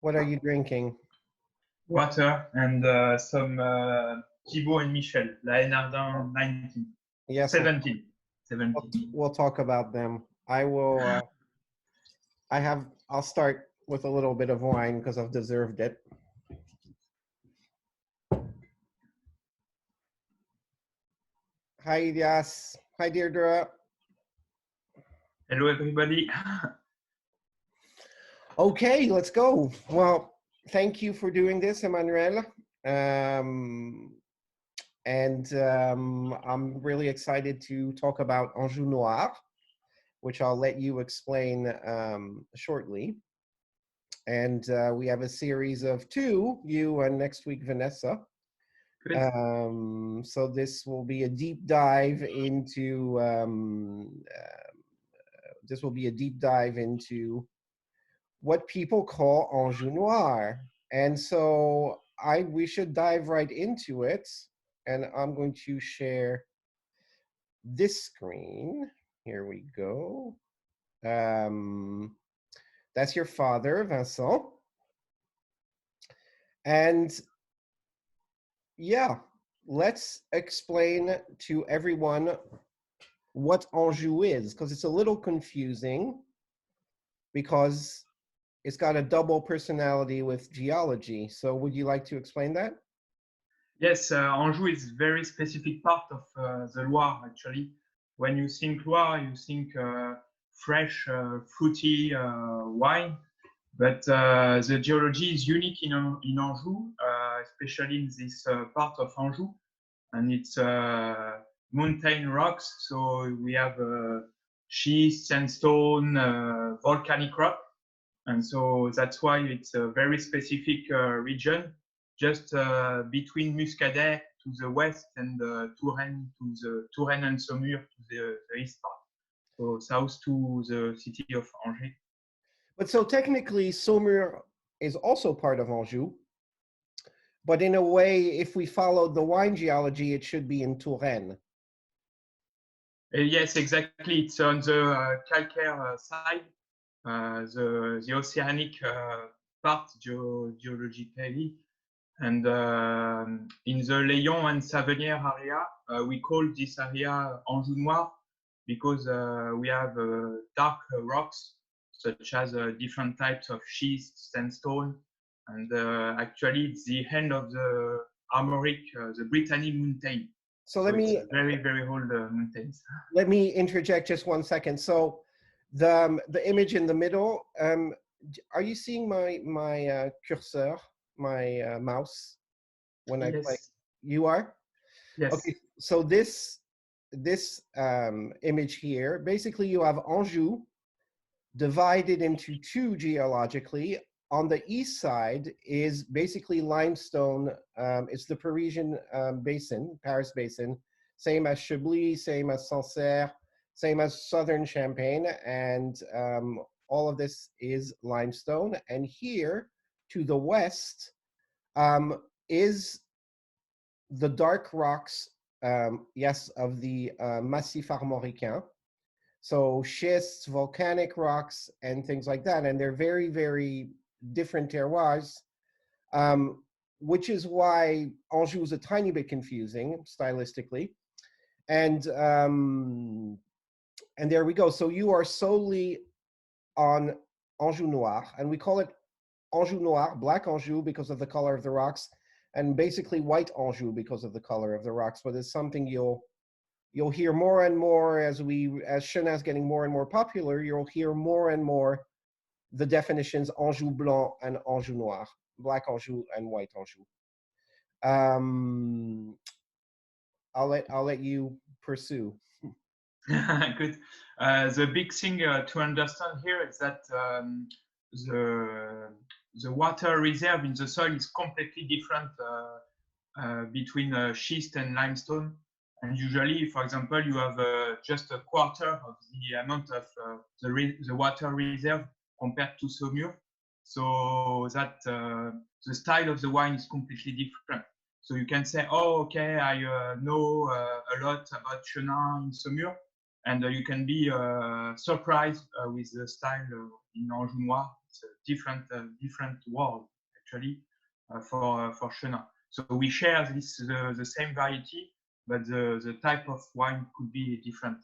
What are you drinking? Water and some Thibaut and Michel, La Hennardin 19. Yes, 17. we'll talk about them. I'll start with a little bit of wine because I've deserved it. Hi, Ilyas. Hi, Deirdre. Hello, everybody. Okay, let's go. Well, thank you for doing this, Emmanuel. I'm really excited to talk about Anjou Noir, which I'll let you explain shortly. And we have a series of 2, you and next week, Vanessa. So this will be a deep dive into what people call Anjou Noir. And so we should dive right into it. And I'm going to share this screen. Here we go. That's your father, Vincent. And yeah, let's explain to everyone what Anjou is, because it's a little confusing because it's got a double personality with geology. So would you like to explain that? Yes, Anjou is a very specific part of the Loire, actually. When you think Loire, you think fresh, fruity wine. But the geology is unique in Anjou, especially in this part of Anjou. And it's mountain rocks. So we have schist, sandstone, volcanic rock. And so that's why it's a very specific region, just between Muscadet to the west and Touraine and Saumur to the east part. So south to the city of Angers. But so technically, Saumur is also part of Anjou. But in a way, if we followed the wine geology, it should be in Touraine. Yes, exactly. It's on the calcaire side, the oceanic part geologically. And in the Layon and Savennières area, we call this area Anjou Noir because we have dark rocks, such as different types of schist, sandstone. And actually, it's the end of the Armoric, the Brittany mountain. So let me very, very old mountains. Let me interject just 1 second. So the image in the middle, are you seeing my cursor, my mouse when I play? You are? Yes. Okay. So this image here, basically you have Anjou divided into 2 geologically. On the east side is basically limestone. It's the Parisian basin, Paris basin, same as Chablis, same as Sancerre, same as southern Champagne, and all of this is limestone. And here to the west is the dark rocks, yes, of the Massif Armoricain. So schists, volcanic rocks, and things like that. And they're very, very different terroirs, which is why Anjou is a tiny bit confusing stylistically. And there we go. So you are solely on Anjou Noir, and we call it Anjou Noir, black Anjou because of the color of the rocks, and basically white Anjou because of the color of the rocks. But it's something you'll hear more and more as Chenin is getting more and more popular. You'll hear more and more the definitions Anjou Blanc and Anjou Noir, black Anjou and white Anjou. I'll let you pursue. Good. The big thing to understand here is that the water reserve in the soil is completely different between schist and limestone. And usually, for example, you have just a quarter of the amount of the water reserve compared to Saumur. So that the style of the wine is completely different. So you can say, oh, okay, I know a lot about Chenin in Saumur. And you can be surprised with the style in Anjou Noir. It's a different world actually for Chenin. So we share the same variety, but the type of wine could be different.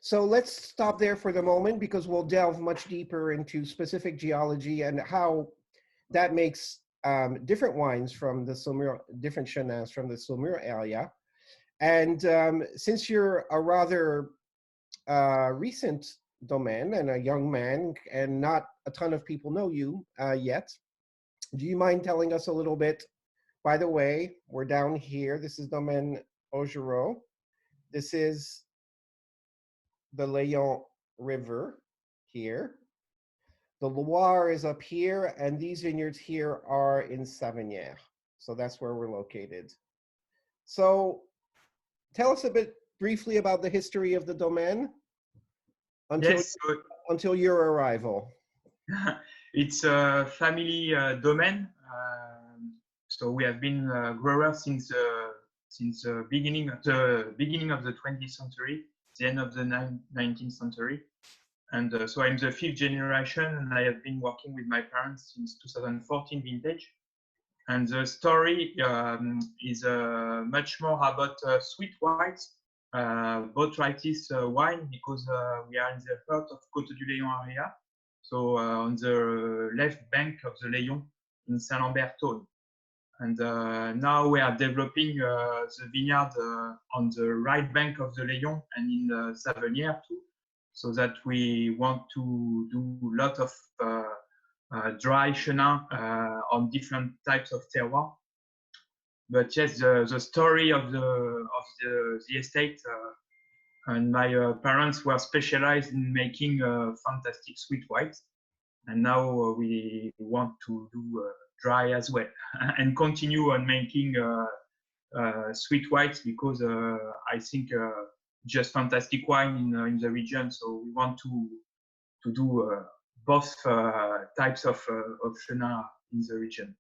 So let's stop there for the moment because we'll delve much deeper into specific geology and how that makes different wines from the Saumur, different Chenins from the Saumur area. And since you're a rather recent domain and a young man and not a ton of people know you yet, do you mind telling us a little bit? By the way, we're down here. This is Domaine Ogereau. This is the Layon River here. The Loire is up here, and these vineyards here are in Savennières. So that's where we're located. So tell us a bit briefly about the history of the domain until your arrival. It's a family domain. So we have been growers since the beginning of the 20th century, the end of the 19th century. And so I'm the 5th generation, and I have been working with my parents since 2014 vintage. And the story is much more about sweet whites, botrytis wine, because we are in the heart of Côte du Layon area. So on the left bank of the Layon in Saint-Lambert town. And now we are developing the vineyard on the right bank of the Layon and in the Savennières too, so that we want to do a lot of dry Chenin on different types of terroir. But yes, the story of the estate and my parents were specialized in making fantastic sweet whites, and now we want to do dry as well and continue on making sweet whites because I think just fantastic wine in the region. So we want to do both types of Chenin in the region.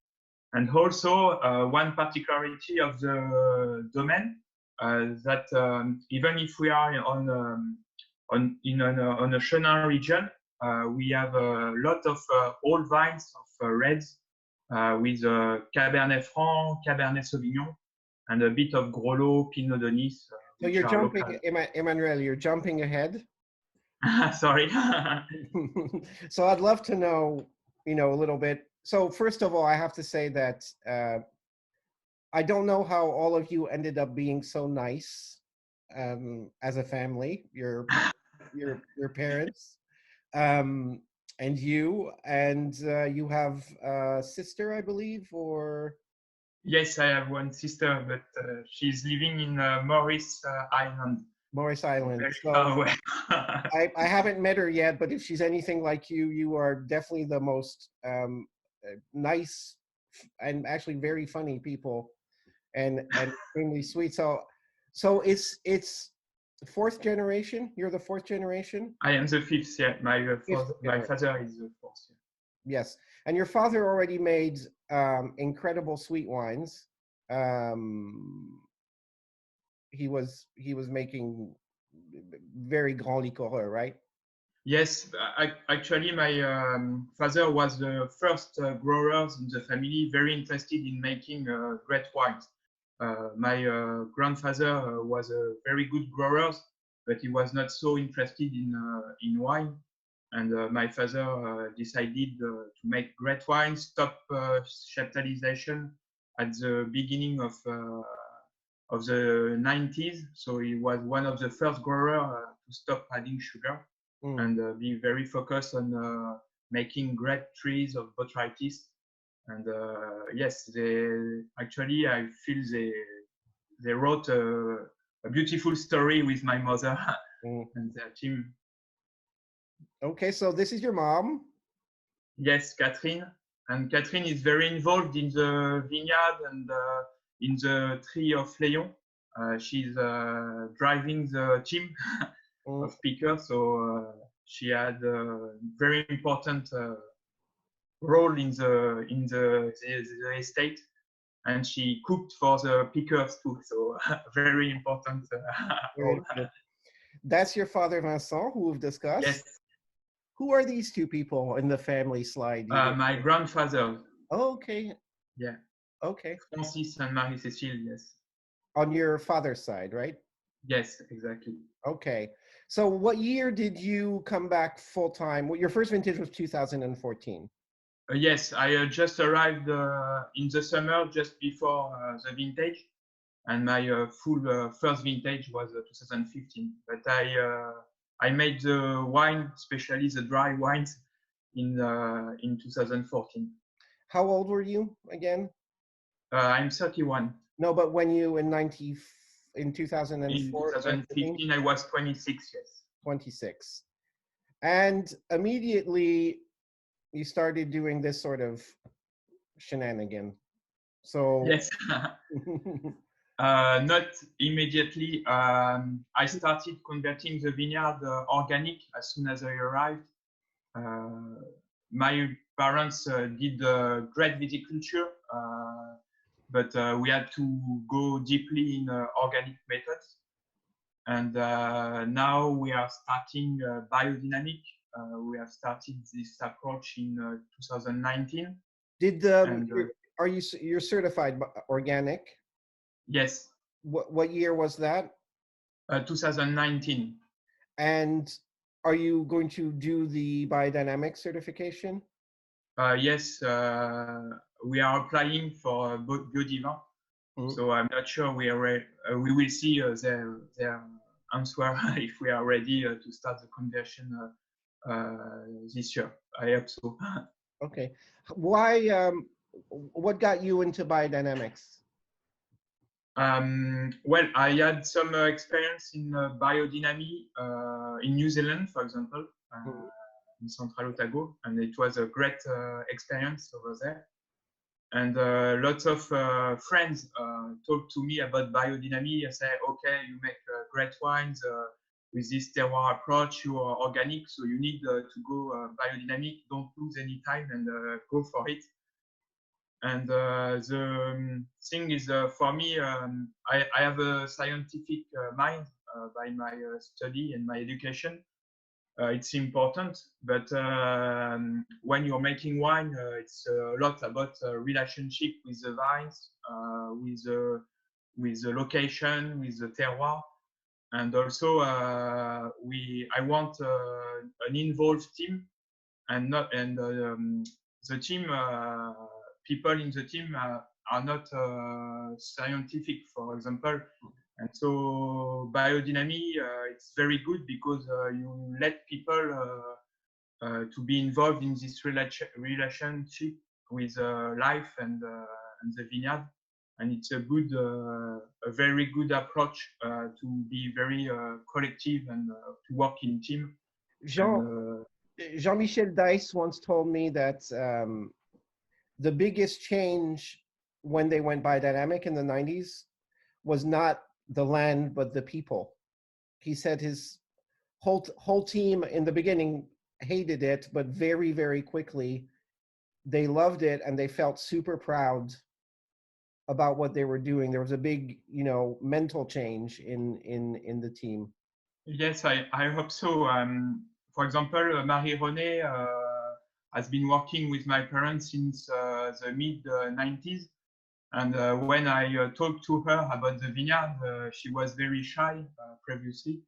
And also one particularity of the domain that even if we are on a Chenin region, we have a lot of old vines of reds with Cabernet Franc, Cabernet Sauvignon, and a bit of Grolleau, Pinot de Nice. So you're jumping, Emmanuel, you're jumping ahead. Sorry. So I'd love to know, a little bit. So first of all, I have to say that I don't know how all of you ended up being so nice as a family, your parents. And you have a sister, I believe, or? Yes, I have one sister, but she's living in Maurice Island. Maurice Island. So I haven't met her yet, but if she's anything like you, you are definitely the most nice and actually very funny people, and extremely sweet. So it's fourth generation. You're the fourth generation. I am the fifth. Yeah, my father is the fourth. Yeah. Yes, and your father already made incredible sweet wines. He was making very grand liqueur, right? Yes, actually, my father was the first growers in the family, very interested in making great wines. My grandfather was a very good grower, but he was not so interested in wine. And my father decided to make great wine, stop chaptalization at the beginning of the 90s. So he was one of the first growers to stop adding sugar and be very focused on making great trees of botrytis. And yes, actually, I feel they wrote a beautiful story with my mother and their team. Okay, so this is your mom? Yes, Catherine. And Catherine is very involved in the vineyard and in the tree of Layon. She's driving the team of pickers, so she had a very important role in the estate, and she cooked for the pickers too. So very important role. That's your father Vincent, who we've discussed. Yes. Who are these two people in the family slide? My grandfather. Oh, okay. Yeah. Okay. Francis and Marie-Cécile, yes. On your father's side, right? Yes, exactly. Okay. So what year did you come back full time? Well, your first vintage was 2014. Yes, I just arrived in the summer just before the vintage, and my full first vintage was 2015. But I made the wine, especially the dry wines, in 2014. How old were you again? I'm 31. No, but when you in In 2004, 2015, I was 26. Yes. 26. And immediately you started doing this sort of shenanigan. So Yes. Not immediately. I started converting the vineyard organic as soon as I arrived. My parents did great viticulture, but we had to go deeply in organic methods. And now we are starting biodynamic. We have started this approach in 2019. did And, you're certified organic? yes. What year was that? 2019. And are you going to do the biodynamic certification? Yes, we are applying for Biodynamic. So I'm not sure we will see their answer if we are ready to start the conversion this year. I hope so. Okay. Why? What got you into biodynamics? Well, I had some experience in biodynamic in New Zealand, for example, in Central Otago, and it was a great experience over there. And lots of friends talk to me about biodynamic and say, okay, you make great wines with this terroir approach, you are organic, so you need to go biodynamic, don't lose any time and go for it. And the thing is, for me, I have a scientific mind by my study and my education. It's important, but when you're making wine, it's a lot about relationship with the vines, with the location, with the terroir, and also I want an involved team, and not the team people in the team are not scientific, for example. And so biodynamic, it's very good because you let people to be involved in this relationship with life and the vineyard. And it's a very good approach to be very collective and to work in team. Jean-Michel Dice once told me that the biggest change when they went biodynamic in the 90s was not the land, but the people. He said his whole team in the beginning hated it, but very, very quickly they loved it and they felt super proud about what they were doing. There was a big, mental change in the team. Yes, I hope so. For example, Marie-Renée has been working with my parents since the mid-90s. And when I talked to her about the vineyard, she was very shy previously,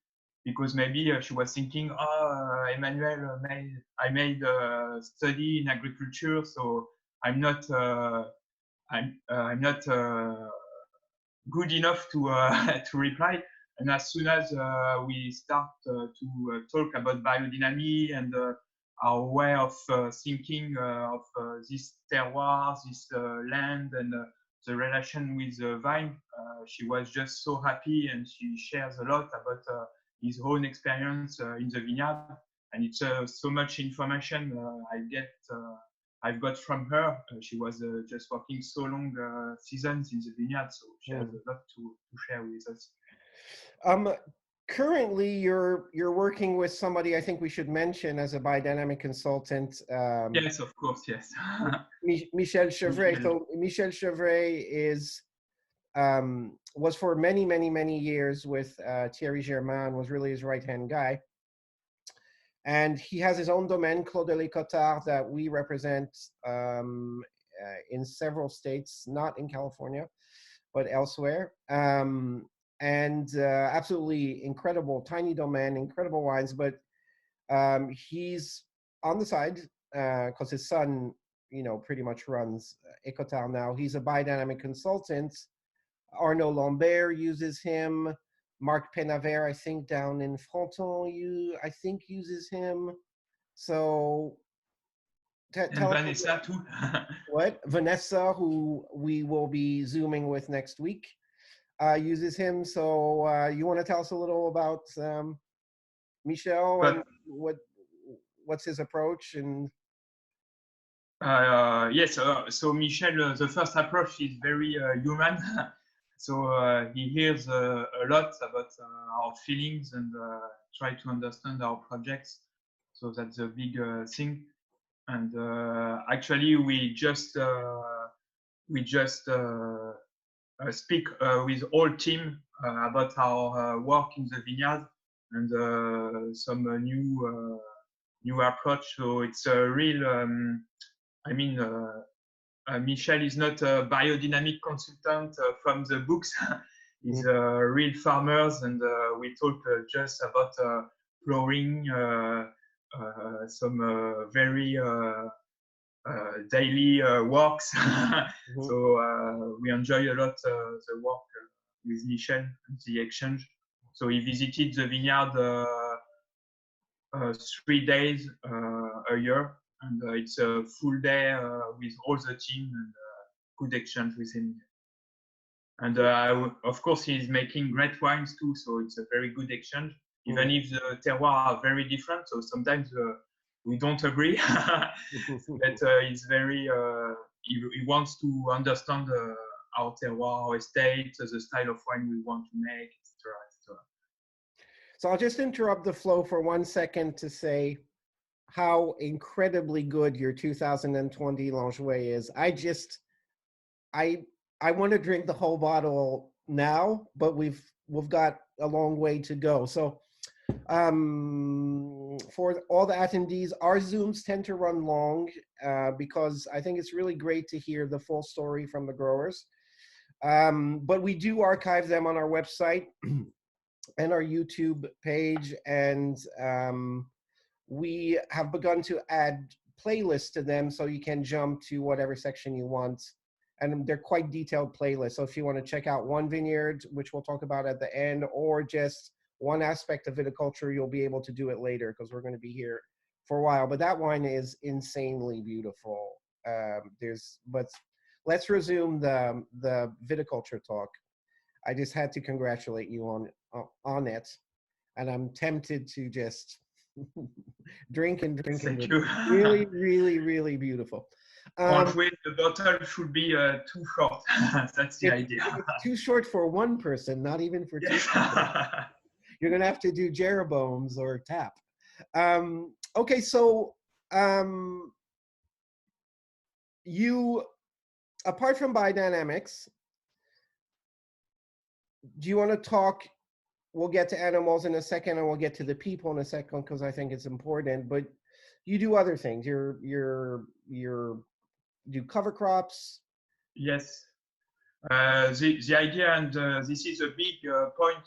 because maybe she was thinking, oh, Emmanuel, I made a study in agriculture, so I'm not good enough to to reply. And as soon as we start to talk about biodynamic and our way of thinking of this terroir, this land, and the relation with the vine, she was just so happy, and she shares a lot about his own experience in the vineyard. And it's so much information I've got from her. She was just working so long seasons in the vineyard, so she has a lot to share with us. Currently, you're working with somebody I think we should mention as a biodynamic consultant. Yes, of course, yes. Michel Chevret. So Michel Chevret was for many years with Thierry Germain, was really his right-hand guy. And he has his own domain, Clos de l'Écotard, that we represent in several states, not in California, but elsewhere. And absolutely incredible, tiny domain, incredible wines. But he's on the side because his son, pretty much runs Écotard now. He's a biodynamic consultant. Arnaud Lambert uses him. Marc Penavert, I think, down in Fronton, uses him. So And tell us Vanessa too. what Vanessa, who we will be Zooming with next week, uses him. So you want to tell us a little about Michel and what's his approach? And yes, so Michel, the first approach is very human. So he hears a lot about our feelings and try to understand our projects. So that's a big thing. And actually, we just speak with all team about our work in the vineyard and some new approach. So it's a real. Michel is not a biodynamic consultant from the books. He's real farmers, and we talk just about flowering, some very daily works. So we enjoy a lot the work with Michel and the exchange. So he visited the vineyard 3 days a year. And it's a full day with all the team and good exchange with him. And of course, he's making great wines too, so it's a very good exchange, even if the terroirs are very different. So sometimes we don't agree, but he's very, he wants to understand our terroir, our estate, the style of wine we want to make, etc. So I'll just interrupt the flow for 1 second to say how incredibly good your 2020 L Enjouée is. I want to drink the whole bottle now, but we've got a long way to go. So for all the attendees, our Zooms tend to run long because I think it's really great to hear the full story from the growers. But we do archive them on our website and our YouTube page, and we have begun to add playlists to them so you can jump to whatever section you want. And they're quite detailed playlists. So if you want to check out one vineyard, which we'll talk about at the end, or just one aspect of viticulture, you'll be able to do it later because we're going to be here for a while. But that wine is insanely beautiful. But let's resume the viticulture talk. I just had to congratulate you on it. And I'm tempted to just drink and drink. Thank and you. Really, really, really beautiful. The bottle should be too short. That's the idea. It's too short for one person, not even for two people. You're going to have to do Jeroboams or tap. Okay, so you, apart from biodynamics, do you want to talk? We'll get to animals in a second, and we'll get to the people in a second because I think it's important. But you do other things. You do cover crops. Yes. The idea, and this is a big point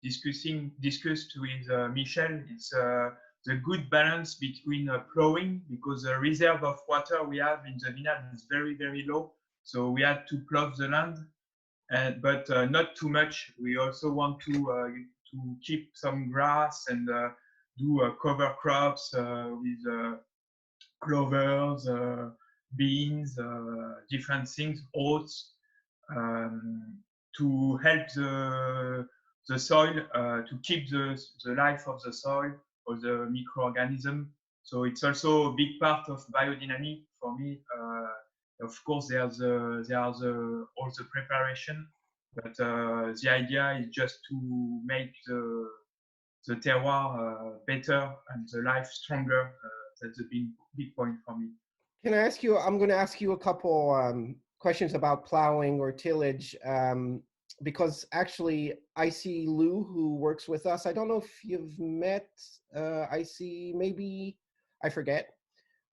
discussed with Michel. It's the good balance between plowing, because the reserve of water we have in the vineyard is very, very low. So we had to plow the land. But not too much. We also want to keep some grass and do cover crops with clovers, beans, different things, oats, to help the soil, to keep the life of the soil or the microorganism. So it's also a big part of biodynamic for me. Of course, all the preparation, but the idea is just to make the terroir better and the life stronger. That's a big point for me. Can I ask you? I'm going to ask you a couple questions about plowing or tillage. because actually I see Lou, who works with us. I don't know if you've met. I see, maybe, I forget.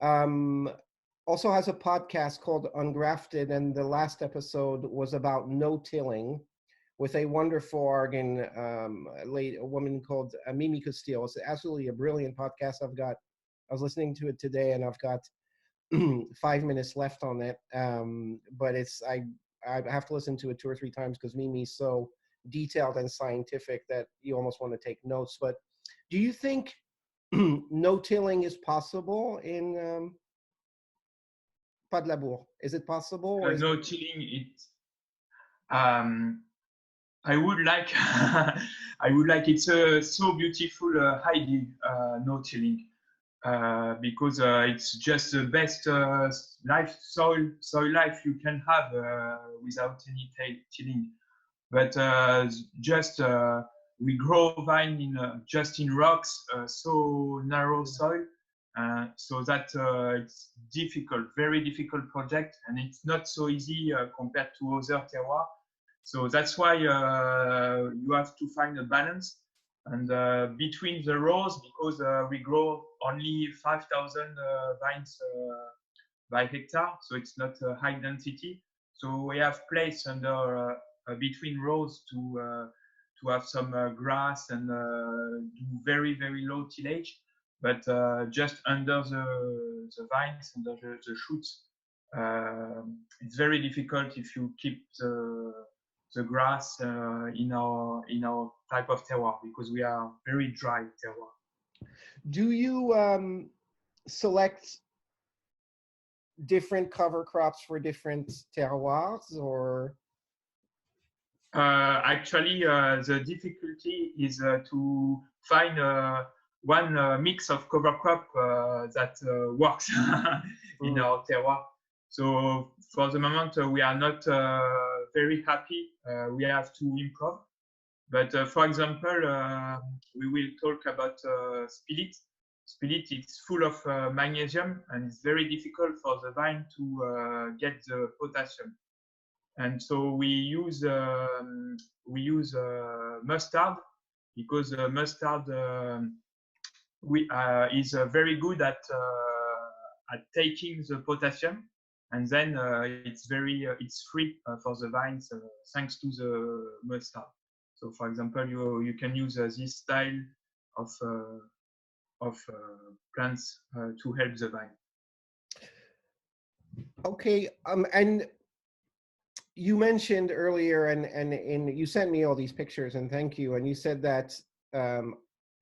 Also has a podcast called Ungrafted, and the last episode was about no-tilling with a wonderful Oregon a woman called Mimi Castillo. It's absolutely a brilliant podcast. I was listening to it today, and I've got 5 minutes left on it. But I have to listen to it 2 or 3 times because Mimi's so detailed and scientific that you almost want to take notes. But do you think no-tilling is possible in pas de labour? Is it possible? Or No tilling, I would like, I would like. It's so beautiful idea, no tilling, because it's just the best soil life you can have without any tilling. But just we grow vine just in rocks, so narrow soil. So that it's difficult, very difficult project, and it's not so easy compared to other terroirs. So that's why you have to find a balance, and between the rows, because we grow only 5,000 vines by hectare, so it's not high density. So we have place under between rows to have some grass and do very low tillage. But just under the vines, under the shoots, it's very difficult if you keep the grass in our type of terroir, because we are very dry terroir. Do you select different cover crops for different terroirs, or? Actually, the difficulty is to find one mix of cover crop that works in our terroir. So for the moment, we are not very happy. We have to improve. But for example, we will talk about spillit. Spillit is full of magnesium, and it's very difficult for the vine to get the potassium. And so we use mustard, because mustard is very good at taking the potassium, and then it's free for the vines thanks to the mustard. So, for example, you can use this style of plants to help the vine. Okay, and you mentioned earlier, and you sent me all these pictures, and thank you. And you said that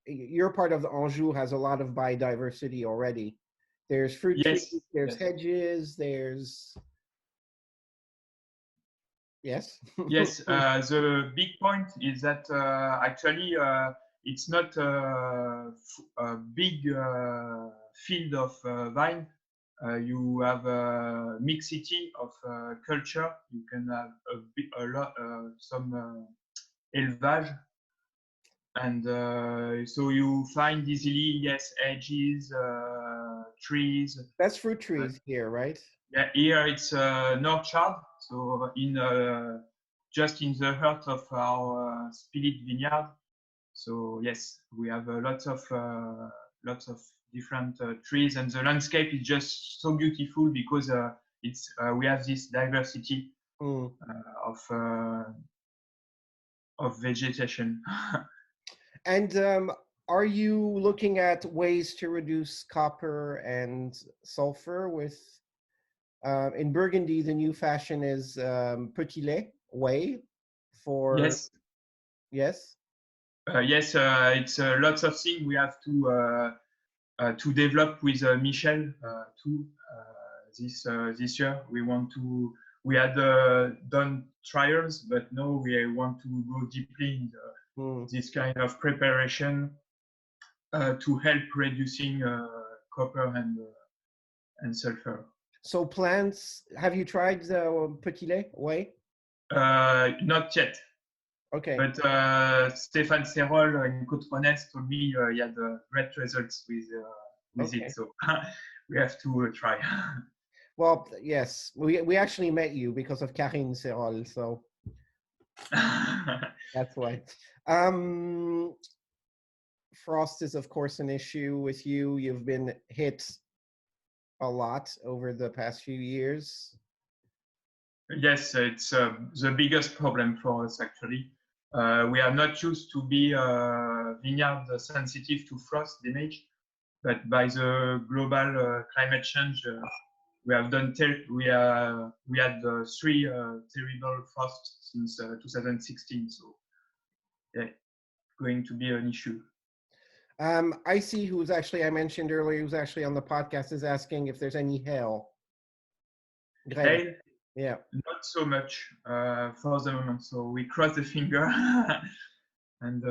your part of the Anjou has a lot of biodiversity already. There's fruit trees, there's hedges, there's... Yes? Yes, the big point is that actually it's not a big field of vine. You have a mixity of culture. You can have some élevage, and so you find easily, yes, hedges, trees. That's fruit trees here, right? Yeah, here it's orchard. So just in the heart of our spillit vineyard. So yes, we have lots of different trees, and the landscape is just so beautiful because we have this diversity of vegetation. And are you looking at ways to reduce copper and sulfur with? In Burgundy, the new fashion is petit lait, whey, for... Yes. Yes? Yes, it's lots of things we have to develop with Michel too. This year we had done trials, but now we want to go deeply in this kind of preparation to help reducing copper and sulfur. So plants, have you tried the petit lait whey? Not yet. Okay. But Stéphane Serol in Côte told me he had great results with it, so we have to try. Well, yes, we actually met you because of Karine Serol, so That's why. Frost is, of course, an issue with you. You've been hit a lot over the past few years. Yes, it's the biggest problem for us actually. We are not used to be vineyard sensitive to frost damage, but by the global climate change, we have done we had 3 terrible frosts since 2016. So yeah, going to be an issue. Icy, who's actually, I mentioned earlier, who's actually on the podcast, is asking if there's any hail. Hail? Yeah. Not so much for the moment. So we cross the finger, and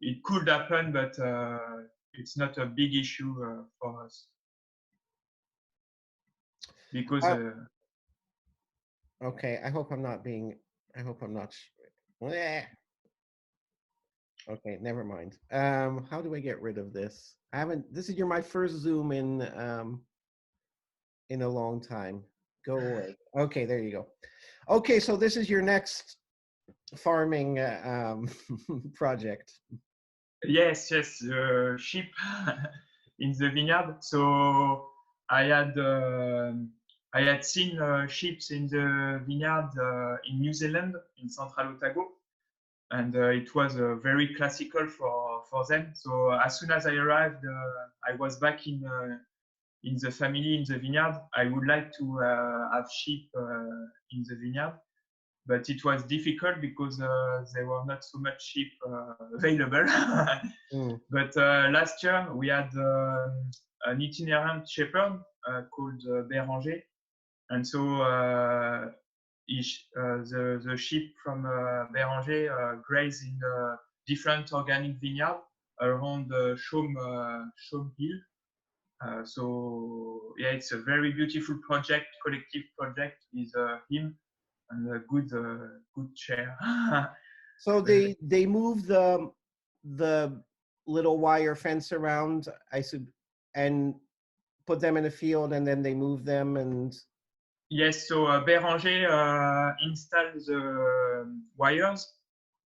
it could happen, but it's not a big issue for us because. Okay, I hope I'm not. Bleh. Okay, never mind. How do I get rid of this? I haven't. This is my first Zoom in a long time. Go away. Okay, there you go. Okay, so this is your next farming project. Yes, sheep in the vineyard. So I had seen sheep in the vineyard in New Zealand, in Central Otago, and it was very classical for them. So as soon as I arrived, I was back in the family in the vineyard. I would like to have sheep in the vineyard, but it was difficult because there were not so much sheep available. But last year we had an itinerant shepherd called Béranger, and so the sheep from Béranger graze in different organic vineyards around the Chaume Hill. So yeah, it's a very beautiful project, collective project with him and a good chair. So they move the little wire fence around, and put them in a field, and then they move them. And yes, so Béranger installs the wires,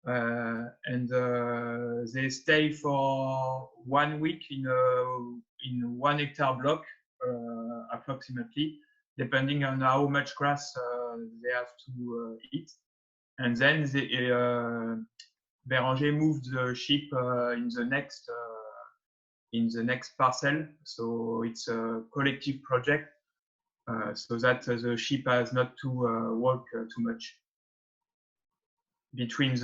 and they stay for 1 week in 1 hectare block approximately, depending on how much grass they have to eat. And then Béranger moved the sheep in the next parcel. So it's a collective project, so that the sheep has not to walk too much because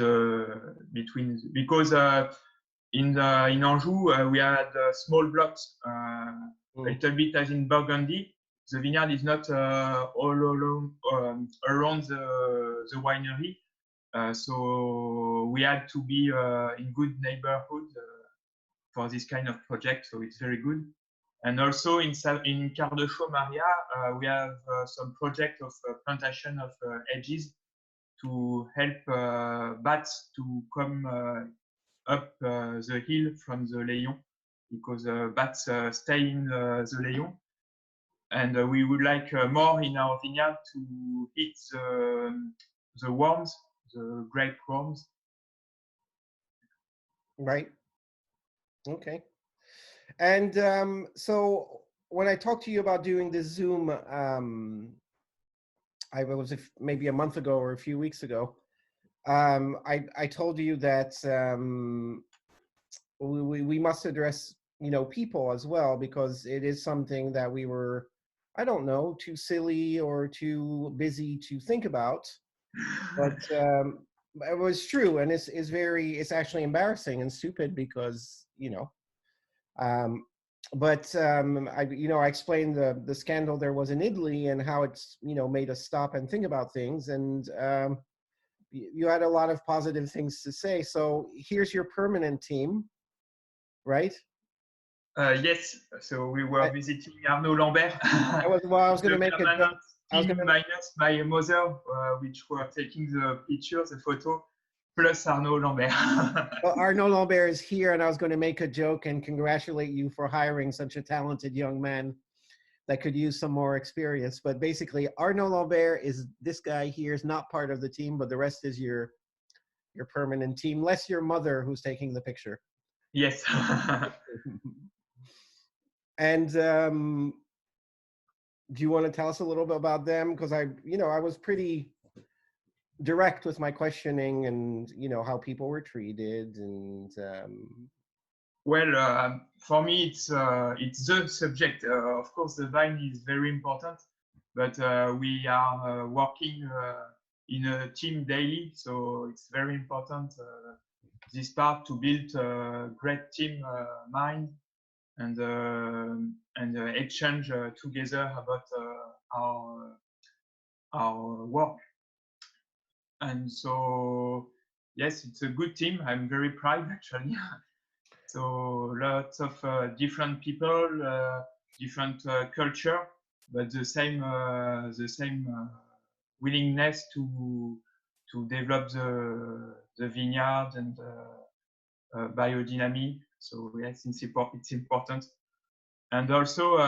in Anjou we had small blocks, a little bit as in Burgundy. The vineyard is not all along around the winery, so we had to be in good neighborhood for this kind of project. So it's very good. And also in Quarts de Chaume area, we have some project of plantation of hedges to help bats to come up the hill from the Layon, because bats stay in the Layon. And we would like more in our vineyard to eat the worms, the grape worms. Right. Okay. And so when I talked to you about doing this Zoom, I was maybe a month ago or a few weeks ago. I told you that we must address people as well, because it is something that we were, I don't know, too silly or too busy to think about, but it was true, and it's actually embarrassing and stupid because but I explained the scandal there was in Italy and how it's made us stop and think about things, and you had a lot of positive things to say. So here's your permanent team, right? Yes. So we were visiting Arnaud Lambert. I was going to make a joke. Minus my mother, which were taking the picture, the photo, plus Arnaud Lambert. Well, Arnaud Lambert is here, and I was going to make a joke and congratulate you for hiring such a talented young man that could use some more experience. But basically, Arnaud Lambert is this guy here is not part of the team, but the rest is your your permanent team, less your mother who's taking the picture. Yes. And do you want to tell us a little bit about them? Because I was pretty direct with my questioning, and how people were treated, and Well, for me, it's the subject. Of course, the vine is very important, but we are working in a team daily, so it's very important this part to build a great team mind and exchange together about our work. And so, yes, it's a good team. I'm very proud, actually. So lots of different people, different culture, but the same willingness to develop the vineyard and biodynamic. So yes, it's important. And also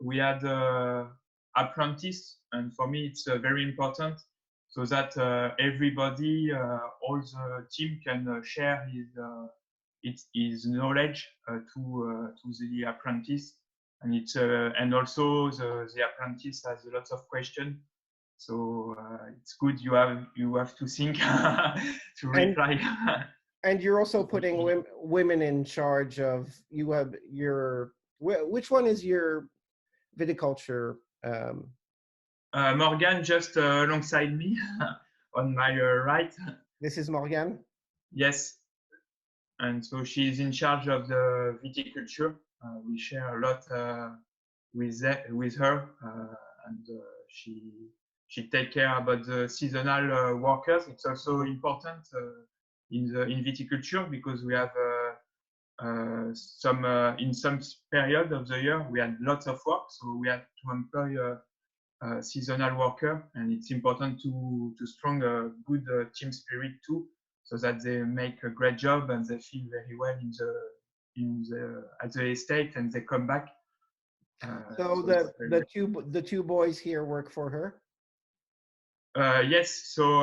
we had apprentice, and for me it's very important, so that everybody, all the team can share his knowledge to the apprentice, and it's and also the apprentice has lots of questions, so it's good you have to think to reply. And you're also putting women in charge of, you have your, which one is your viticulture? Morgan just alongside me on my right. This is Morgan? Yes. And so she's in charge of the viticulture. We share a lot with her, and she take care about the seasonal workers. It's also important in viticulture, because we have in some period of the year we had lots of work, so we had to employ a seasonal worker, and it's important to strong a good team spirit too, so that they make a great job and they feel very well at the estate, and they come back. So the two boys here work for her? Yes. So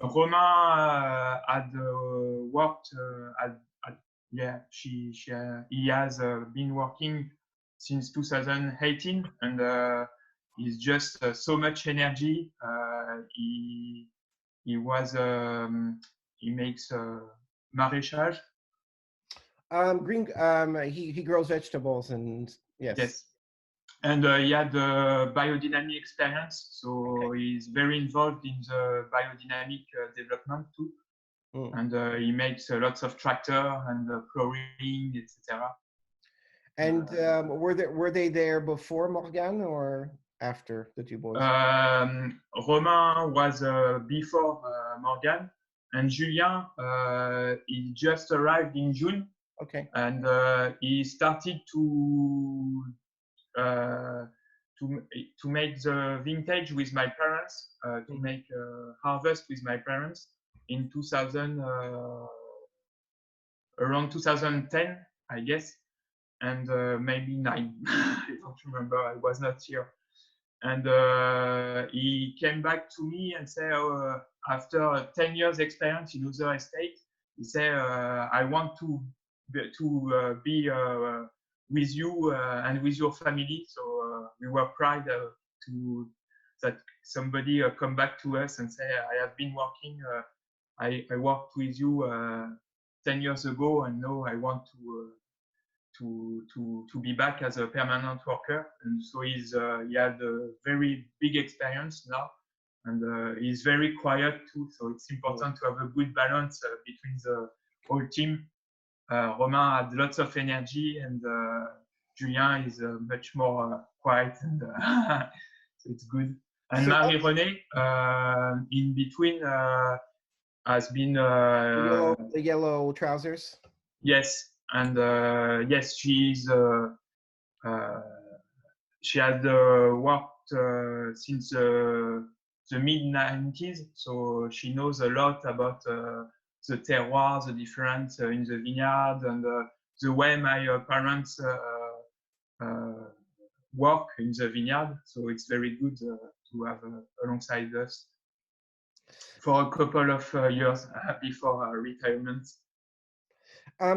Romain had worked he has been working since 2018, and he's just so much energy. He makes maraîchage. Green. He grows vegetables, and yes. Yes. And he had biodynamic experience, so he's very involved in the biodynamic development too. And he makes lots of tractor and ploughing, etc. And were they there before Morgan or after the two boys? Romain was before Morgan, and Julien he just arrived in June. Okay. And he started to make the vintage with my parents, to make harvest with my parents in around 2010, I guess, and maybe 9. I don't remember. I was not here. And he came back to me and said, after 10 years experience in other estate, he said, I want to be with you and with your family. So we were proud that somebody come back to us and say, I have been working, I worked with you 10 years ago, and now I want to be back as a permanent worker. And so he had a very big experience now, and he's very quiet too. So it's important to have a good balance between the whole team. Romain had lots of energy, and Julien is much more quiet, and so it's good. And Marie-Renée, in between, has been the yellow trousers. Yes, and yes, she had worked since the mid-90s, so she knows a lot about the terroir, the difference in the vineyard, and the way my parents work in the vineyard. So it's very good to have alongside us. for a couple of years before retirement.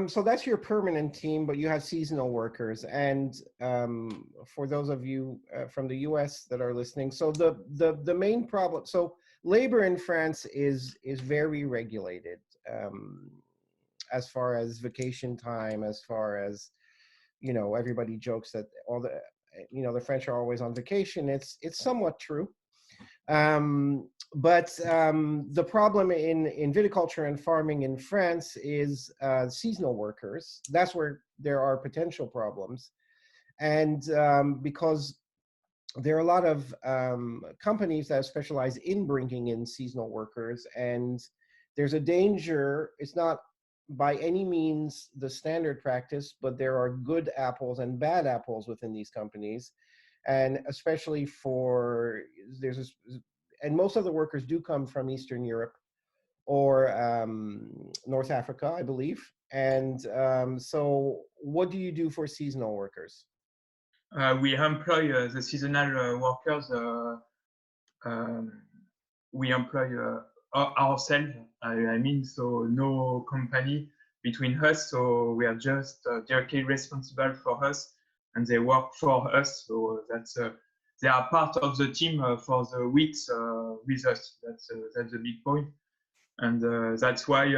So that's your permanent team, but you have seasonal workers. And for those of you from the US that are listening, so the main problem, so labor in France is very regulated, as far as vacation time, as far as, you know, everybody jokes that all the, you know, the French are always on vacation. It's somewhat true. But the problem in viticulture and farming in France is seasonal workers. That's where there are potential problems. And because there are a lot of companies that specialize in bringing in seasonal workers, and there's a danger. It's not by any means the standard practice, but there are good apples and bad apples within these companies. And especially for, and most of the workers do come from Eastern Europe or North Africa, I believe. And so what do you do for seasonal workers? We employ the seasonal workers. We employ ourselves. I mean, so no company between us. So we are just directly responsible for us, and they work for us. So that's they are part of the team for the weeks with us. That's the big point. And that's why,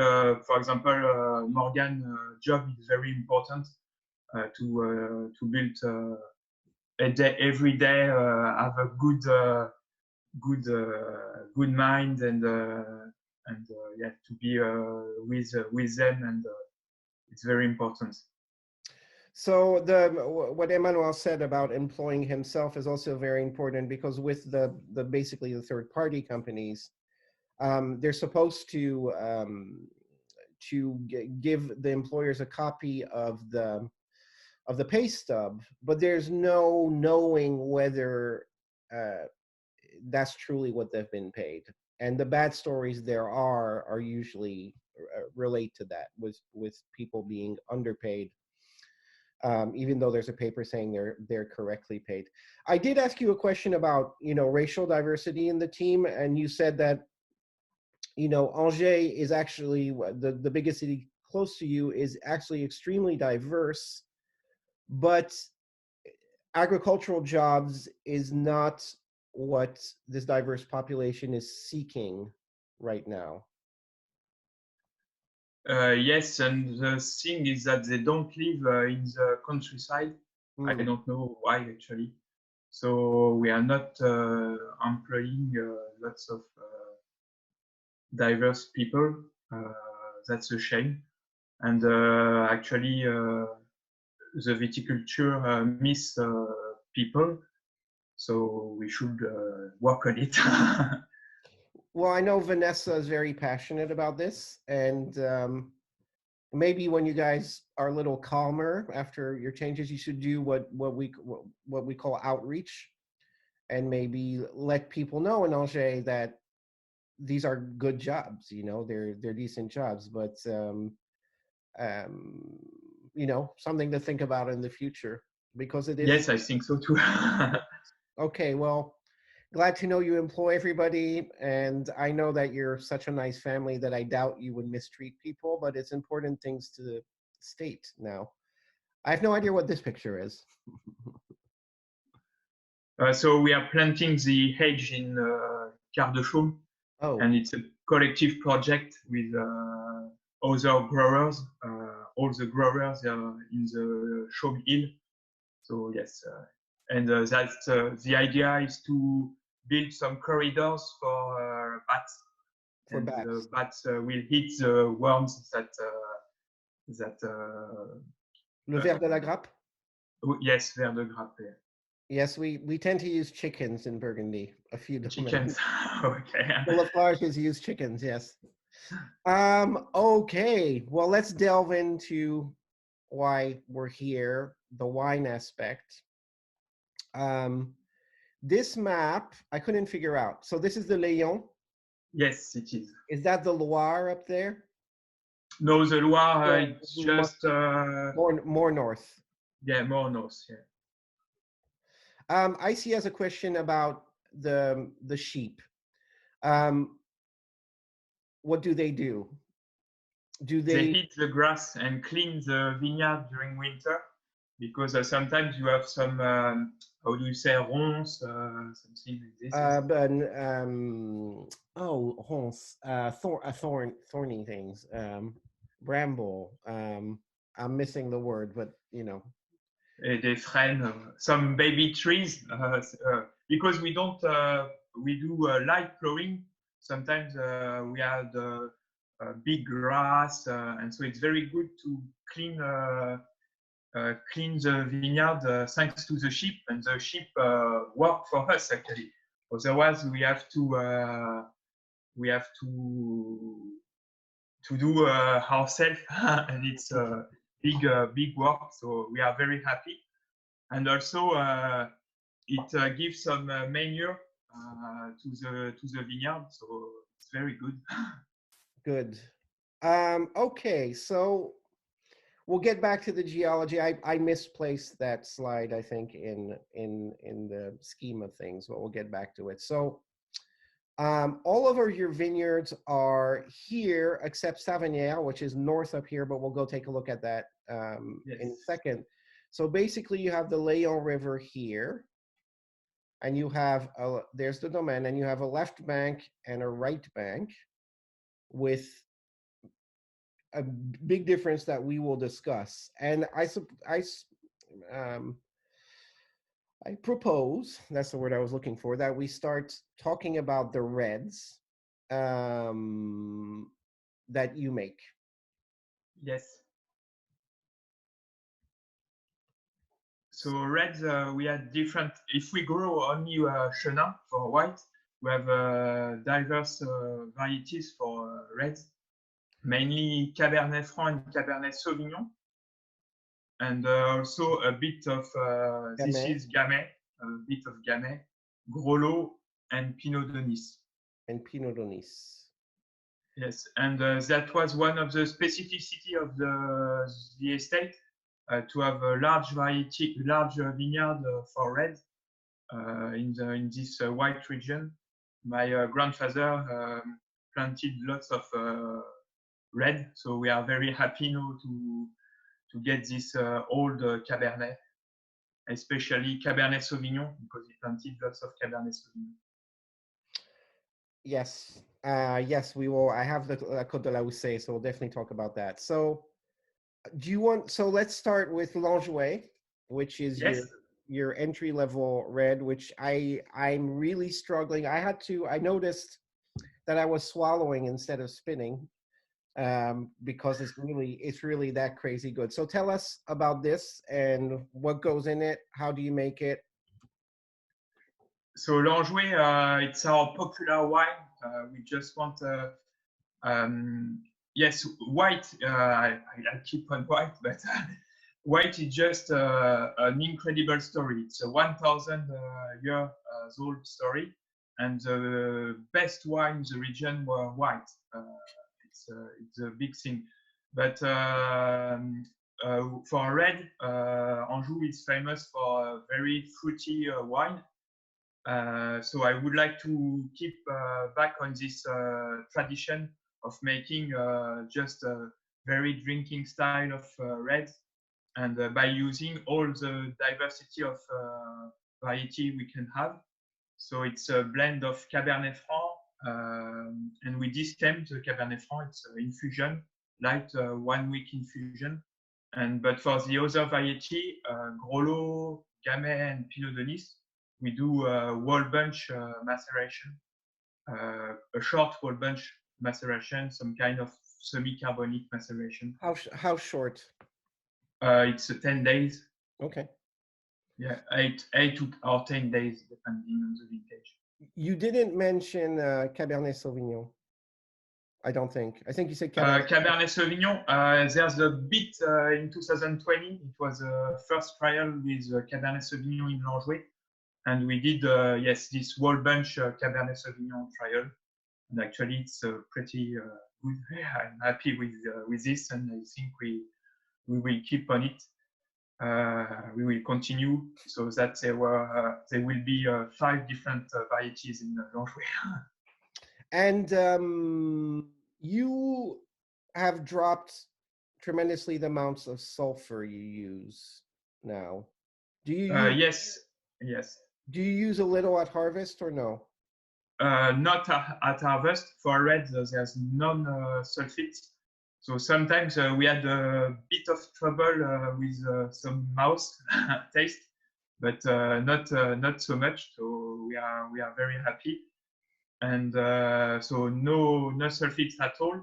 for example, Morgan's job is very important to build every day, have a good mind, and yeah, to be with them, and it's very important. So what Emmanuel said about employing himself is also very important, because with the basically the third party companies, they're supposed to give the employers a copy of the pay stub, but there's no knowing whether that's truly what they've been paid. And the bad stories there are usually relate to that, with people being underpaid, even though there's a paper saying they're correctly paid. I did ask you a question about, you know, racial diversity in the team, and you said that, you know, Angers is actually the biggest city close to you, is actually extremely diverse, but agricultural jobs is not what this diverse population is seeking right now. Yes, and the thing is that they don't live in the countryside. I don't know why, actually. So we are not employing lots of diverse people. That's a shame. And actually, the viticulture miss people. So we should work on it. Well, I know Vanessa is very passionate about this, and maybe when you guys are a little calmer after your changes, you should do what we call outreach, and maybe let people know in Angers that these are good jobs. You know, they're decent jobs, but you know, something to think about in the future, because it is. Yes, I think so too. Okay, well, glad to know you employ everybody, and I know that you're such a nice family that I doubt you would mistreat people, but it's important things to state now. I have no idea what this picture is. So we are planting the hedge in Quarts de Chaume, and it's a collective project with other growers. All the growers are in the Chaume Hill. So yes, and that's the idea is to build some corridors for bats. For bats. The bats will hit the worms that Le ver de la grappe? Yes, ver de grappe. Yeah. Yes, we tend to use chickens in Burgundy. A few chickens. Okay. The Lafarges use chickens, yes. Okay, well, let's delve into why we're here, the wine aspect. This map, I couldn't figure out. So this is the Layon? Yes, it is. Is that the Loire up there? No, the Loire, it's just... more north. Yeah, more north, yeah. I see as a question about the sheep. what do they do? Do They they? hit the grass and clean the vineyard during winter, because sometimes you have some, how do you say, ronces, something like this. But oh, horns, thorny things, bramble. I'm missing the word, but you know. Des frênes, some baby trees, because we don't, we do light plowing. Sometimes we have the big grass, and so it's very good to clean the vineyard thanks to the sheep, and the sheep work for us actually. Otherwise, we have to do ourselves, and it's big work. So we are very happy, and also it gives some manure to the vineyard, so it's very good. Good. Okay, so we'll get back to the geology. I misplaced that slide, I think, in the scheme of things, but we'll get back to it. So all of your vineyards are here except Savennières, which is north up here, but we'll go take a look at that Yes. in a second. So basically you have the Layon River here, and you have, there's the domain, and you have a left bank and a right bank with a big difference that we will discuss. And I propose, that's the word I was looking for, that we start talking about the reds that you make. Yes. So reds, we had different. If we grow only Chenin for white, we have diverse varieties for reds, mainly Cabernet Franc and Cabernet Sauvignon, and also a bit of this is Gamay, a bit of Gamay, Grolleau, and Pinot de Nice. And Pinot de Nice. Yes, and that was one of the specificity of the estate, to have a large vineyard for red in this white region. My grandfather planted lots of red, so we are very happy now to get this old Cabernet, especially Cabernet Sauvignon, because he planted lots of Cabernet Sauvignon. Yes, yes, we will. I have the Côte de Houssaye, so we'll definitely talk about that. So, do you want? So let's start with L Enjouée, which is Yes. your entry level red, which I'm really struggling. I noticed that I was swallowing instead of spinning, because it's really that crazy good. So tell us about this and what goes in it. How do you make it? So L Enjouée, it's our popular wine. We just want, yes, white. I keep on white, but white is just an incredible story. It's a 1,000-year old story, and the best wines in the region were white. It's a big thing. But for red, Anjou is famous for a very fruity wine. So I would like to keep back on this tradition of making just a very drinking style of reds, and by using all the diversity of variety we can have. So it's a blend of Cabernet Franc, and we distemp the Cabernet Franc. It's infusion, light 1 week infusion. But for the other variety, Grolleau, Gamay, and Pinot de Nice, we do whole bunch maceration, a short whole bunch maceration, some kind of semi-carbonic maceration. How short? It's 10 days. Okay. Yeah, 8 or 10 days, depending on the vintage. You didn't mention Cabernet Sauvignon. I don't think. I think you said Cabernet. Cabernet Sauvignon. There's a bit in 2020. It was a first trial with Cabernet Sauvignon in L Enjouée. And we did, yes, this whole bunch Cabernet Sauvignon trial. And actually, it's pretty good. I'm happy with this, and I think we will keep on it. We will continue, so that there will be 5 different varieties in L Enjouée. And You have dropped tremendously the amounts of sulfur you use now. Do you use Yes, yes. do you use a little at harvest or no? Not at harvest. For reds, there's non-sulfites. So sometimes we had a bit of trouble with some mouse taste, but not so much. So we are very happy. And so no sulfites at all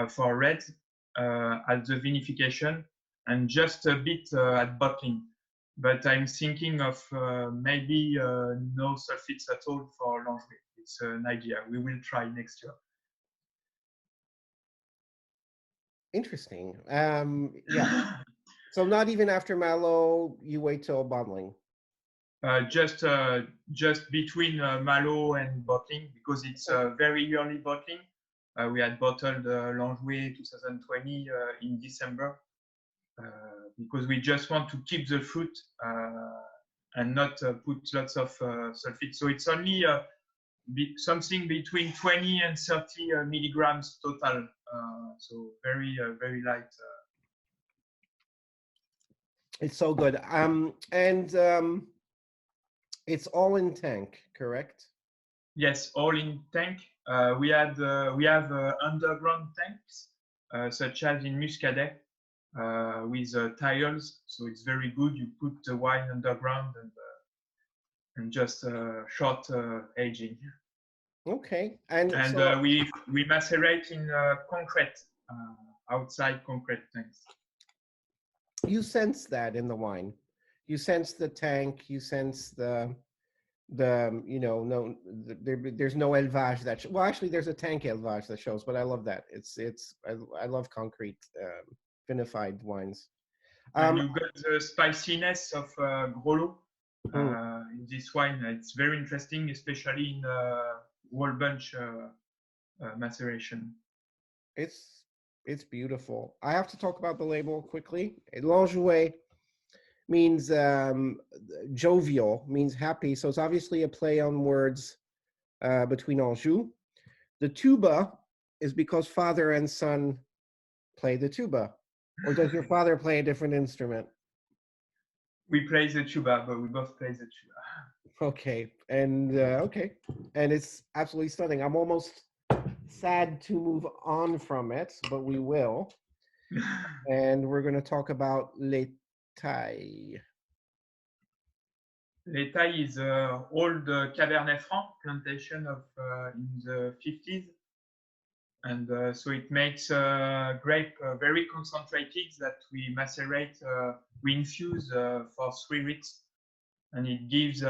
for reds at the vinification, and just a bit at bottling. But I'm thinking of maybe no sulfites at all for L'Enjouée. It's an idea. We will try next year. Interesting. Yeah. So not even after malo, you wait till bottling. Just between malo and bottling, because it's very early bottling. We had bottled L'Enjouée 2020 in December, because we just want to keep the fruit and not put lots of sulfate. So it's only something between 20 and 30 milligrams total. So very light. It's so good. And it's all in tank, correct? Yes, all in tank. We have underground tanks, such as in Muscadet, with tiles. So it's very good. You put the wine underground and just short aging. Okay. And so, we macerate in concrete, outside concrete tanks. You sense that in the wine. You sense the tank. You sense the there's no élevage that well, actually there's a tank élevage that shows, but I love that. I love concrete vinified wines. And you got the spiciness of Grolleau in this wine. It's very interesting, especially in whole bunch maceration. It's beautiful. I have to talk about the label quickly. L'Enjouée means jovial, means happy. So it's obviously a play on words between Anjou. The tuba is because father and son play the tuba. Or does your father play a different instrument? We play the tuba, but we both play the tuba. Okay, and and it's absolutely stunning. I'm almost sad to move on from it, but we will. And we're going to talk about Les Tailles. Les Tailles is an old Cabernet Franc plantation of in the 50s. And so it makes grape very concentrated that we macerate, we infuse for 3 weeks. And it gives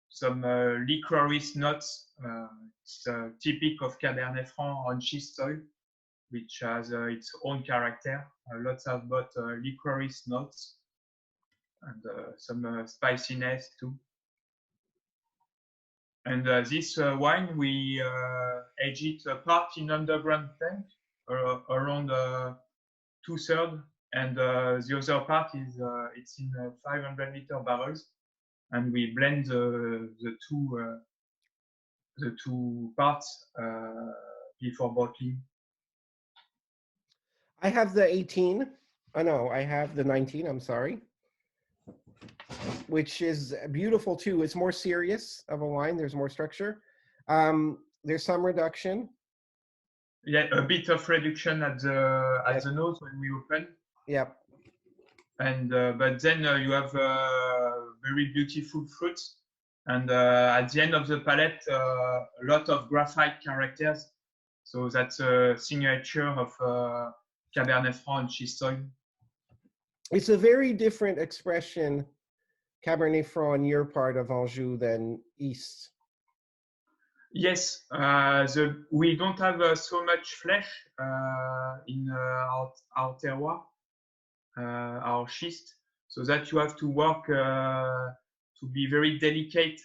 some licorice notes. It's typical of Cabernet Franc on schist soil, which has its own character. Lots of both licorice notes and some spiciness too. And this wine, we age it part in underground tank, around 2/3, and the other part is it's in 500-liter barrels, and we blend the two parts before bottling. I have the 18. Oh no, I have the 19. I'm sorry. Which is beautiful too. It's more serious of a wine. There's more structure. There's some reduction. Yeah, a bit of reduction at the nose when we open. Yep. And but then you have very beautiful fruits, and at the end of the palate, a lot of graphite characters. So that's a signature of Cabernet Franc and schist soil. It's a very different expression, Cabernet Franc in your part of Anjou than east. Yes, we don't have so much flesh in our terroir, our schist, so that you have to work to be very delicate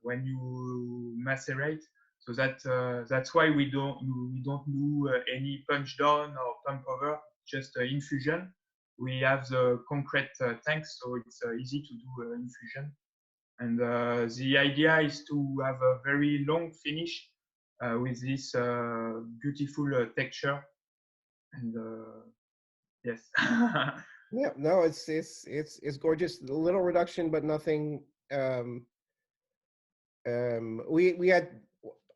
when you macerate. So that's why we don't do any punch down or pump over, just infusion. We have the concrete tanks, so it's easy to do infusion. And the idea is to have a very long finish, with this beautiful texture. And yes. Yeah, no, it's gorgeous. A little reduction, but nothing. We had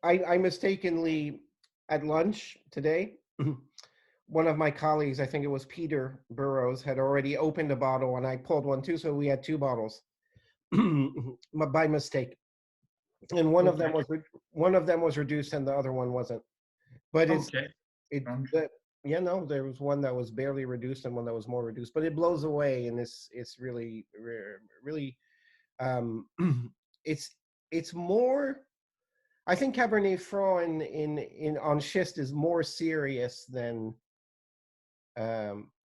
I mistakenly at lunch today. One of my colleagues, I think it was Peter Burrows, had already opened a bottle, and I pulled one too. So we had two bottles by mistake, and one Okay. of them was reduced, and the other one wasn't. But Okay. yeah, no, there was one that was barely reduced and one that was more reduced. But it blows away, and it's really really it's more. I think Cabernet Franc in on schist is more serious than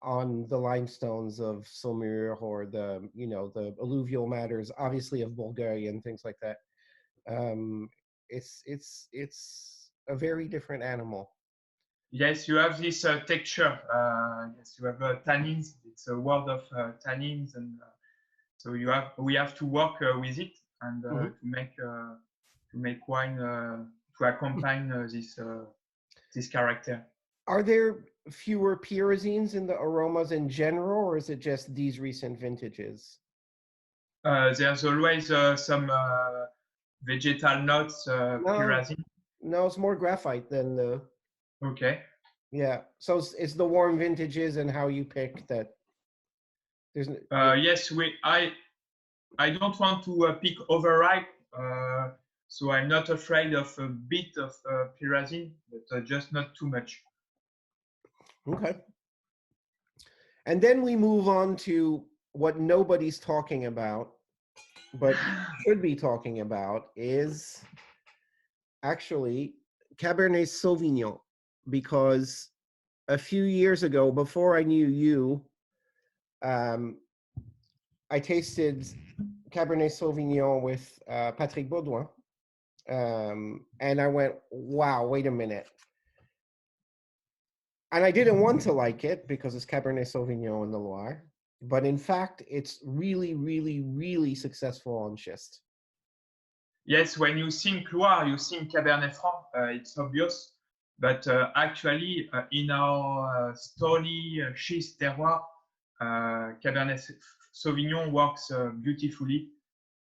on the limestones of Saumur or the the alluvial matters, obviously of Bulgaria and things like that. Um, it's a very different animal. Yes, you have this texture. Yes, you have tannins. It's a world of tannins, and so we have to work with it and to make wine to accompany this character. Are there fewer pyrazines in the aromas in general, or is it just these recent vintages? There's always some vegetal notes, pyrazine. No, it's more graphite than the. Okay. Yeah, so it's the warm vintages and how you pick that. There's. Yes, I don't want to pick overripe, so I'm not afraid of a bit of pyrazine, but just not too much. Okay. And then we move on to what nobody's talking about, but should be talking about, is actually Cabernet Sauvignon, because a few years ago, before I knew you, I tasted Cabernet Sauvignon with Patrick Baudouin, and I went, wow, wait a minute. And I didn't want to like it because it's Cabernet Sauvignon in the Loire, but in fact, it's really, really, really successful on schist. Yes, when you think Loire, you think Cabernet Franc. It's obvious, but actually, in our stony schist terroir, Cabernet Sauvignon works beautifully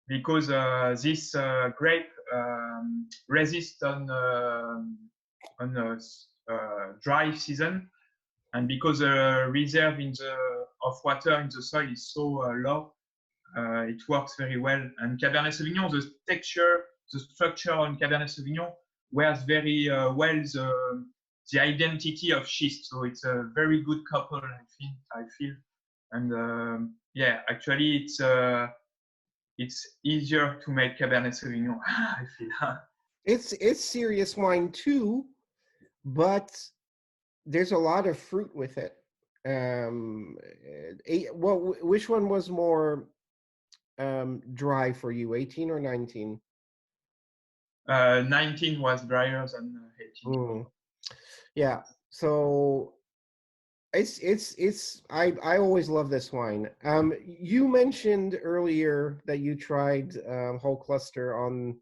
because this grape resists on dry season, and because the reserve of water in the soil is so low, it works very well. And Cabernet Sauvignon, the texture, the structure on Cabernet Sauvignon wears very well the identity of schist. So it's a very good couple, I feel. And yeah, actually, it's easier to make Cabernet Sauvignon, I feel. It's serious wine too, but there's a lot of fruit with it. Which one was more dry for you, 18 or 19? 19 was drier than 18. Yeah, so I always love this wine. You mentioned earlier that you tried whole cluster on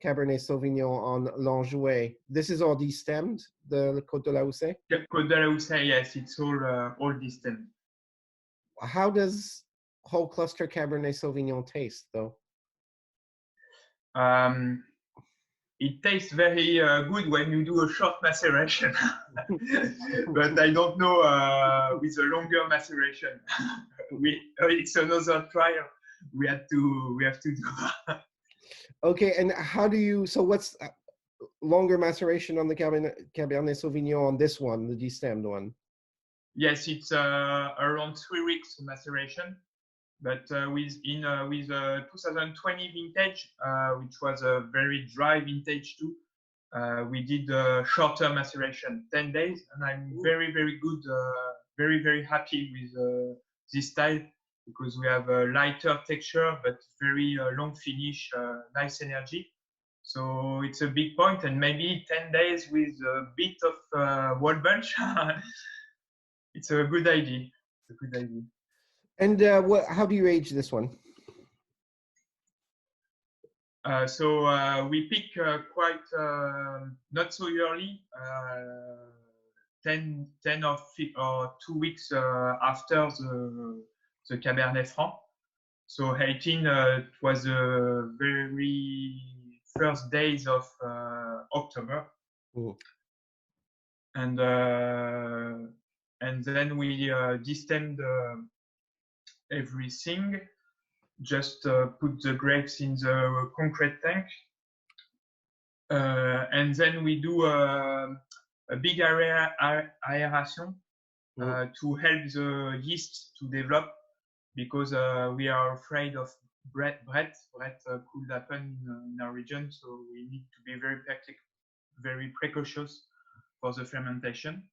Cabernet Sauvignon on L Enjouée. This is all destemmed, the Côte de la Houssaye? Côte de la Houssaye, yes, it's all destemmed. How does whole cluster Cabernet Sauvignon taste, though? It tastes very good when you do a short maceration, but I don't know with a longer maceration. It's another trial we have to do. Okay, and how do you? So what's longer maceration on the Cabernet Sauvignon on this one, the destemmed one? Yes, it's around 3 weeks maceration. But with 2020 vintage, which was a very dry vintage too, we did a shorter maceration, 10 days, and I'm very, very good, very, very happy with this style because we have a lighter texture but very long finish, nice energy. So it's a big point, and maybe 10 days with a bit of whole bunch. It's a good idea. It's a good idea. And how do you age this one? We pick quite not so early, 10 or 2 weeks after the Cabernet Franc. So 18, it was the very first days of October. Ooh. And then we destemmed everything. Just put the grapes in the concrete tank, and then we do a big aeration to help the yeast to develop, because we are afraid of bread could happen in our region, so we need to be very precautious for the fermentation.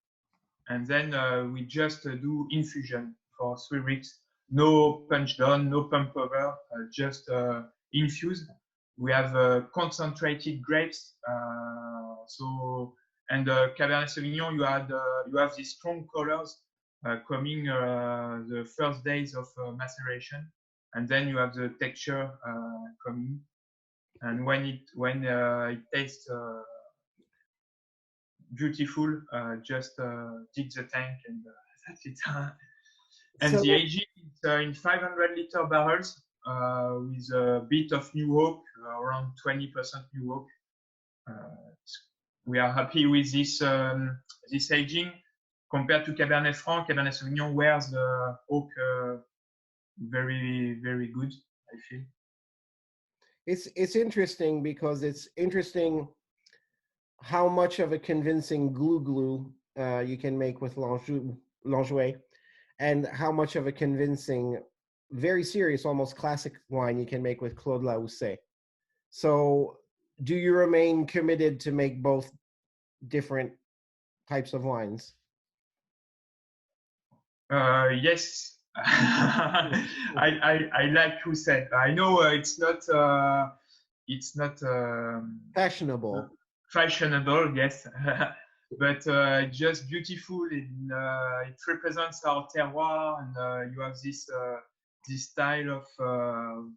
And then we just do infusion for 3 weeks. No punch down, no pump over, just infused. We have concentrated grapes. And Cabernet Sauvignon, you have these strong colors coming the first days of maceration, and then you have the texture coming. And when it tastes beautiful, just dig the tank, and that's it. And the aging is in 500-liter barrels with a bit of new oak, around 20% new oak. We are happy with this aging compared to Cabernet Franc. Cabernet Sauvignon wears the oak very, very good, I feel. It's interesting, because it's interesting how much of a convincing glue you can make with L'Enjouée, and how much of a convincing, very serious, almost classic wine you can make with Claude La Houssaye. So do you remain committed to make both different types of wines? Yes. I like Houssaye. I know it's not Fashionable. Fashionable, yes. But just beautiful. It represents our terroir, and you have this style of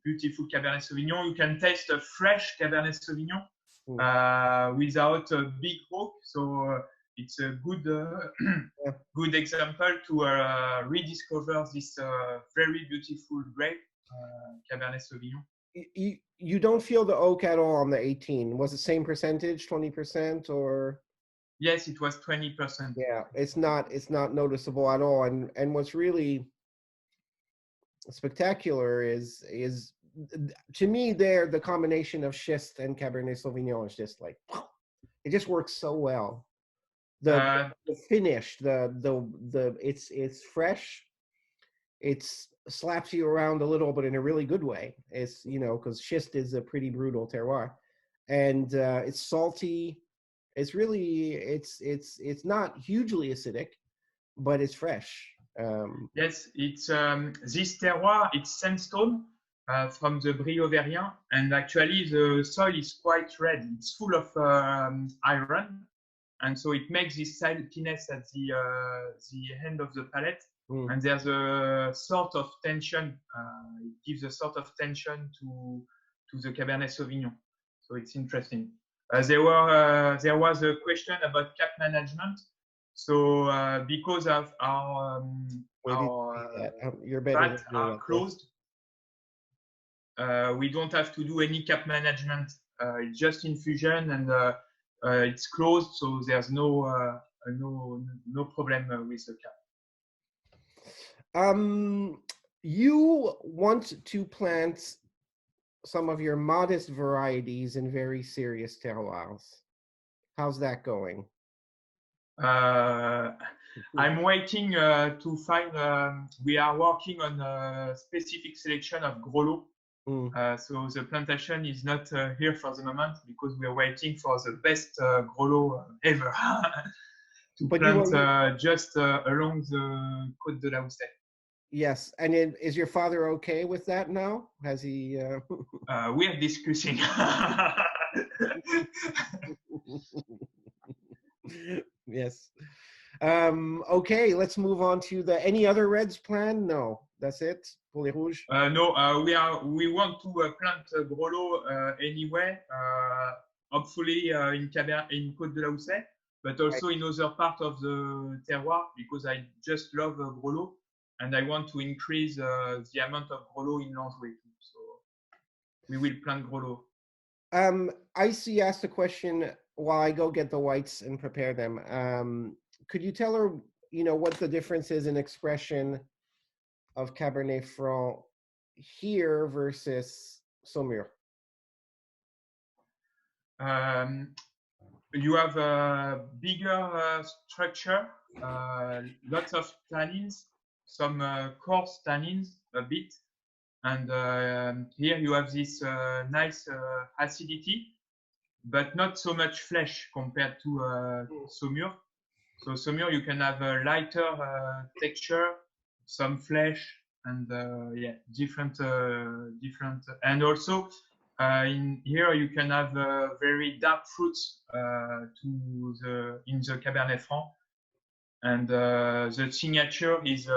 beautiful Cabernet Sauvignon. You can taste a fresh Cabernet Sauvignon without a big oak. So it's a good good example to rediscover this very beautiful grape, Cabernet Sauvignon. You don't feel the oak at all on the 18. Was it same percentage, 20%, or? Yes, it was 20%. Yeah, it's not noticeable at all. And what's really spectacular is to me there, the combination of schist and Cabernet Sauvignon is just like, it just works so well. The finish, it's fresh. It's slaps you around a little, but in a really good way. It's, because schist is a pretty brutal terroir, and it's salty. It's really, it's not hugely acidic, but it's fresh. Yes, it's this terroir. It's sandstone from the Brie Auvergnat, and actually the soil is quite red. It's full of iron, and so it makes this saltiness at the end of the palate. And there's a sort of tension. It gives a sort of tension to the Cabernet Sauvignon. So it's interesting. There was a question about cap management. So because of our vats are closed, we don't have to do any cap management. It's just infusion, and it's closed, so there's no problem with the cap. You want to plant some of your modest varieties in very serious terroirs. How's that going? I'm waiting to find. We are working on a specific selection of Grolleau. So the plantation is not here for the moment, because we are waiting for the best Grolleau ever to plant just along the Côte de la Houssaye. Yes, and is your father okay with that now? Has he? We are discussing. Yes. Okay, let's move on to any other reds plan? No, That's it pour les rouges? No, we want to plant Grolleau anyway, hopefully in Côte de Houssaye, but also in other part of the terroir, because I just love Grolleau and I want to increase the amount of Grolleau in Enjouée too. So we will plant Grolleau. Icy asked a question while I go get the whites and prepare them. Could you tell her, what the difference is in expression of Cabernet Franc here versus Saumur? You have a bigger structure, lots of tannins, some coarse tannins a bit, and here you have this nice acidity, but not so much flesh compared to Saumur. So Saumur, you can have a lighter texture, some flesh, and different, and also in here you can have very dark fruits in the Cabernet Franc, and the signature is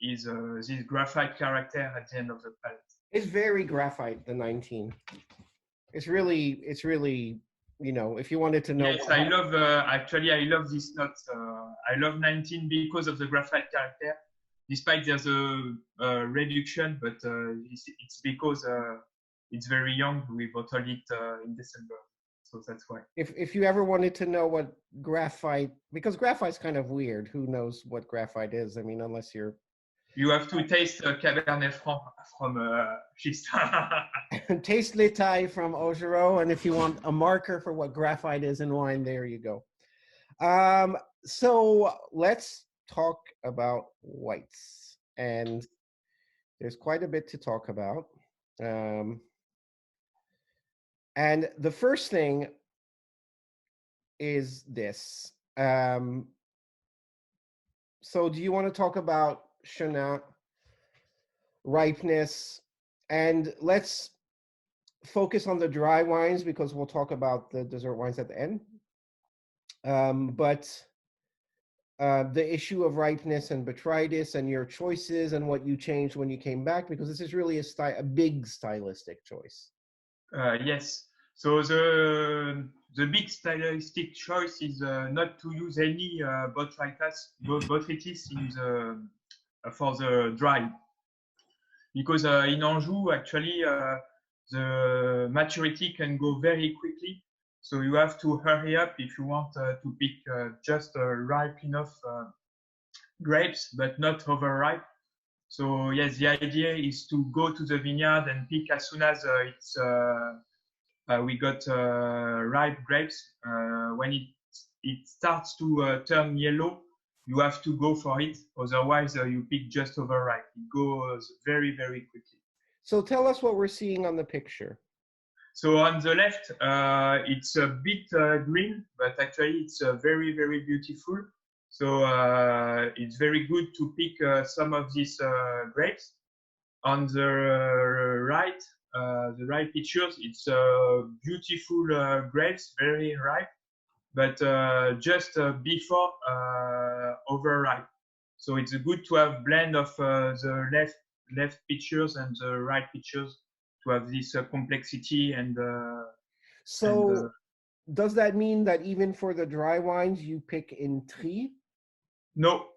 this graphite character at the end of the palate. It's very graphite, the 19. It's really, if you wanted to know. Yes, I love, actually, I love this note. I love 19 because of the graphite character, despite there's a reduction, but it's because it's very young. We bottled it in December, so that's why. If you ever wanted to know what graphite, because graphite's kind of weird. Who knows what graphite is? I mean, unless you're. You have to taste Cabernet Franc from schist. Taste l'étail from Ogereau, and if you want a marker for what graphite is in wine, there you go. So let's talk about whites, and there's quite a bit to talk about. And the first thing is this. So do you want to talk about Chenin, ripeness, and let's focus on the dry wines because we'll talk about the dessert wines at the end. But the issue of ripeness and botrytis and your choices and what you changed when you came back, because this is really a big stylistic choice. Yes. So the big stylistic choice is not to use any botrytis in for the dry, because in Anjou actually the maturity can go very quickly. So you have to hurry up if you want to pick just ripe enough grapes, but not overripe. So yes, the idea is to go to the vineyard and pick as soon as we got ripe grapes. When it starts to turn yellow, you have to go for it. Otherwise, you pick just overripe. It goes very, very quickly. So tell us what we're seeing on the picture. So on the left, it's a bit green, but actually it's very, very beautiful. So it's very good to pick some of these grapes. On the right, the right pictures, it's beautiful grapes, very ripe, but just before overripe. So it's good to have blend of the left pictures and the right pictures to have this complexity and. So does that mean that even for the dry wines you pick in tri? No,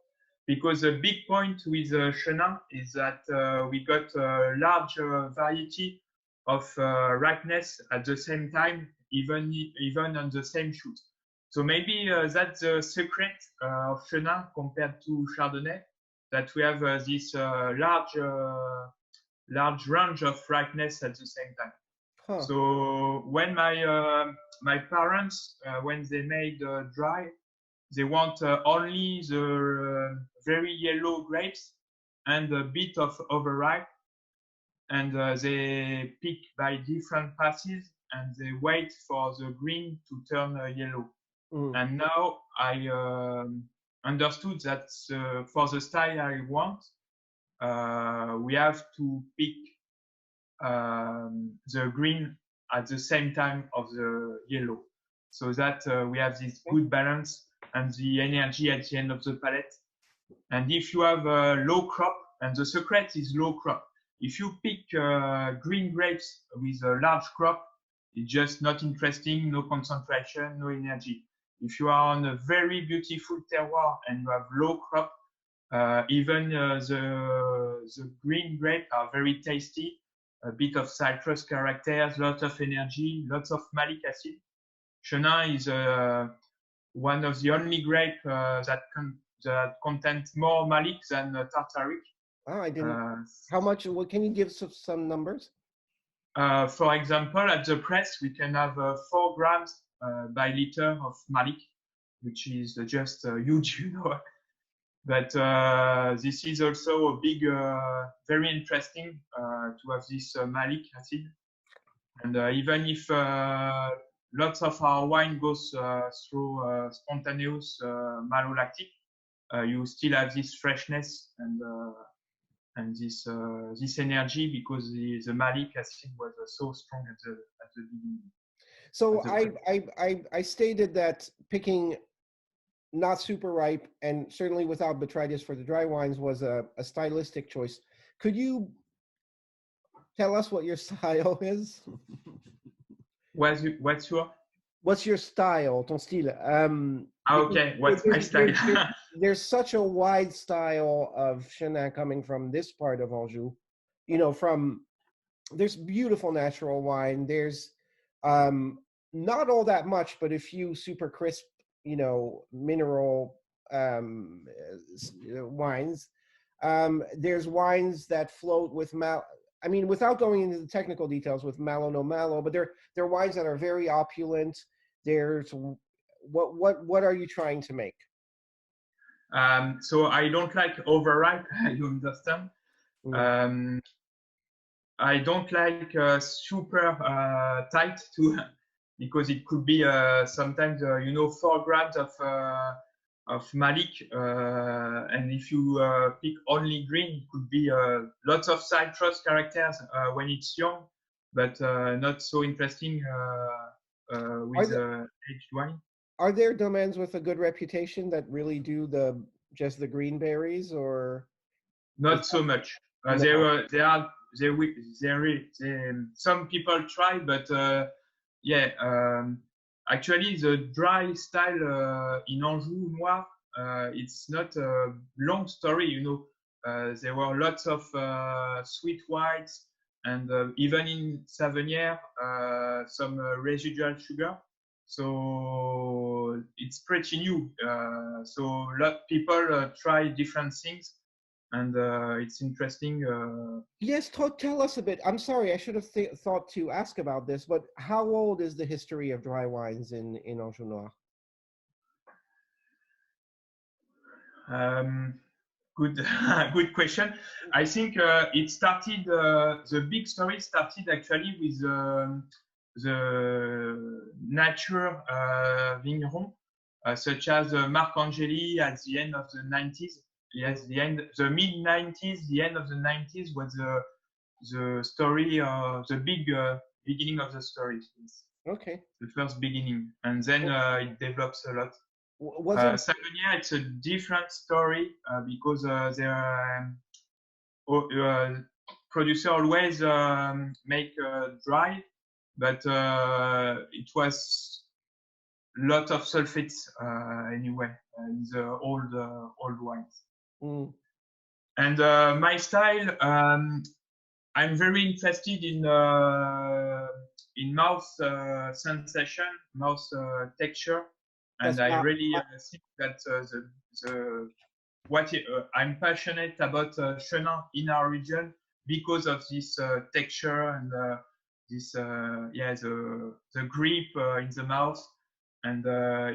because the big point with Chenin is that we got a large variety of ripeness at the same time, even on the same shoot. So maybe that's the secret of Chenin compared to Chardonnay, that we have this large range of ripeness at the same time. Huh. So when my parents, when they made dry, they want only the very yellow grapes and a bit of overripe, and they pick by different passes and they wait for the green to turn yellow. And now I understood that for the style I want, we have to pick the green at the same time of the yellow, so that we have this good balance and the energy at the end of the palette. And if you have a low crop and the secret is low crop. If you pick green grapes with a large crop, it's just not interesting, no concentration, no energy. If you are on a very beautiful terroir and you have low crop, even the green grape are very tasty, a bit of citrus characters, lots of energy, lots of malic acid. Chenin is one of the only grape that contains more malic than tartaric. Oh, I didn't. How much? What can you give some numbers? For example, at the press, we can have 4 grams by liter of malic, which is just huge, you know. But this is also a big, very interesting to have this malic acid. And even if lots of our wine goes through spontaneous malolactic, you still have this freshness and this energy because the malic acid was so strong at the beginning. So I stated that picking not super ripe and certainly without botrytis for the dry wines was a stylistic choice. Could you tell us what your style is? What's your style, ton style? Okay, what's my style? There's such a wide style of Chenin coming from this part of Anjou. You know, there's beautiful natural wine. There's not all that much, but a few super crisp, you know, mineral wines. There's wines that float with I mean, without going into the technical details with malo, no malo, but they're wines that are very opulent. There's what are you trying to make? So I don't like overripe. You understand? I don't like super tight too, because it could be sometimes 4 grams of malic, and if you pick only green, it could be lots of citrus characters when it's young, but not so interesting with aged wine. Are there domains with a good reputation that really do just the green berries, or not so much? Some people try, but actually, the dry style in Anjou Noir, it's not a long story, you know. There were lots of sweet whites, and even in Savennières, some residual sugar. So it's pretty new. So a lot of people try different things, and it's interesting. Yes, tell us a bit. I'm sorry, I should have thought to ask about this, but how old is the history of dry wines in Anjou Noir? Good question. I think it started, the big story started actually with the nature vigneron, such as Marc Angeli at the end of the 90s. Yes, the mid-90s, the end of the 90s was the story, the big beginning of the story. Okay. The first beginning, and then it develops a lot. Savennières, it's a different story because the producer always make dry, but it was a lot of sulfates anyway in the old wines. And my style, I'm very interested in mouth sensation, mouth texture, and I really think that I'm passionate about Chenin in our region because of this texture and this the grip in the mouth, and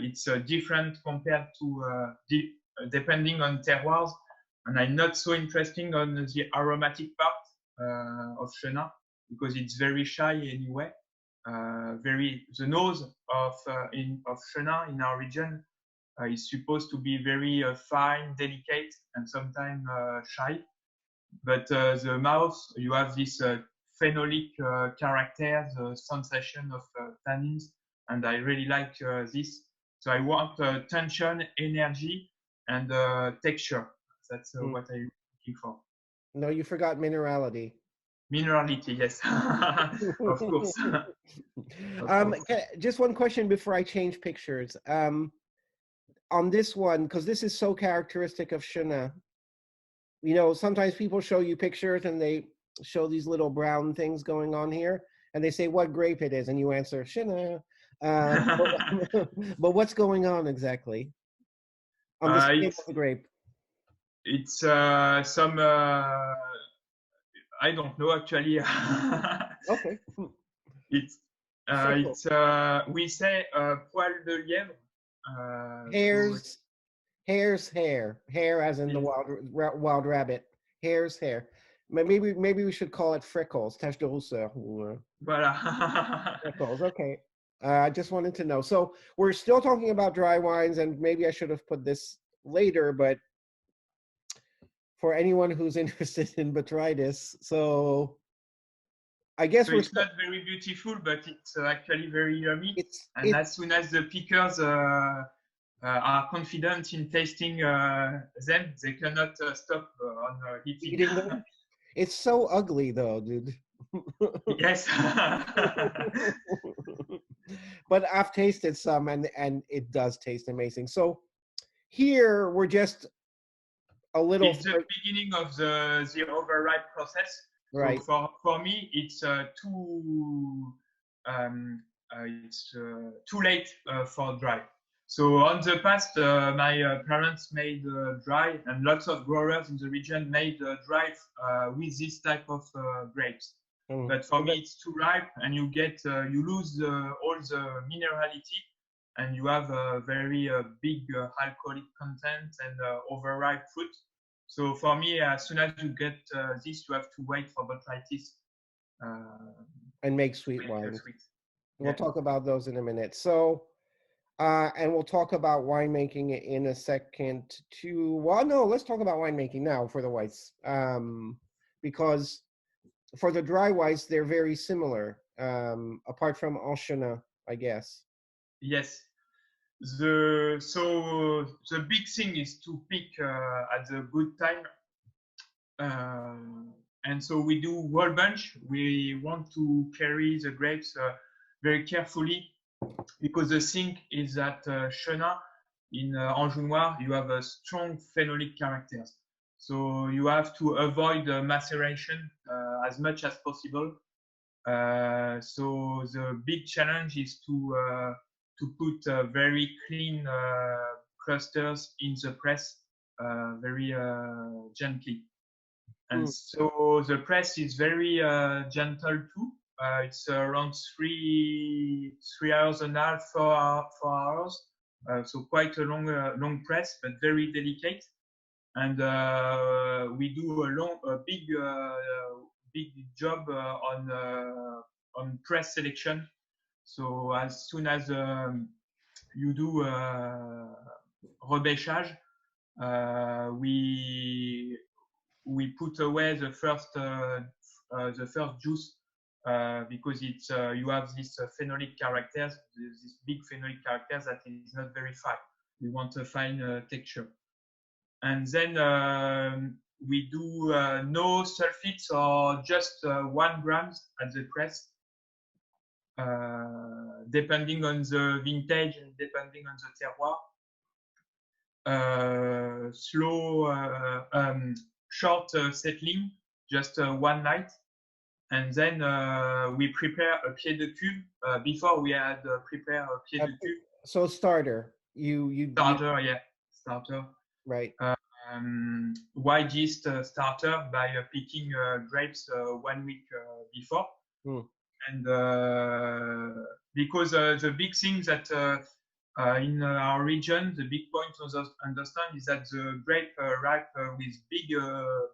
it's different compared to depending on terroirs. And I'm not so interested on the aromatic part of Chenin because it's very shy anyway. The nose of Chenin in our region is supposed to be very fine, delicate, and sometimes shy. But the mouth, you have this phenolic character, the sensation of tannins, and I really like this. So I want tension, energy, and texture. That's what I'm looking for. No, you forgot minerality. Minerality, yes, of course. Of course. Just one question before I change pictures. On this one, because this is so characteristic of Chenin, you know, sometimes people show you pictures and they show these little brown things going on here, and they say what grape it is, and you answer Chenin. But what's going on exactly on the skin of the grape? It's some I don't know actually. Okay. It's we say poil de lièvre. Hare's hair as in the wild rabbit. Hare's hair. Maybe we should call it Freckles, tache de rousseur. Voilà. Freckles. Okay. I just wanted to know. So we're still talking about dry wines, and maybe I should have put this later, but for anyone who's interested in botrytis, so I guess so it's not very beautiful, but it's actually very yummy. And as soon as the pickers are confident in tasting them, they cannot stop on eating them. It's so ugly, though, dude. Yes. But I've tasted some, and it does taste amazing. So here we're just a little. It's the beginning of the overripe process. Right. So for me, it's too late for dry. So on the past, my parents made dry, and lots of growers in the region made dry with this type of grapes. But for me, it's too ripe, and you lose all the minerality, and you have a very big alcoholic content and overripe fruit. So for me, as soon as you get this, you have to wait for botrytis. And make sweet wines. We'll talk about those in a minute. So, and we'll talk about winemaking in a second too. Well, no, let's talk about winemaking now for the whites. Because for the dry whites, they're very similar, apart from Chenin, I guess. Yes. So the big thing is to pick at the good time, and so we do whole bunch. We want to carry the grapes very carefully, because the thing is that Chenin in Anjou Noir, you have a strong phenolic characters. So you have to avoid maceration as much as possible. So the big challenge is to put very clean clusters in the press very gently. And so the press is very gentle too. It's around 3 hours and a half, 4 hours. So quite a long press, but very delicate. And we do a big job on press selection. So as soon as you do rebêchage, we put away the first juice because it's you have this phenolic characters, this big phenolic characters that is not very fine. We want a fine texture, and then we do no sulfites or just 1 gram at the press. Depending on the vintage and depending on the terroir. Short settling, just 1 night. And then we prepare a pied de cuve. Before we had prepared a pied de cuve. So starter. Starter. Right. White yeast starter by picking grapes 1 week before. And because the big thing that in our region, the big point to understand is that the grape ripe with big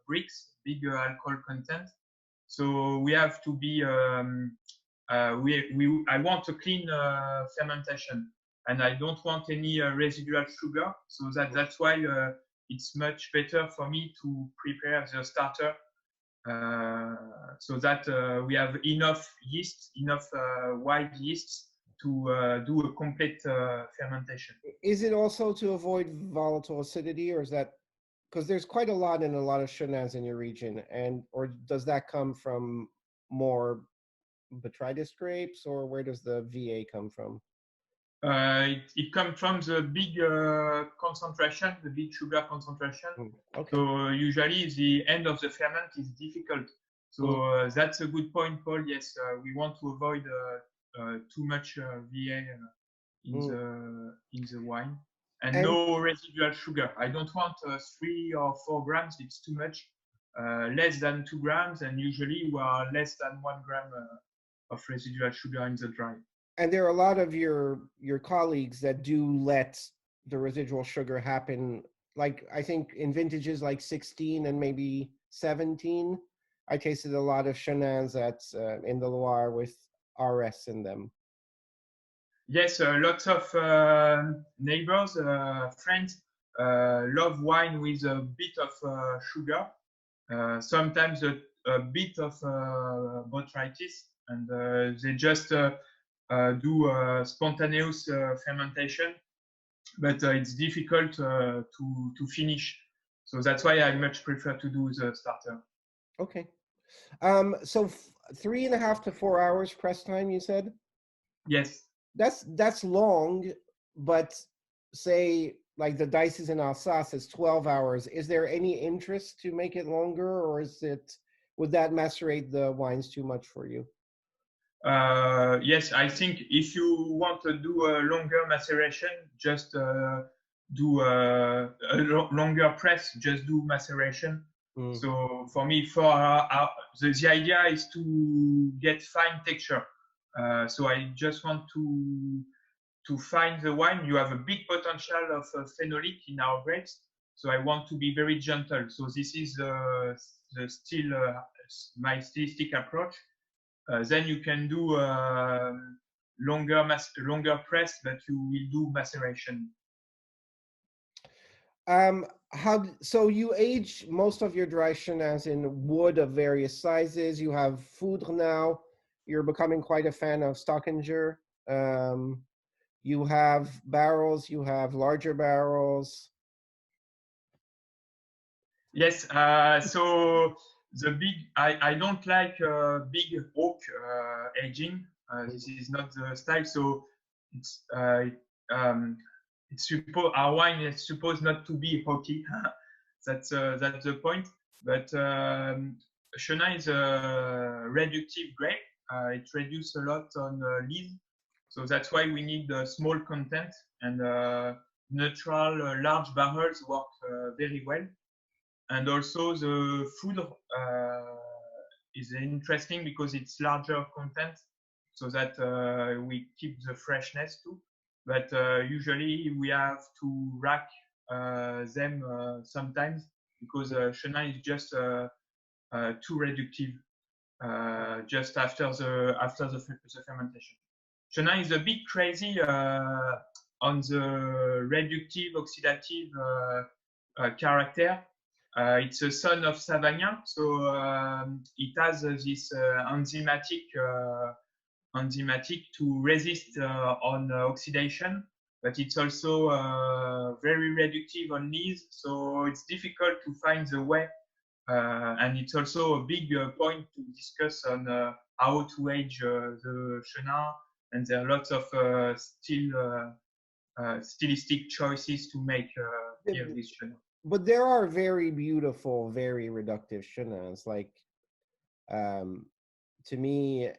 bricks, big alcohol content. So we have to be, I want a clean fermentation, and I don't want any residual sugar. So that's why it's much better for me to prepare the starter so that we have enough yeast, enough white yeasts to do a complete fermentation. Is it also to avoid volatile acidity, or is that because there's quite a lot in a lot of Chenins in your region, and or does that come from more botrytis grapes, or where does the VA come from? It comes from the big concentration, the big sugar concentration. Okay. So usually the end of the ferment is difficult. So that's a good point, Paul. Yes, we want to avoid too much VA in the wine, and no residual sugar. I don't want 3 or 4 grams. It's too much. Less than 2 grams, and usually we are less than 1 gram of residual sugar in the dry. And there are a lot of your colleagues that do let the residual sugar happen. Like I think in vintages like 16 and maybe 17, I tasted a lot of Chenins that's in the Loire with RS in them. Yes, lots of neighbors, friends love wine with a bit of sugar, sometimes a bit of botrytis, and they just do spontaneous fermentation, but it's difficult to finish. So that's why I much prefer to do the starter. Okay. So 3.5 to 4 hours press time, you said? Yes. That's long, but say like the Dices in Alsace is 12 hours. Is there any interest to make it longer, or would that macerate the wines too much for you? Yes, I think if you want to do a longer maceration, just do a longer press, just do maceration. So for me, the idea is to get fine texture. So I just want to find the wine. You have a big potential of phenolic in our grapes, so I want to be very gentle. So this is my stylistic approach. Then you can do longer press, but you will do maceration. So you age most of your dry Chenins in wood of various sizes. You have foudre now. You're becoming quite a fan of Stockinger. You have barrels. You have larger barrels. Yes. So I don't like big oak aging. This is not the style. So our wine is supposed not to be oaky. That's the point. But Chenin is a reductive grape. It reduces a lot on lees. So that's why we need small content, and neutral large barrels work very well. And also the foudre is interesting because it's larger content, so that we keep the freshness too. But usually we have to rack them sometimes because Chenin is just too reductive just after the fermentation. Chenin is a bit crazy on the reductive oxidative character. It's a son of Savennières, so it has this enzymatic to resist on oxidation, but it's also very reductive on lees, so it's difficult to find the way, and it's also a big point to discuss on how to age the Chenin, and there are lots of stylistic choices to make here with Chenin. But there are very beautiful, very reductive Chenins. Like, to me,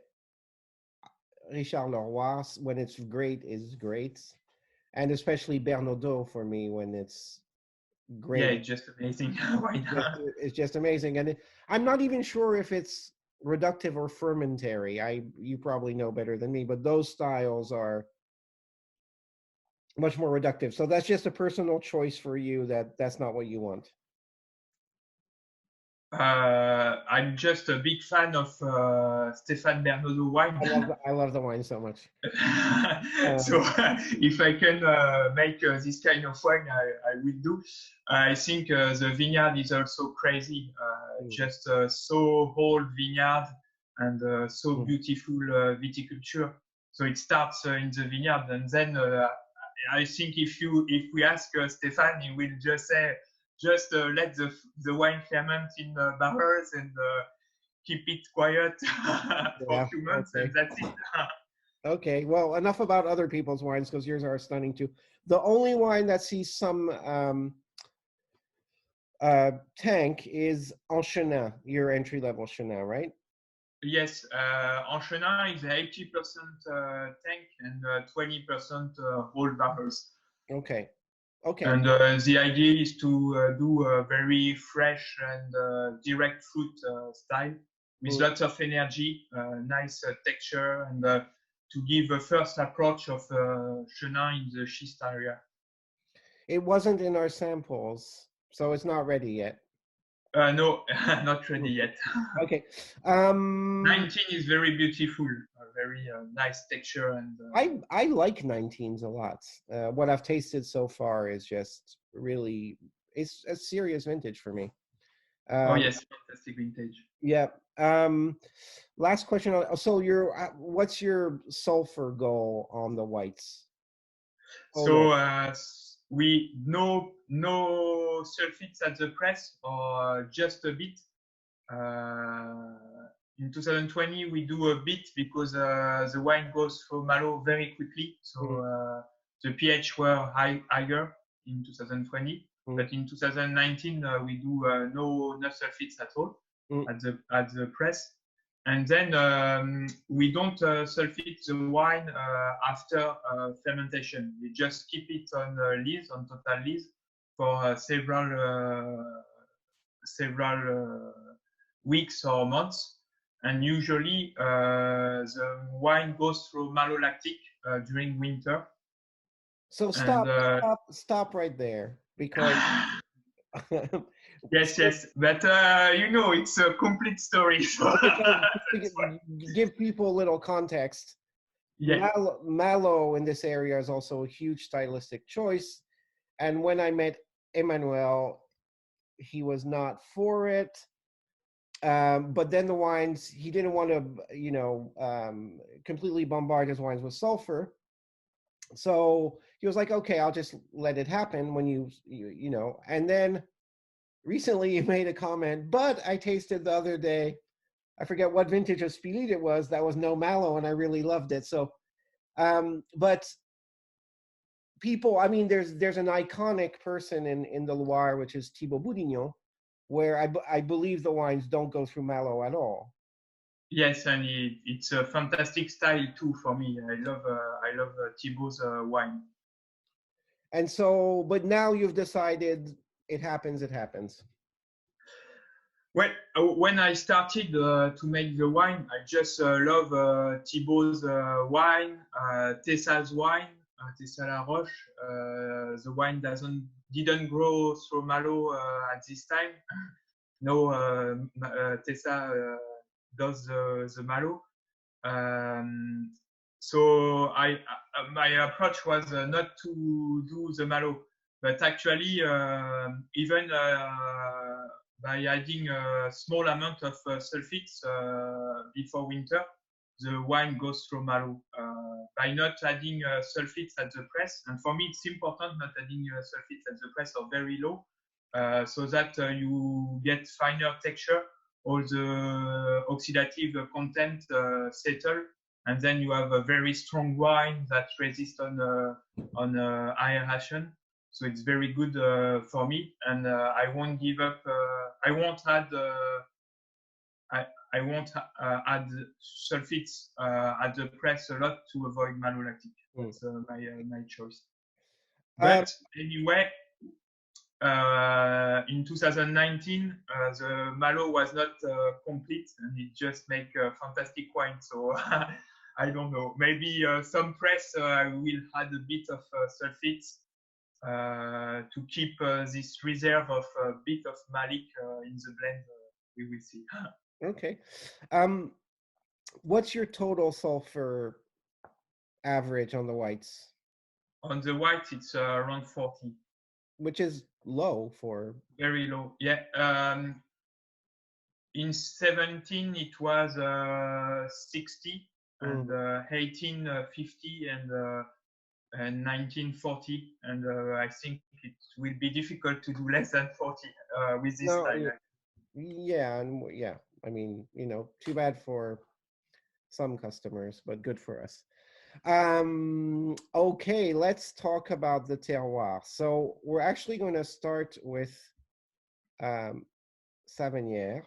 Richard Leroy, when it's great, is great. And especially Bernardaud for me, when it's great. Yeah, it's just amazing. It's just amazing. And I'm not even sure if it's reductive or fermentary. You probably know better than me, but those styles are much more reductive. So that's just a personal choice for you, that's not what you want. I'm just a big fan of Stéphane Bernardaud wine. I love the wine so much. So if I can make this kind of wine, I will do. I think the vineyard is also crazy. Just so old vineyard and so beautiful viticulture. So it starts in the vineyard, and then I think if we ask Stéphane, he will just say just let the wine ferment in barrels and keep it quiet for a few months, and that's it. Okay, well, enough about other people's wines because yours are stunning too. The only wine that sees some tank is en Chenin, your entry-level Chenin, right? Yes, en Chenin is 80% tank and 20% whole barrels. Okay, okay. And the idea is to do a very fresh and direct fruit style with lots of energy, nice texture, and to give a first approach of Chenin in the schist area. It wasn't in our samples, so it's not ready yet. No, not ready yet. Okay. 19 is very beautiful, very nice texture, and I like 19s a lot. What I've tasted so far is just really, it's a serious vintage for me. Oh yes, fantastic vintage. Yeah. Last question. So what's your sulfur goal on the whites? So we no sulfites at the press, or just a bit. In 2020 we do a bit because the wine goes through malo very quickly. So the pH were higher in 2020, but in 2019 we do no sulfites at all at the press. And then we don't sulfate the wine after fermentation. We just keep it on lees, on total lees, for several weeks or months. And usually the wine goes through malolactic during winter. So stop right there, because yes, but you know, it's a complete story. So give people a little context. Yeah. Malo in this area is also a huge stylistic choice. And when I met Emmanuel, he was not for it. But then the wines, he didn't want to, completely bombard his wines with sulfur. So he was like, okay, I'll just let it happen when you know. And then recently you made a comment, but I tasted the other day, I forget what vintage of Spirit it was, that was no malo, and I really loved it. So, but people, I mean, there's an iconic person in the Loire, which is Thibaut Bourguignon, where I believe the wines don't go through malo at all. Yes, and it's a fantastic style too for me. I love Thibaut's wine. And so, but now you've decided it happens. Well, when I started to make the wine, I just love Thibaut's wine, Tessa's wine, Tessa La Roche. The wine didn't grow through malo at this time. No, Tessa does the malo. So my approach was not to do the malo, but actually even by adding a small amount of sulfites before winter, the wine goes through malo. By not adding sulfites at the press, and for me it's important not adding sulfites at the press or very low, so that you get finer texture, all the oxidative content settle, and then you have a very strong wine that resists on aeration. So it's very good for me, and I won't give up. I won't add sulfites at the press a lot to avoid malolactic. That's my choice. But anyway, in 2019, the malo was not complete, and it just make fantastic wine. So I don't know. Maybe some press I will add a bit of sulfites to keep this reserve of a bit of malic in the blend. We will see. Okay. What's your total sulfur average on the whites? On the whites, it's around 40. Which is low for... Very low, yeah. In 17, it was 60, and 18, 50, and in 1940, and I think it will be difficult to do less than 40 with this No, style. yeah, and yeah. I mean, you know, too bad for some customers, but good for us. Okay, let's talk about the terroir. So we're actually going to start with Savennières,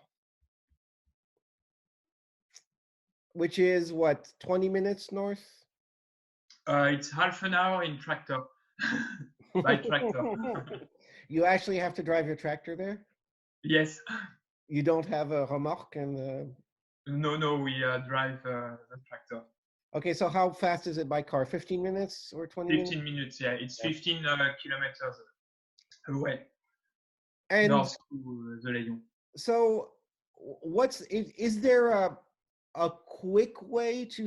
which is what, 20 minutes north? It's half an hour in tractor, by tractor. You actually have to drive your tractor there? Yes. You don't have a remorque and No, we drive the tractor. Okay, so how fast is it by car? 15 minutes or 20 minutes? 15 minutes, yeah. It's 15 kilometers away, And north to the Layon. so is there a quick way to,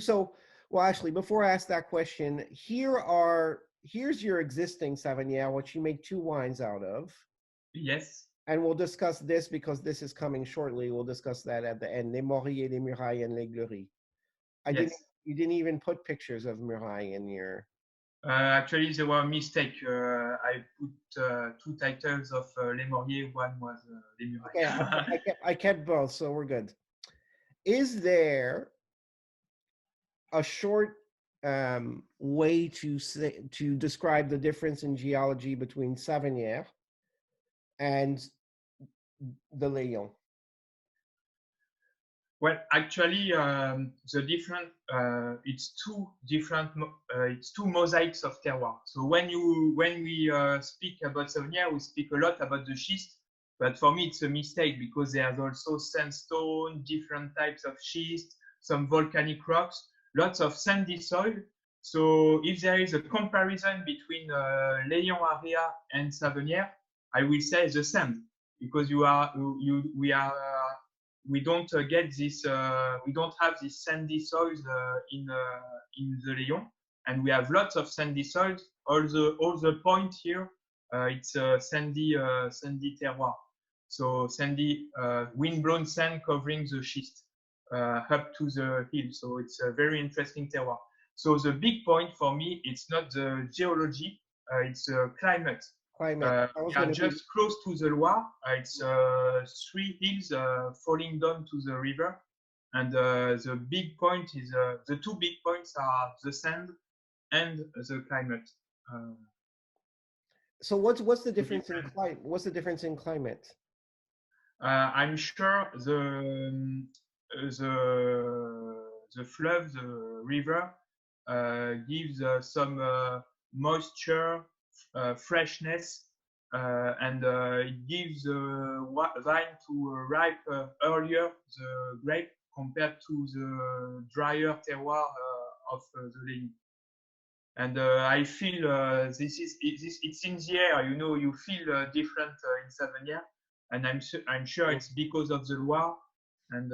well, actually, before I ask that question, here's your existing Savennières, which you make 2 wines out of. Yes. And we'll discuss this because this is coming shortly. We'll discuss that at the end. Les Morilles, les Murailles, and les Gleuries. Yes. You didn't even put pictures of Murailles in your... Actually, there were a mistake. I put 2 titles of Les Morilles. One was Les Murailles. Okay, I kept both, so we're good. Is there a short way to describe the difference in geology between Savennières and the Layon? Well, actually, the different it's two mosaics of terroir. So when we speak about Savennières, we speak a lot about the schist, but for me it's a mistake because there's also sandstone, different types of schist, some volcanic rocks, lots of sandy soil. So if there is a comparison between Layon area and Savennières, I will say the sand, because we don't get this. We don't have these sandy soils in the Layon, and we have lots of sandy soils. All the point here, it's sandy terroir. So sandy wind-blown sand covering the schist up to the hill. So it's a very interesting terroir. So the big point for me, it's not the geology, it's the climate. We are just close to the Loire. It's 3 hills falling down to the river, and the big point is the 2 big points are the sand and the climate. So what's the difference in climate? What's the difference in climate? I'm sure the flood, the river, gives some moisture, freshness, and it gives the vine to ripe earlier, the grape, compared to the drier terroir of the Layon. And I feel it's in the air. You know, you feel different in Savennières, and I'm sure it's because of the Loire. And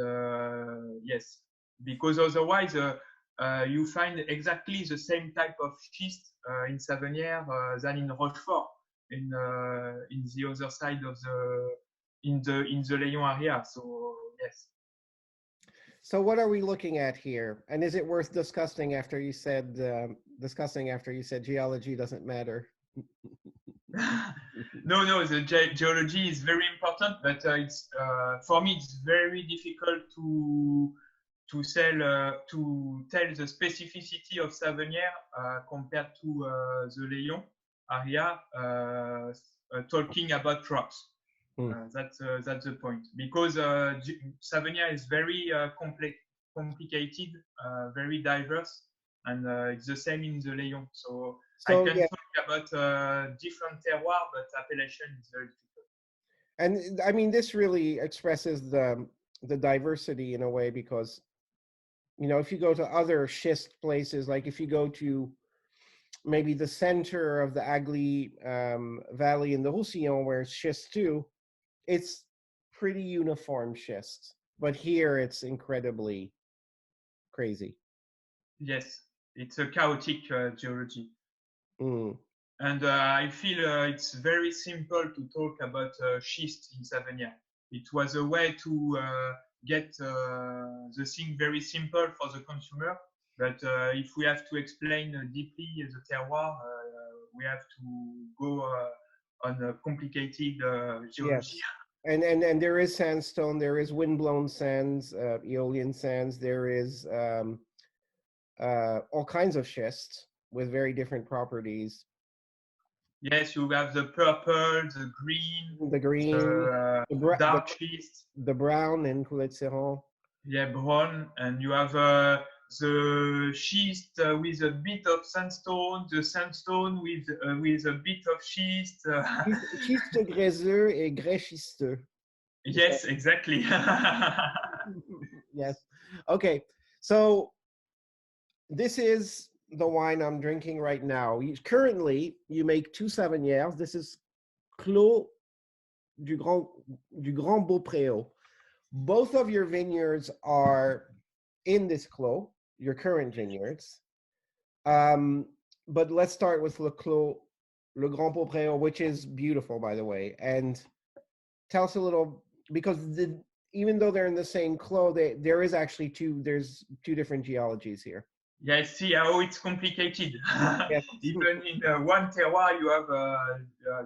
yes, because otherwise you find exactly the same type of schist in Savennières than in Rochefort, in the other side of in the Layon area. So yes. So what are we looking at here? And is it worth discussing after you said geology doesn't matter? No, the geology is very important, but it's for me it's very difficult to tell the specificity of Savennières compared to the Layon area, talking about rocks. That's the point, because Savennières is very complicated, very diverse, and it's the same in the Layon. So I can talk about different terroir, but appellation is very difficult. And I mean, this really expresses the diversity in a way, because, you know, if you go to other schist places, like if you go to maybe the center of the Agly Valley in the Roussillon, where it's schist too, it's pretty uniform schist. But here it's incredibly crazy. Yes, it's a chaotic geology. And I feel it's very simple to talk about schist in Savennières. It was a way to get the thing very simple for the consumer. But if we have to explain deeply the terroir, we have to go on a complicated geology. Yes. And there is sandstone, there is windblown sands, aeolian sands, there is all kinds of schists with very different properties. Yes, you have the purple, the green, the dark schist, the brown in Coulet-Serrand. Yeah, brown, and you have the schist with a bit of sandstone, the sandstone with a bit of schist. Schiste gréseux et grès schisteux. Yes, exactly. Yes. Okay. So this is the wine I'm drinking right now. Currently, you make 2 Savennières. This is Clos du Grand Beaupréau. Both of your vineyards are in this Clos, your current vineyards. But let's start with Le Clos, Le Grand Beaupréau, which is beautiful, by the way. And tell us a little, because even though they're in the same Clos, there is actually there's two different geologies here. Yeah, see how it's complicated. Yes. Even in one terroir, you have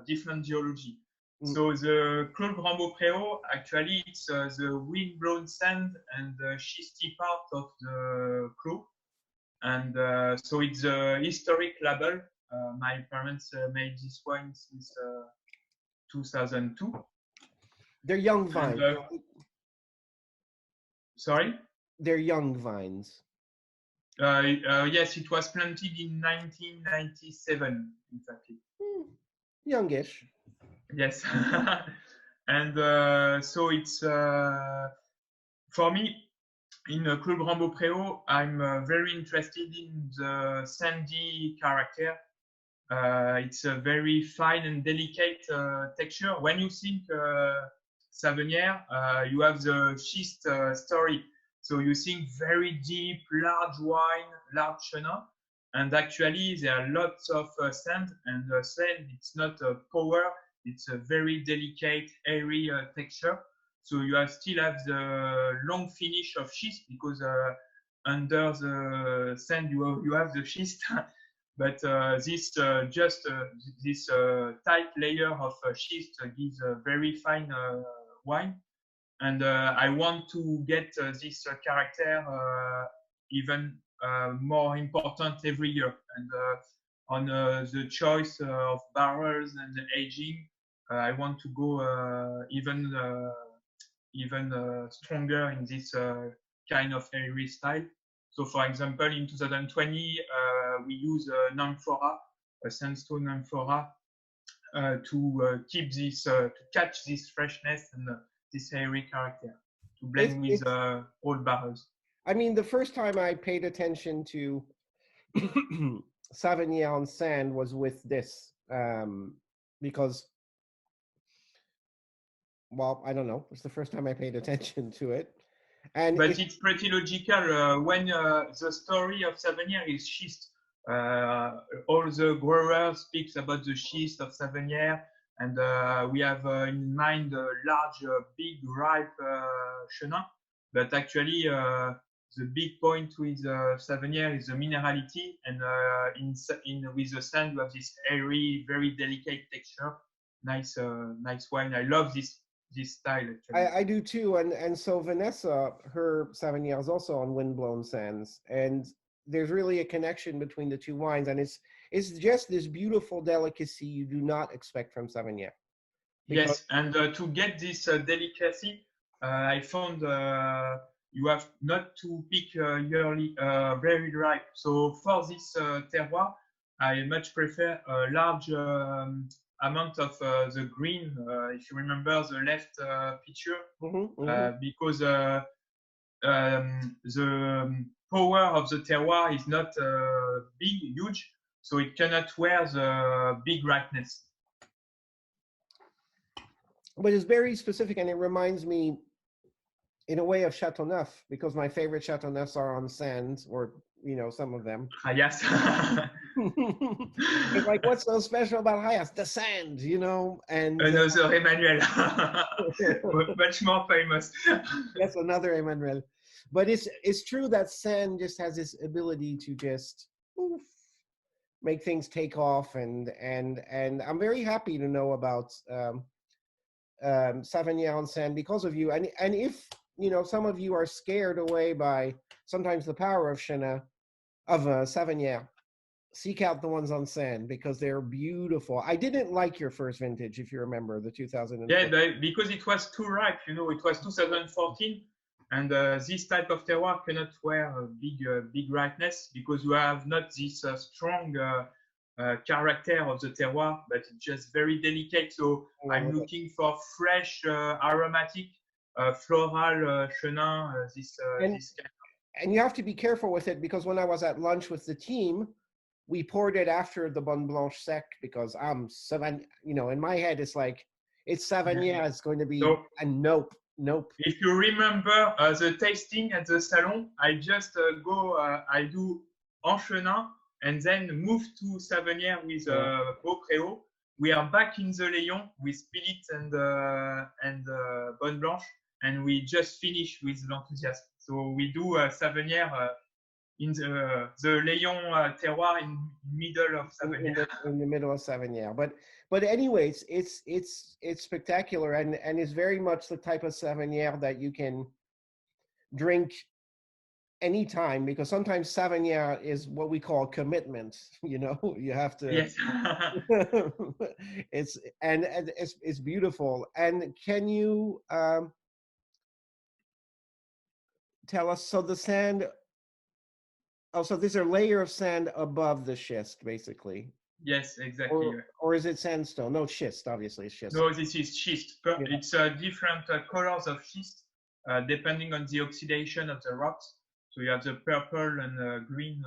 different geology. So the Clos Grand Beaupréau, actually, it's the wind-blown sand and the schisty part of the Clos. And so it's a historic label. My parents made this wine since 2002. They're young vines. Sorry? They're young vines. Yes, it was planted in 1997, in fact. Youngish. Yes. And so it's, for me, in Clos Grand Beaupréau, I'm very interested in the sandy character. It's a very fine and delicate texture. When you think Savennières, you have the schist story. So you think very deep, large wine, large Chenin. And actually, there are lots of sand. And sand, it's not a power. It's a very delicate, airy texture. So you still have the long finish of schist because under the sand you have the schist. But this tight layer of schist gives a very fine wine. And I want to get this character even more important every year. And on the choice of barrels and the aging, I want to go even stronger in this kind of airy style. So, for example, in 2020, we use an amphora, a sandstone amphora, to keep this, to catch this freshness and this airy character, to blend with old barrels. I mean, the first time I paid attention to Savennières on sand was with this, because, well, I don't know. It's the first time I paid attention to it. But it's pretty logical when the story of Savennières is schist. All the growers speaks about the schist of Savennières, and we have in mind a large, big, ripe Chenin. But actually, the big point with Savennières is the minerality, and with the sand, you have this airy, very delicate texture. Nice wine. I love this style, actually. I do too, and so Vanessa, her Savennières is also on windblown sands, and there's really a connection between the two wines, and it's just this beautiful delicacy you do not expect from Savennières. Yes, and to get this delicacy, I found you have not to pick yearly, very ripe. So for this terroir, I much prefer a large amount of the green, if you remember the left picture, because the power of the terroir is not big, huge, so it cannot wear the big ripeness. But it's very specific, and it reminds me, in a way, of Chateauneuf, because my favorite Chateauneufs are on sand, or some of them. Yes. It's like, what's so special about Hayas? The sand, and another Emmanuel, much more famous. Yes, another Emmanuel. But it's true that sand just has this ability to just oof, make things take off, and I'm very happy to know about Savennières on sand because of you. And if you know some of you are scared away by sometimes the power of Chenin of Savennières, seek out the ones on sand because they're beautiful. I didn't like your first vintage, if you remember, the 2000. Yeah, because it was too ripe. You know, it was 2014, and this type of terroir cannot wear a big ripeness because you have not this strong character of the terroir, but it's just very delicate. So I'm looking for fresh, aromatic, floral Chenin. This kind. And you have to be careful with it because when I was at lunch with the team, we poured it after the Blanche sec because you know, in my head it's like it's Savennières. It's going to be a nope. If you remember the tasting at the salon, I just I do en Chenin and then move to Savennières with Beaupréau. We are back in the Layon with Spirit and Bonne Blanche, and we just finish with L'Enthousiasme. So we do Savennières in the Layon terroir in middle of Savennières. In the middle of Savennières. But anyways, it's spectacular and it's very much the type of Savennières that you can drink anytime because sometimes Savennières is what we call commitment. You know, you have to. Yes. it's beautiful. And can you tell us? So the sand. Oh, so these are layer of sand above the schist, basically. Yes, exactly. Or is it sandstone? No, schist, obviously, it's schist. No, this is schist. It's different colors of schist depending on the oxidation of the rocks. So you have the purple and green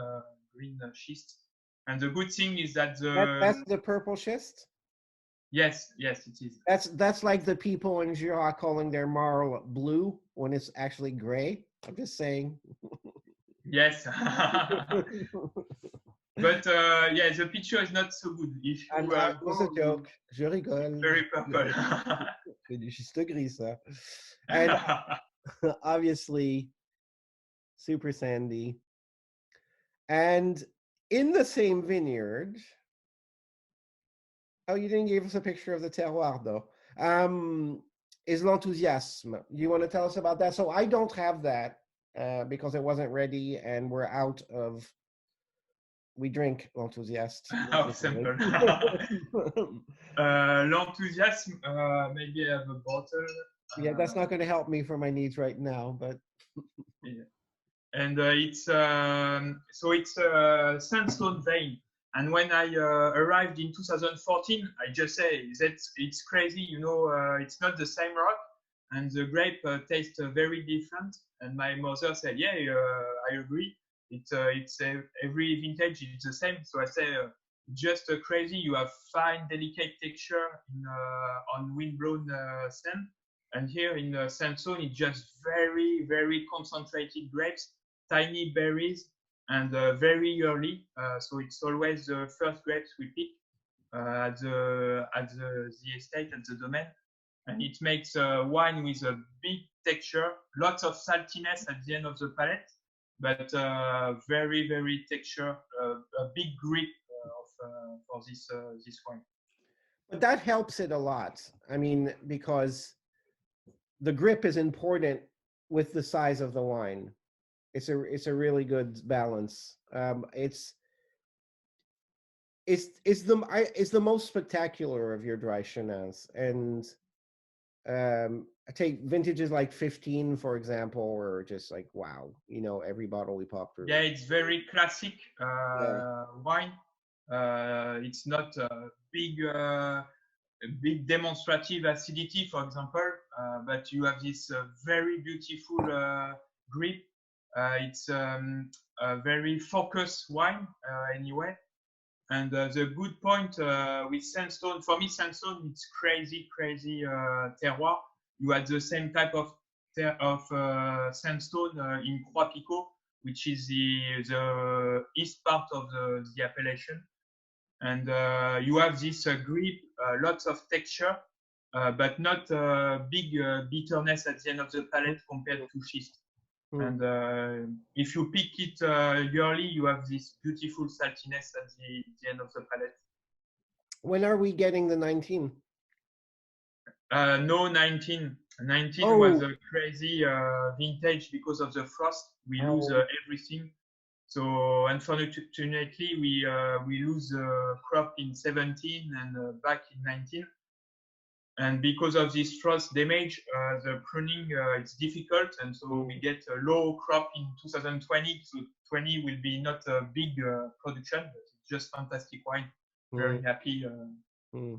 schist. And the good thing is that that's the purple schist? Yes, it is. That's like the people in Jura calling their marl blue when it's actually gray. I'm just saying. Yes. But yeah, the picture is not so good. If you it was a joke. Je rigole. Very purple. C'est du schiste gris, ça. And obviously, super sandy. And in the same vineyard, oh, you didn't give us a picture of the terroir, though. Is L'Enthousiasme. You want to tell us about that? So I don't have that. Because it wasn't ready and we're out of we drink L'Enthousiasme. Oh, simple. L'Enthousiasme, maybe I have a bottle. Yeah, that's not going to help me for my needs right now, but yeah. And it's so it's a sandstone vein. And when I arrived in 2014, I just say that it's crazy, you know, it's not the same rock. And the grape tastes very different. And my mother said, "Yeah, I agree. It's every vintage is the same." So I say, just crazy. You have fine, delicate texture on windblown sand, and here in sandstone, it's just very, very concentrated grapes, tiny berries, and very early. So it's always the first grapes we pick at the estate, at the domain. And it makes wine with a big texture, lots of saltiness at the end of the palate, but very, very texture, a big grip for this wine. But that helps it a lot. I mean, because the grip is important with the size of the wine. It's a really good balance. It's the most spectacular of your dry Chenins, and I take vintages like 15, for example, or just like, wow, you know, every bottle we pop through. Yeah, it's very classic wine. It's not a big demonstrative acidity, for example, but you have this very beautiful grip. It's a very focused wine anyway. And the good point with sandstone, for me, sandstone, it's crazy terroir. You had the same type of sandstone in Croix-Picot, which is the east part of the appellation. And you have this grip, lots of texture, but not big bitterness at the end of the palate compared to schist. And if you pick it yearly, you have this beautiful saltiness at the end of the palate. When are we getting the 19? No, 19. 19 Oh. was a crazy vintage because of the frost. We lose everything. So unfortunately, we lose crop in 17 and back in 19. And because of this frost damage, the pruning it's difficult, and so we get a low crop in 2020. So 20 will be not a big production, but it's just fantastic wine. Very happy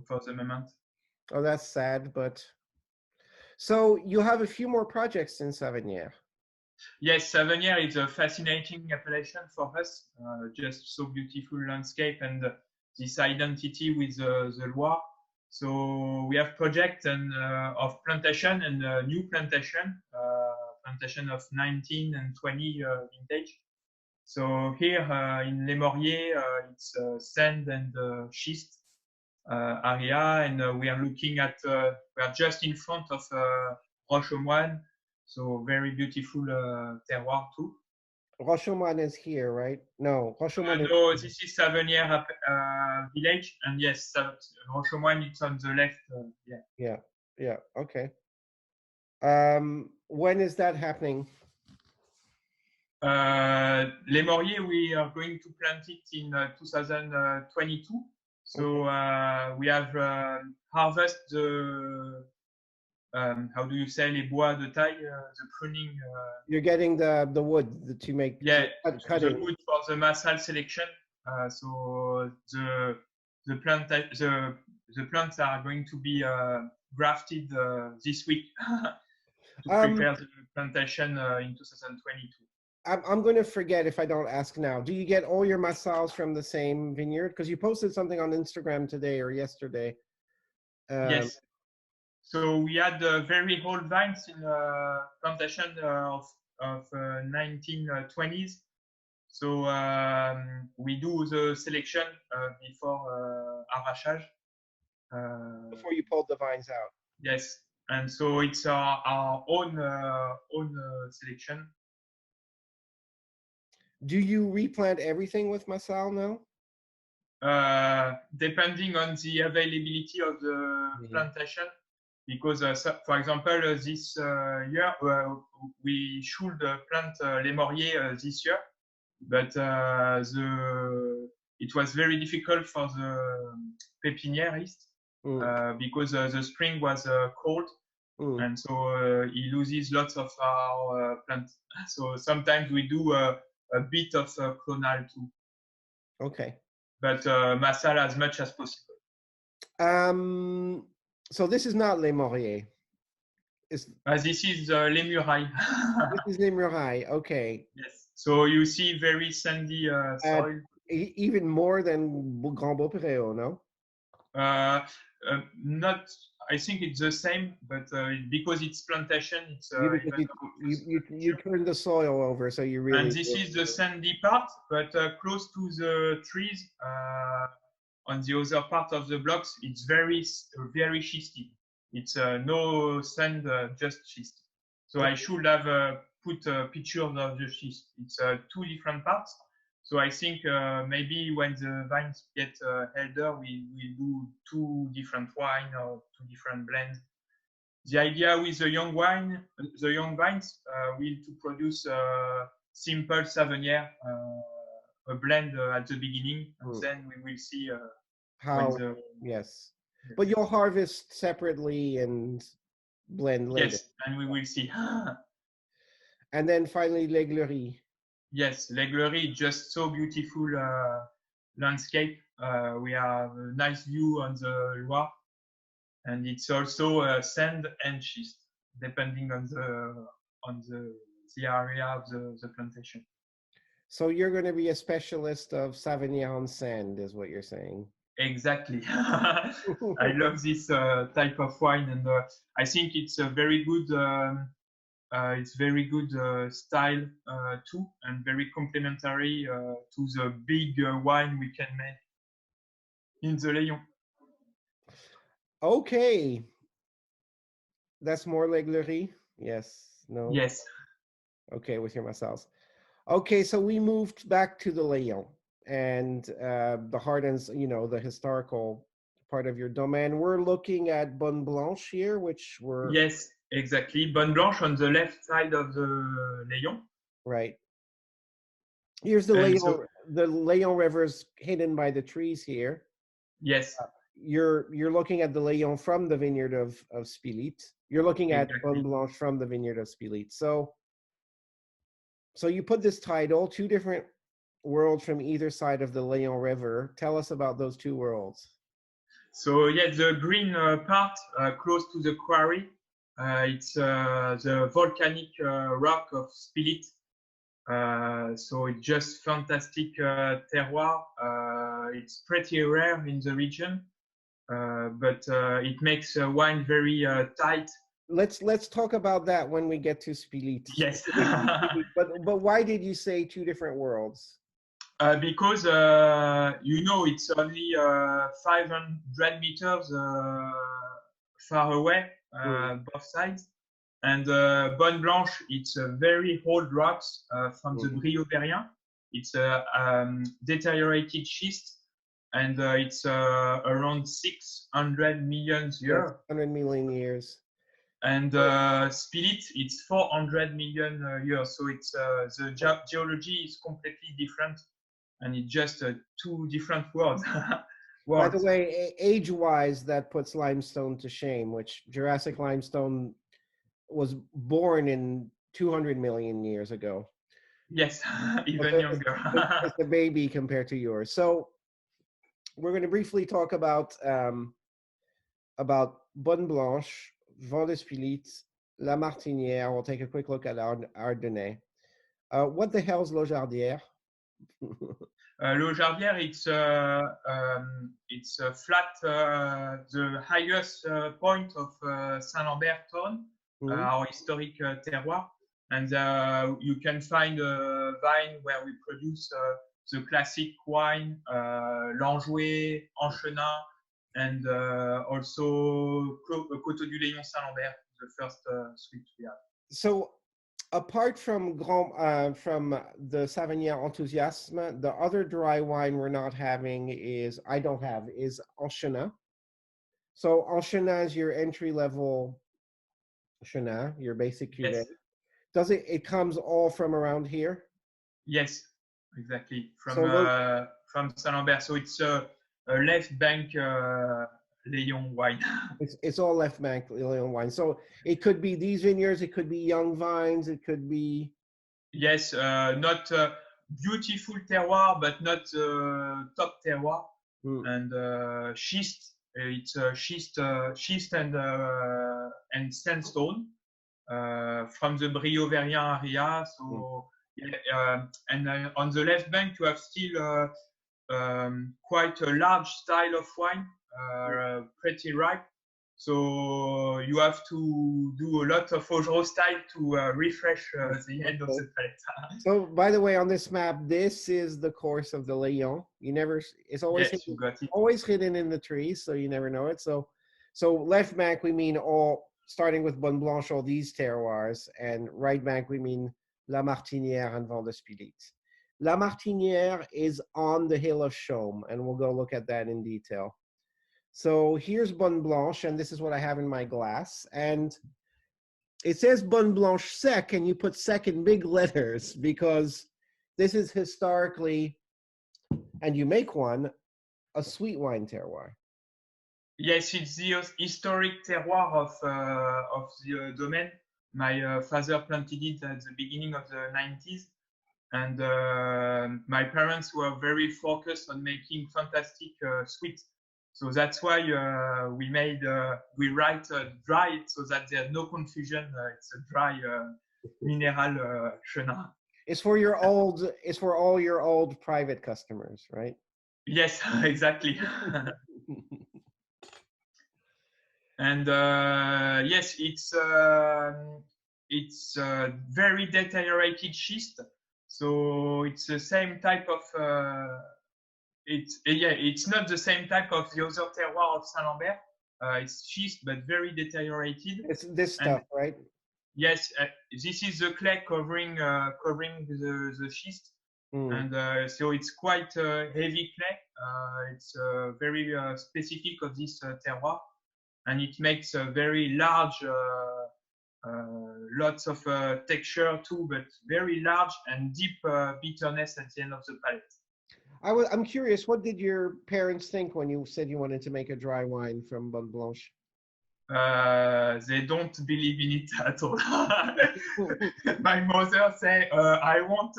for the moment. Oh, that's sad, but so you have a few more projects in Savennières. Yes, Savennières is a fascinating appellation for us. Just so beautiful landscape and this identity with the Loire. So we have project of plantation and new plantation of 19 and 20 vintage. So here in Les Mauriers, it's sand and schist area, and we are looking at, we are just in front of Roche-aux-Moines, so very beautiful terroir too. Roche-aux-Moines is here, right? No, Roche-aux-Moines. No, this is Savennières village, and yes, Roche-aux-Moines it's on the left. Yeah. Okay. When is that happening? Les Mauriers, we are going to plant it in 2022. So we have harvest the how do you say les bois de taille, the pruning. You're getting the wood to make the wood for the Massal Selection. So the plants are going to be grafted this week to prepare the plantation in 2022. I'm going to forget if I don't ask now. Do you get all your Massals from the same vineyard? Because you posted something on Instagram today or yesterday. Yes. So we had very old vines in plantation of 1920s. So we do the selection before arrachage. Before you pulled the vines out. Yes, and so it's our own selection. Do you replant everything with Massal now? Depending on the availability of the plantation, because for example, this year we should plant Les Mauriers this year, but it was very difficult for the pépiniériste because the spring was cold. And so he loses lots of our plants. So sometimes we do a bit of clonal too. Okay. But Massal as much as possible. So this is not Les Mauriers. This is Les Murailles. This is Les Murailles. Okay. Yes. So you see very sandy soil. Even more than Grand Beaupréau, no? Not. I think it's the same, but because it's plantation, it's you turn the soil over, so you really. And this is the sandy part, but close to the trees, on the other part of the blocks, it's very schisty. It's no sand, just schist. So I should have put pictures of the schist. It's two different parts. So I think maybe when the vines get elder, we will do two different wine or two different blends. The idea with the young vines will to produce simple Savennières, a blend at the beginning, and then we will see how. Yes, but you'll harvest separately and blend later. Yes, and we will see. And then finally, l'Aiglerie. Yes, l'Aiglerie, just so beautiful landscape. We have a nice view on the Loire, and it's also sand and schist, depending on the area of the plantation. So you're going to be a specialist of Savennières on sand, is what you're saying? Exactly. I love this type of wine, and I think it's a very good. It's very good style too, and very complementary to the big wine we can make in the Layon. Okay. That's more l'Aiglerie? Yes. No? Yes. Okay, with your Massals. Okay, so we moved back to the Layon and the heart and, the historical part of your domain. We're looking at Bonne Blanche here, which were, Yes, exactly. Bonne Blanche on the left side of the Layon. right. Here's the And Layon, so, the Layon River's hidden by the trees here. yes, You're looking at the Layon from the vineyard of Spilit. You're looking at Bonne exactly. Blanche from the vineyard of Spilit. So you put this title, two different worlds from either side of the Layon River. Tell us about those two worlds. So yeah, the green part close to the quarry, it's the volcanic rock of Spilit. So it's just fantastic terroir. It's pretty rare in the region, but it makes wine very tight. Let's talk about that when we get to Spilit. Yes. But why did you say two different worlds? Because it's only 500 meters far away, both sides. And Bonne Blanche, it's very old rocks from the Briovérien. It's deteriorated schist, and it's around 600 million years. 100 million years. And Spilit, it's 400 million years. So it's the geology is completely different, and it's just two different worlds. By the way, age-wise, that puts limestone to shame, which Jurassic limestone was born in 200 million years ago. Yes, even younger. It's a baby compared to yours. So we're going to briefly talk about Bonne Blanche, Vent de Spilit, La Martinière. We'll take a quick look at Ardennais. What the hell's L'Ogereau? L'Ogereau, it's a flat, the highest point of Saint-Lambert town, our historic terroir. And you can find a vine where we produce the classic wine, L Enjouée, Chenin, and also Côte du Layon Saint-Lambert, the first suite we have. So apart from the Savennières Enthousiasme, the other dry wine we're not having is Chenin. So Chenin is your entry level Chenin, your basic cuvée. Yes. It comes all from around here? Yes, exactly. From Saint-Lambert. So it's a left bank Layon wine. It's all left bank Layon wine. So it could be these vineyards, it could be young vines, it could be. Yes, not beautiful terroir, but not top terroir. And schist, it's schist and sandstone from the Briovérien area. So and on the left bank you have still quite a large style of wine, pretty ripe. So you have to do a lot of Ogereau style to refresh the end of the palate. So by the way, on this map, this is the course of the Layon. It's always always hidden in the trees, so you never know it. So left bank we mean all starting with Bonne Blanche, all these terroirs, and right bank we mean La Martinière and Vent de Spilit. La Martinière is on the hill of Chaume, and we'll go look at that in detail. So here's Bonne Blanche, and this is what I have in my glass. And it says Bonne Blanche Sec, and you put sec in big letters because this is historically, and you make one, a sweet wine terroir. Yes, it's the historic terroir of the domain. My father planted it at the beginning of the 90s. And my parents were very focused on making fantastic sweet. So that's why we write dry so that there's no confusion. It's a dry mineral Chenin. It's for all your old private customers, right? Yes, exactly. And yes, it's very deteriorated schist. So it's the same type of it's not the same type of the other terroir of Saint-Lambert. It's schist, but very deteriorated. It's this stuff, right? Yes, this is the clay covering the schist, and so it's quite heavy clay. It's very specific of this terroir, and it makes a very large, lots of texture too, but very large and deep bitterness at the end of the palate. I'm curious, what did your parents think when you said you wanted to make a dry wine from Blanche? They don't believe in it at all. My mother say, I don't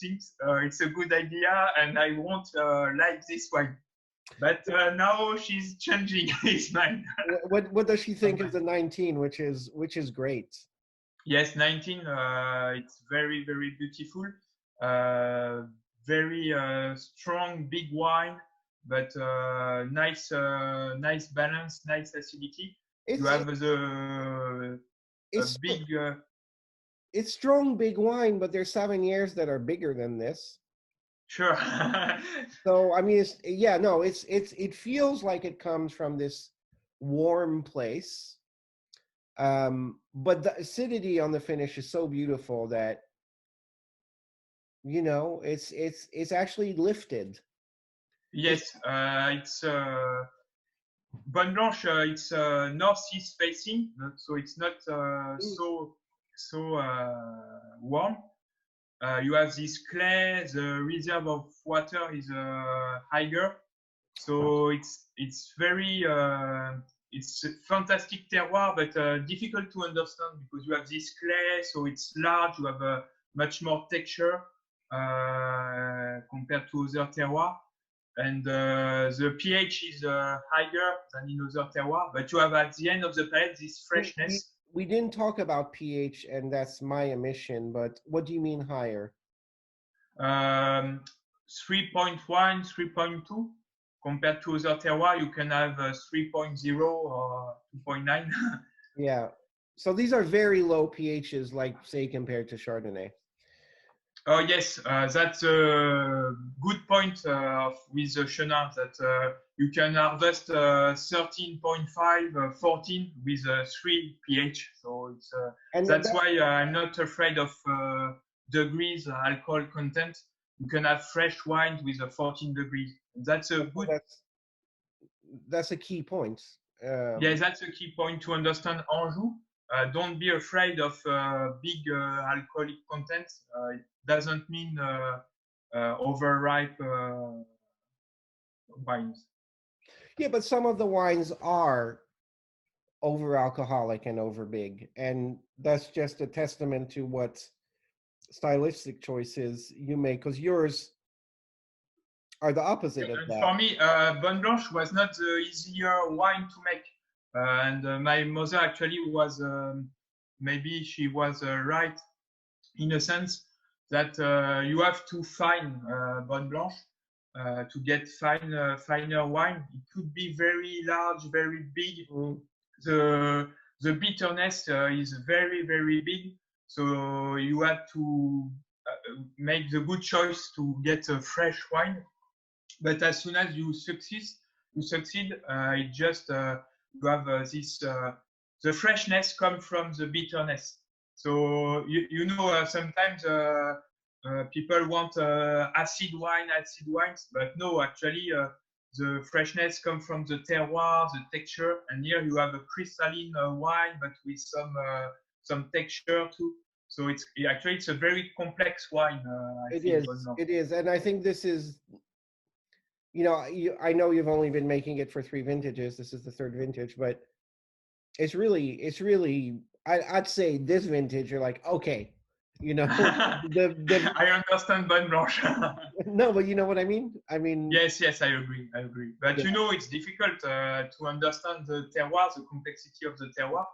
think it's a good idea, and I won't like this wine. But now she's changing his mind. What does she think is the 19, which is great? Yes, 19. It's very, very beautiful. Very strong, big wine, but nice balance, nice acidity. You have big. It's strong, big wine, but there's Savennières that are bigger than this. Sure. So I mean, it feels like it comes from this warm place, but the acidity on the finish is so beautiful that, you know, it's actually lifted. Yes, it's Blanche. It's northeast facing, so it's not so warm. You have this clay. The reserve of water is higher, so it's very it's a fantastic terroir, but difficult to understand because you have this clay, so it's large. You have much more texture compared to other terroirs, and the pH is higher than in other terroirs. But you have at the end of the palate this freshness. We didn't talk about pH, and that's my omission, but what do you mean higher? 3.1, 3.2. Compared to other terroirs, you can have 3.0 or 2.9. Yeah. So these are very low pHs, like, say, compared to Chardonnay. Oh, yes. That's a good point with the Chenin, that you can harvest 13.5, 14 with 3 pH. So it's, that's why I'm not afraid of degrees alcohol content. You can have fresh wines with 14 degrees. That's a good. That's a key point. Yes, that's a key point to understand Anjou. Don't be afraid of big alcoholic content. It doesn't mean overripe wines. Yeah, but some of the wines are over alcoholic and over big, and that's just a testament to what stylistic choices you make, because yours are the opposite of that. For me, Blanche was not the easier wine to make, and my mother actually was maybe she was right in a sense that you have to fine Blanche to get finer wine. It could be very large, very big. The bitterness is very, very big. So you have to make the good choice to get a fresh wine. But as soon as you succeed, it just you have this the freshness comes from the bitterness. So you know sometimes people want acid wines, but no, actually the freshness comes from the terroir, the texture, and here you have a crystalline wine, but with some texture too. So it's a very complex wine. It is, and I think this is, you know, I know you've only been making it for 3 vintages. This is the 3rd vintage, but it's really. I'd say this vintage, you're like, okay, you know, I understand Blanche. No, but you know what I mean? Yes, I agree. But you know, it's difficult to understand the terroir, the complexity of the terroir.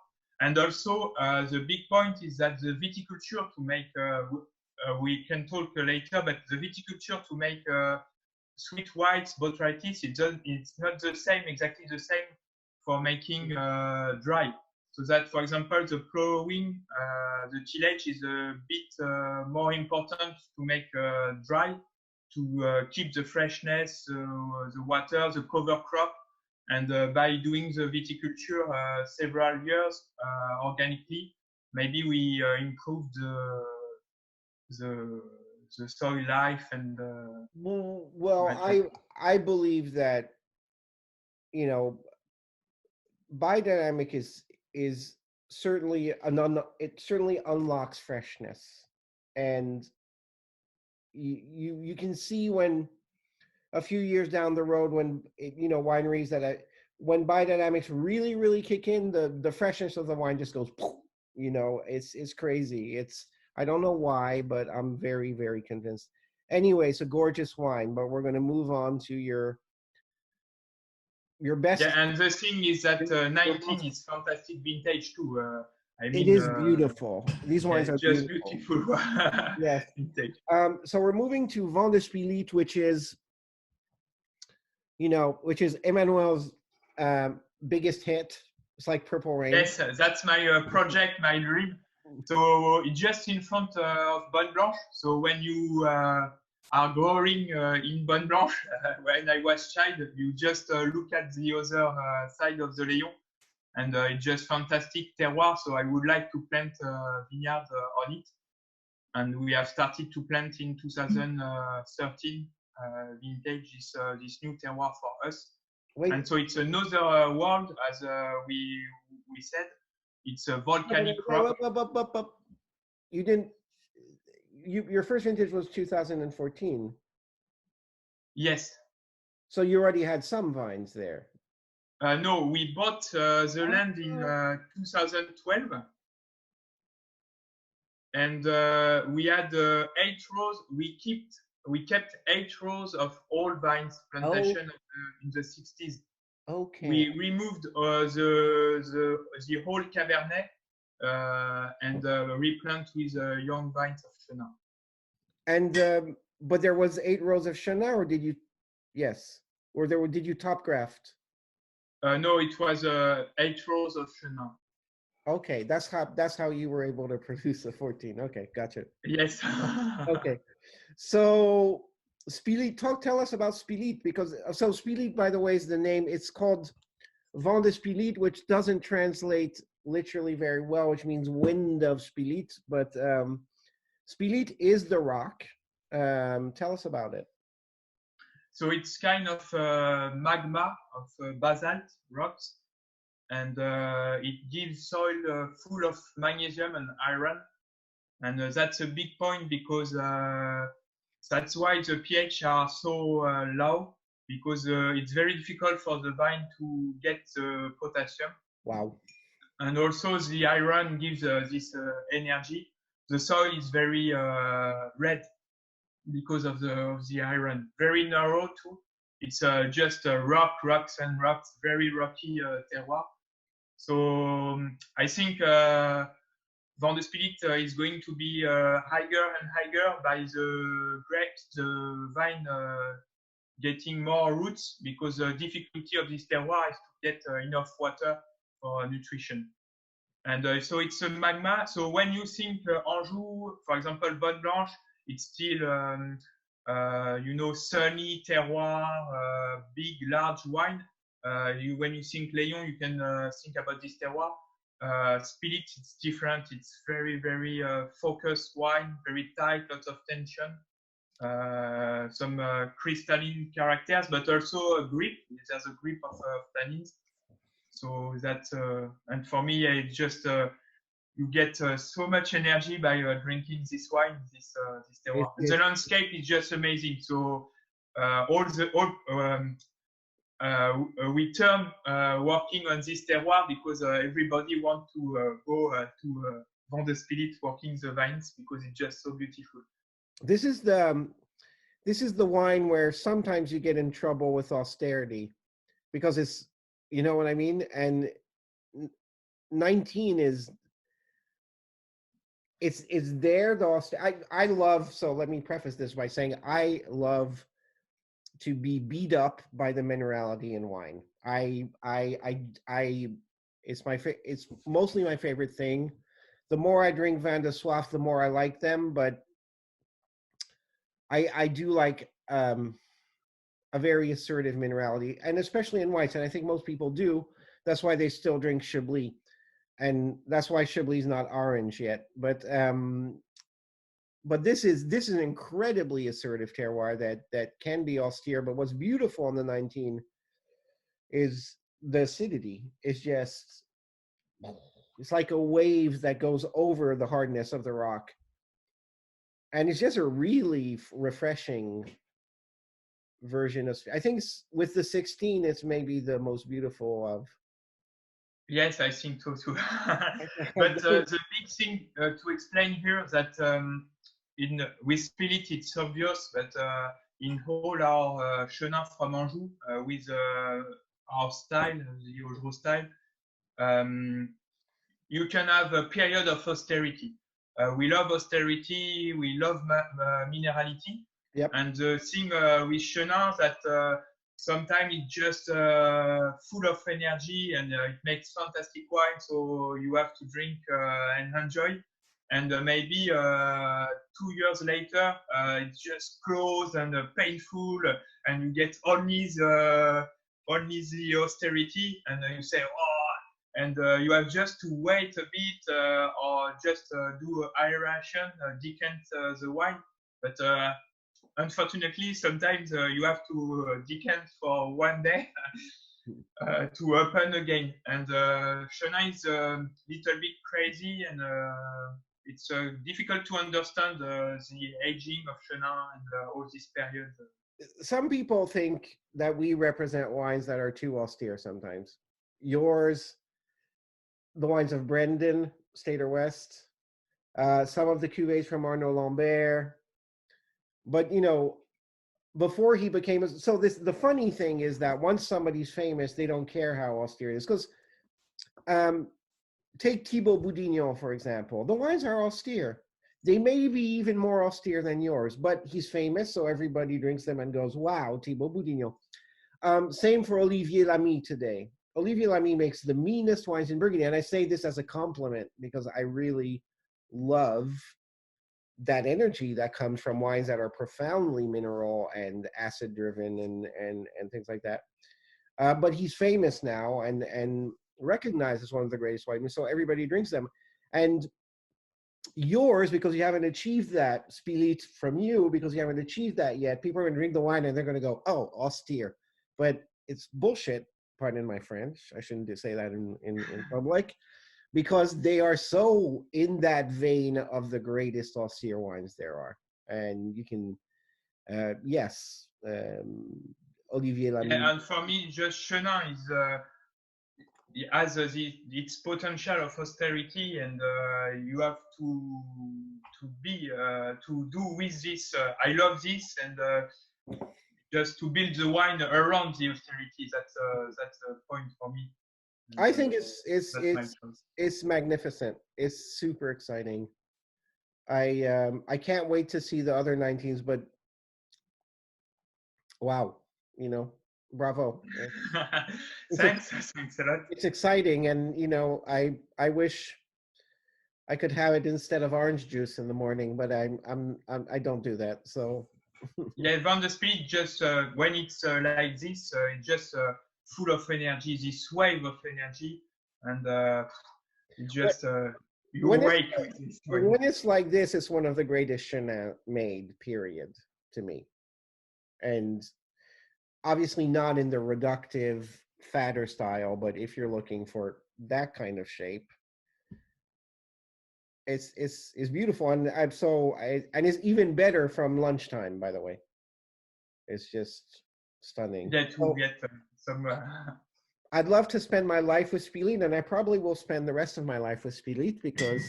And also, the big point is that the viticulture to make, we can talk later, but the viticulture to make sweet whites, botrytis, it's not exactly the same for making dry. So that, for example, the plowing, the tillage is a bit more important to make dry, to keep the freshness, the water, the cover crop. And by doing the viticulture several years organically, maybe we improve the soil life and well, I believe that, you know, biodynamic is certainly it certainly unlocks freshness, and you can see when a few years down the road when wineries when biodynamics really kick in, the freshness of the wine just goes, it's crazy. I don't know why, but I'm very convinced. Anyway, it's a gorgeous wine, but we're going to move on to your best. Yeah, and the thing is that 19 is fantastic vintage too. It is beautiful. These wines are just beautiful. Yes. Vintage. So we're moving to Vent de Spillit, which is Emmanuel's biggest hit. It's like Purple Rain. Yes, that's my project, my dream. So it's just in front of Blanche. So when you are growing in Blanche, when I was child, you just look at the other side of the Layon, and it's just fantastic terroir. So I would like to plant vineyard on it, and we have started to plant in 2013 vintage this new terroir for us. Wait. And so it's another world, as we said. It's a volcanic rock. You didn't. Your first vintage was 2014. Yes. So you already had some vines there. No, we bought the land in 2012, and we had 8 rows. We kept 8 rows of old vines plantation in the 60s. Okay. We removed the whole Cabernet and replant with young vines of Chenin. And but there was 8 rows of Chenin, or did you? Yes. Or did you top graft? No, it was 8 rows of Chenin. Okay, that's how you were able to produce the 14. Okay, gotcha. Yes. Okay, so Spillit, tell us about Spillit, because Spillit, by the way, is the name. It's called Vent de Spillit, which doesn't translate literally very well, which means wind of Spillit, but Spillit is the rock. Tell us about it. So it's kind of magma of basalt rocks, and it gives soil full of magnesium and iron, and that's a big point because that's why the pH are so low, because it's very difficult for the vine to get the potassium. Wow. And also the iron gives this energy. The soil is very red because of the iron. Very narrow too. It's just rocks and rocks, very rocky terroir. So I think Vent de Spillit is going to be higher and higher by the grapes, the vine getting more roots, because the difficulty of this terroir is to get enough water for nutrition. And so it's a magma. So when you think Anjou, for example, Blanche, it's still sunny terroir, big, large wine. When you think Layon, you can think about this terroir. Spillit, it's different. It's very focused wine, very tight, lots of tension, some crystalline characters, but also a grip. There's a grip of tannins. So that, and for me, it's just you get so much energy by drinking this wine, this terroir. The landscape is just amazing. So we turn working on this terroir because everybody wants to go to Vent de Spillit working the vines, because it's just so beautiful. This is the wine where sometimes you get in trouble with austerity, because it's, you know what I mean? And 19 is, it's there. I love, so let me preface this by saying I love to be beat up by the minerality in wine. It's mostly my favorite thing. The more I drink Vin de Soif, the more I like them, but I do like a very assertive minerality, and especially in whites, and I think most people do. That's why they still drink Chablis. and that's why Chablis is not orange yet. But this is an incredibly assertive terroir that can be austere. But what's beautiful in the 19 is the acidity. It's just, it's like a wave that goes over the hardness of the rock, and it's just a really refreshing version of. I think with the 16, it's maybe the most beautiful of. Yes, I think so too. But the big thing to explain here that with spirit it's obvious, but in all our Chenin from Anjou with our style, the Ogereau style, you can have a period of austerity. We love austerity, we love minerality. Yep. And the thing with Chenin that sometimes it's just full of energy and it makes fantastic wine, so you have to drink and enjoy. And maybe 2 years later, it's just close and painful, and you get only the austerity, and you say, oh, and you have just to wait a bit or just do aeration, decant the wine. But unfortunately, sometimes you have to decant for one day to open again. And Chenin is a little bit crazy, and it's difficult to understand the aging of Chenin and all this period. Some people think that we represent wines that are too austere sometimes. Yours, the wines of Brendan, State or West, some of the cuvées from Arnaud Lambert. But, you know, before he became, so this, the funny thing is that once somebody's famous, they don't care how austere it is. Because take Thibaut Bourguignon, for example. The wines are austere. They may be even more austere than yours, but he's famous, so everybody drinks them and goes, wow, Thibaut Bourguignon. Same for Olivier Lamy today. Olivier Lamy makes the meanest wines in Burgundy, and I say this as a compliment because I really love that energy that comes from wines that are profoundly mineral and acid driven and things like that. But he's famous now and recognized as one of the greatest wines, so everybody drinks them. And yours, because you haven't achieved that, Spilit from you, because you haven't achieved that yet, people are going to drink the wine and they're going to go, oh, austere. But it's bullshit, pardon my French. I shouldn't say that in public, because they are so in that vein of the greatest austere wines there are. And you can, yes, Olivier Lamy. Yeah, and for me, just Chenin is has its potential of austerity, and you have to be to do with this. I love this, and just to build the wine around the austerity. That's a point for me. I think it's magnificent. It's super exciting. I can't wait to see the other 19s, but wow, you know, bravo. Thanks a lot. It's exciting, and you know, I wish I could have it instead of orange juice in the morning, but I don't do that. So yeah, Van de Spirit, just when it's like this, it's just full of energy, this wave of energy, and just you wake with this. When it's like this, it's one of the greatest Chenin made, period, to me. And obviously not in the reductive, fatter style, but if you're looking for that kind of shape, it's beautiful, and and it's even better from lunchtime, by the way. It's just stunning. Yeah, to get some. I'd love to spend my life with Spilit, and I probably will spend the rest of my life with Spilit because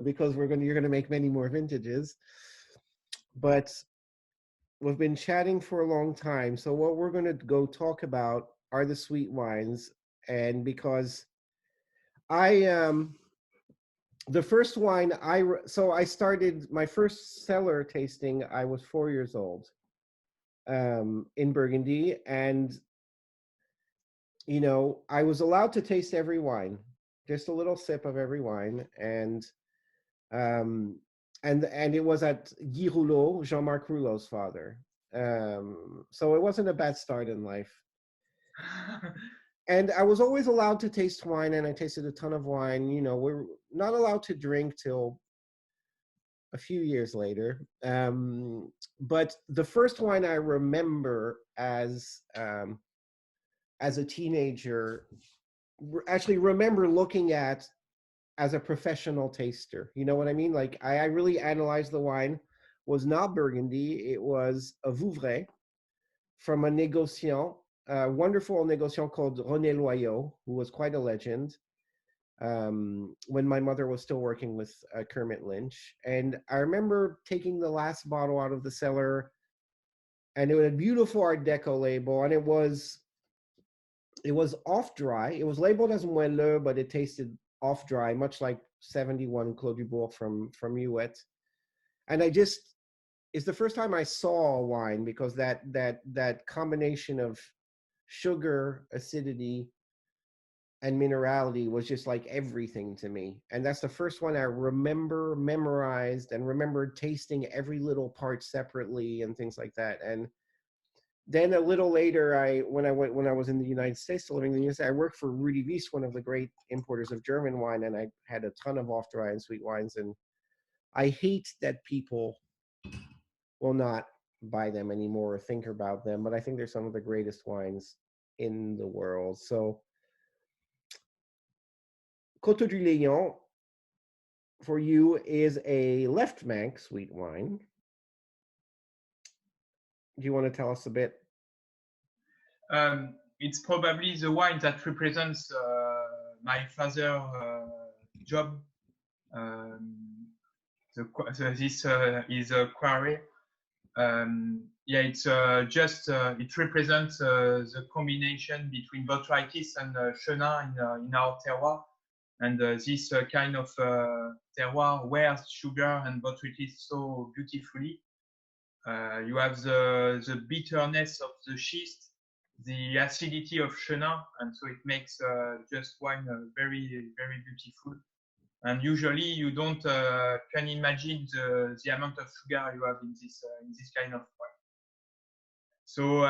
because you're gonna make many more vintages. But we've been chatting for a long time, so what we're gonna go talk about are the sweet wines, and because the first wine I started my first cellar tasting, I was 4 years old in Burgundy, and you know, I was allowed to taste every wine, just a little sip of every wine, and it was at Guy Rouleau, Jean-Marc Rouleau's father. So it wasn't a bad start in life. And I was always allowed to taste wine, and I tasted a ton of wine. You know, we're not allowed to drink till a few years later. But the first wine I remember as a teenager, actually remember looking at as a professional taster. You know what I mean? Like I really analyzed the wine. Was not Burgundy. It was a Vouvray from a négociant, a wonderful négociant called René Loyot, who was quite a legend when my mother was still working with Kermit Lynch. And I remember taking the last bottle out of the cellar, and it was a beautiful Art Deco label, and it was off dry. It was labeled as moelleux, but it tasted off dry, much like 71 Clos du Bourg from Huet. And it's the first time I saw wine, because that combination of sugar, acidity, and minerality was just like everything to me. And that's the first one I remember memorized and remembered tasting every little part separately and things like that. And then a little later, when I was in the United States, living in the USA, I worked for Rudi Wies, one of the great importers of German wine, and I had a ton of off-dry and sweet wines. And I hate that people will not buy them anymore or think about them, but I think they're some of the greatest wines in the world. So Côte du Layon for you is a left bank sweet wine. Do you want to tell us a bit? It's probably the wine that represents my father's job. This is a quarry. Yeah, it's just it represents the combination between botrytis and Chenin in our terroir, and this kind of terroir wears sugar and botrytis so beautifully. You have the bitterness of the schist, the acidity of Chenin, and so it makes just wine very, very beautiful. And usually you don't can imagine the amount of sugar you have in this kind of wine. So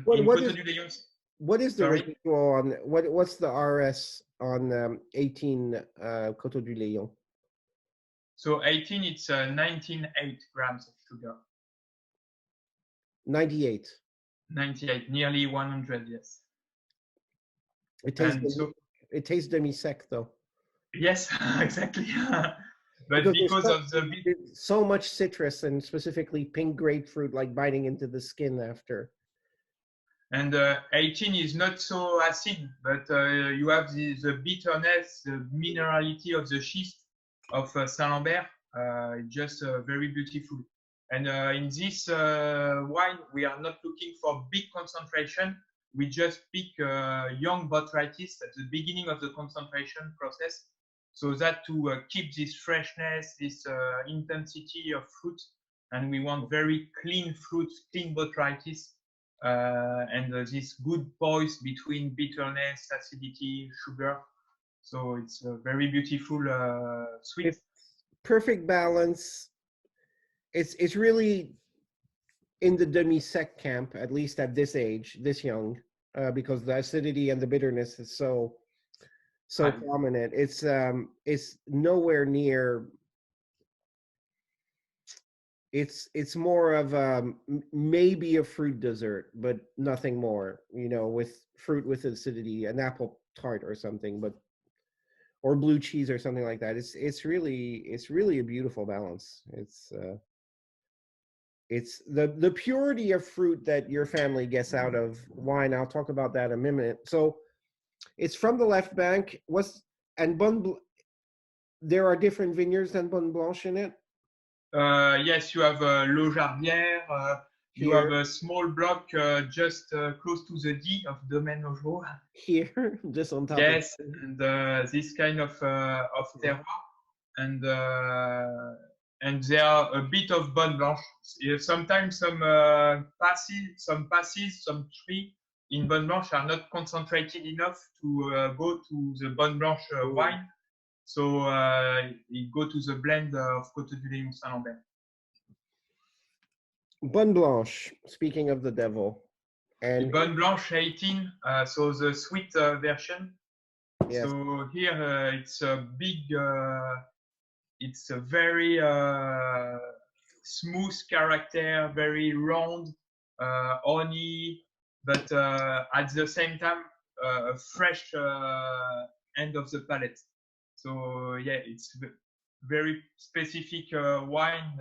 what is the residual on what's the RS on 18 Côte du Layon? So 18, it's 19.8 grams of sugar. 98. 98, nearly 100, yes. It tastes demi-sec though. Yes, exactly. But because of the so much citrus, and specifically pink grapefruit, like biting into the skin after. And 18 is not so acid, but you have the bitterness, the minerality of the schist of Saint-Lambert. Just very beautiful. And in this wine, we are not looking for big concentration. We just pick young botrytis at the beginning of the concentration process, so that to keep this freshness, this intensity of fruit. And we want very clean fruit, clean botrytis, and this good poise between bitterness, acidity, sugar. So it's a very beautiful sweet. It's perfect balance. It's really in the demi-sec camp, at least at this age, this young, because the acidity and the bitterness is so prominent. It's nowhere near. It's more of maybe a fruit dessert, but nothing more. You know, with fruit with acidity, an apple tart or something, or blue cheese or something like that. It's really a beautiful balance. It's the purity of fruit that your family gets out of wine. I'll talk about that in a minute. So it's from the left bank. There are different vineyards than Bonne Blanche in it? Yes, you have L'Augereau. You have a small block just close to the D of Domaine Ogereau. Here, just on top. Yes, and this kind of terroir, and there are a bit of Bonne Blanche. Sometimes some tree in Bonne Blanche are not concentrated enough to go to the Bonne Blanche wine. So it go to the blend of Côte du Layon Saint-Lambert. Bonne Blanche, speaking of the devil. And Bonne Blanche 18, so the sweet version. yes. So here it's a big, it's a very smooth character, very round, honey, but at the same time a fresh end of the palate. So yeah, it's very specific wine.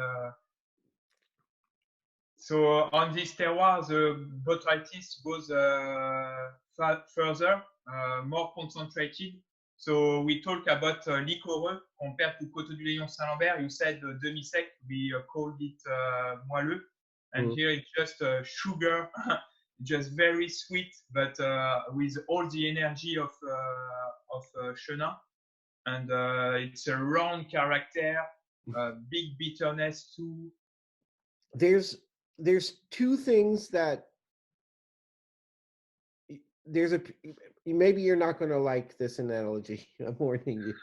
So on this terroir, the botrytis goes further, more concentrated. So we talk about liquoreux compared to Côte du Layon Saint-Lambert. You said demi-sec, we called it moelleux. And here it's just sugar, just very sweet, but with all the energy of Chenin. And it's a round character, big bitterness too. There's two things that maybe you're not going to like this analogy. I'm warning you.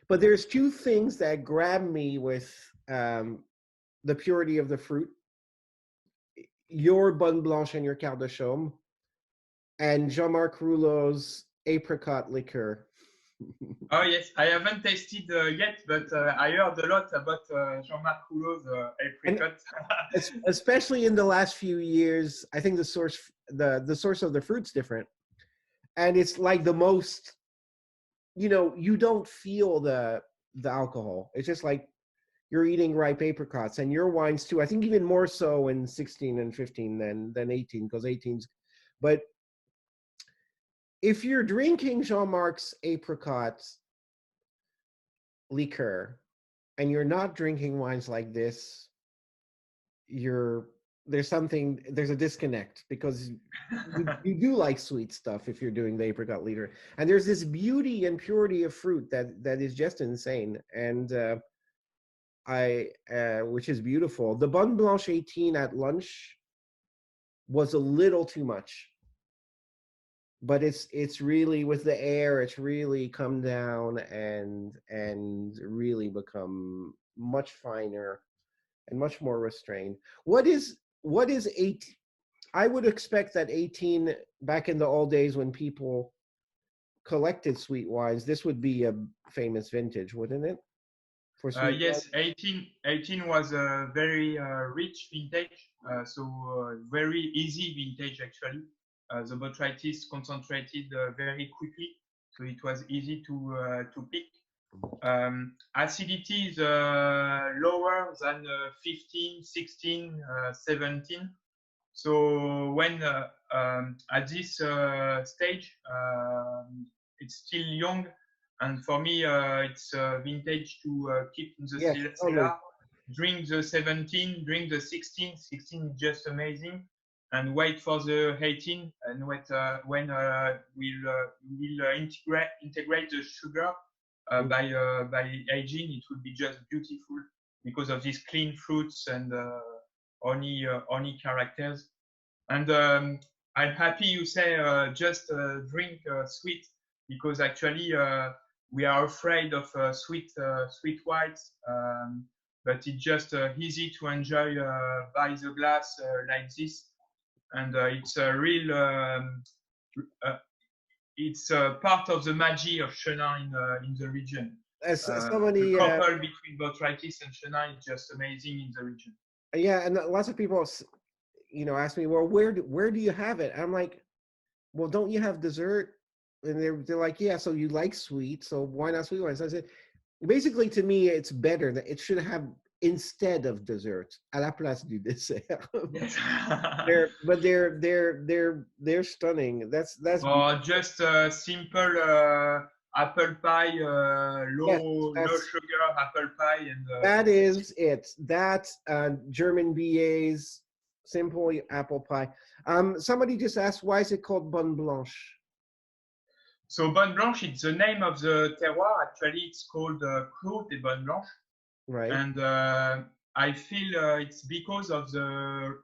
But there's two things that grab me with the purity of the fruit. Your Bonne Blanche and your Quarts de Chaume, and Jean-Marc Rouleau's apricot liqueur. Oh yes, I haven't tasted yet, but I heard a lot about Jean-Marc Rouleau's apricot. Especially in the last few years, I think the source of the fruit's different, and it's like the most, you don't feel the alcohol. It's just like you're eating ripe apricots, and your wines too. I think even more so in 16 and 15 than 18, because 18's. But if you're drinking Jean-Marc's apricot liqueur and you're not drinking wines like this, there's a disconnect, because you do like sweet stuff if you're doing the apricot liqueur. And there's this beauty and purity of fruit that is just insane. And which is beautiful. The Bonne Blanche 18 at lunch was a little too much, but it's really, with the air, it's really come down and really become much finer and much more restrained. What is 18? I would expect that 18, back in the old days when people collected sweet wines, this would be a famous vintage, wouldn't it? For sweet yes, 18 was a very rich vintage, so very easy vintage actually. The botrytis concentrated very quickly, so it was easy to pick. Acidity is lower than 15, 16, 17. So when at this stage, it's still young, and for me, it's a vintage to keep in the cellar. Totally. Drink the 17, drink the 16. 16 is just amazing, and wait for the 18. And wait when we'll integrate the sugar by aging. It will be just beautiful because of these clean fruits and honey characters. And I'm happy you say just drink sweet, because actually we are afraid of sweet whites, but it's just easy to enjoy by the glass like this, and it's a real it's part of the magic of Chenin in the region. The couple between botrytis and Chenin is just amazing in the region. Yeah, and lots of people, ask me, well, where do you have it? I'm like, well, don't you have dessert? And they're like, yeah, so you like sweet, so why not sweet wines? I said, basically, to me, it's better that it should have, instead of dessert, à la place du dessert. Yes. they're stunning. That's or just a simple apple pie, low sugar apple pie, and that is it. That German BA's simple apple pie. Somebody just asked, why is it called Bonne Blanche? So Bonne Blanche, it's the name of the terroir. Actually, it's called Côte et Bonne Blanche. Right. And I feel it's because of the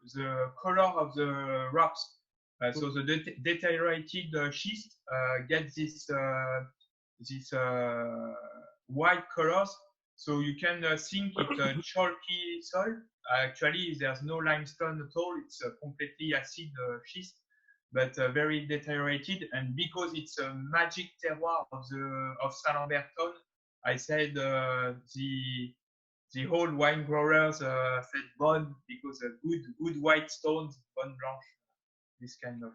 color of the rocks. So the deteriorated schist gets this white colors. So you can think it's a chalky soil. Actually, there's no limestone at all. It's completely acid schist, but very deteriorated. And because it's a magic terroir of Saint-Lamberton, I said the whole wine growers said bon because good white stones, bon blanche, this kind of.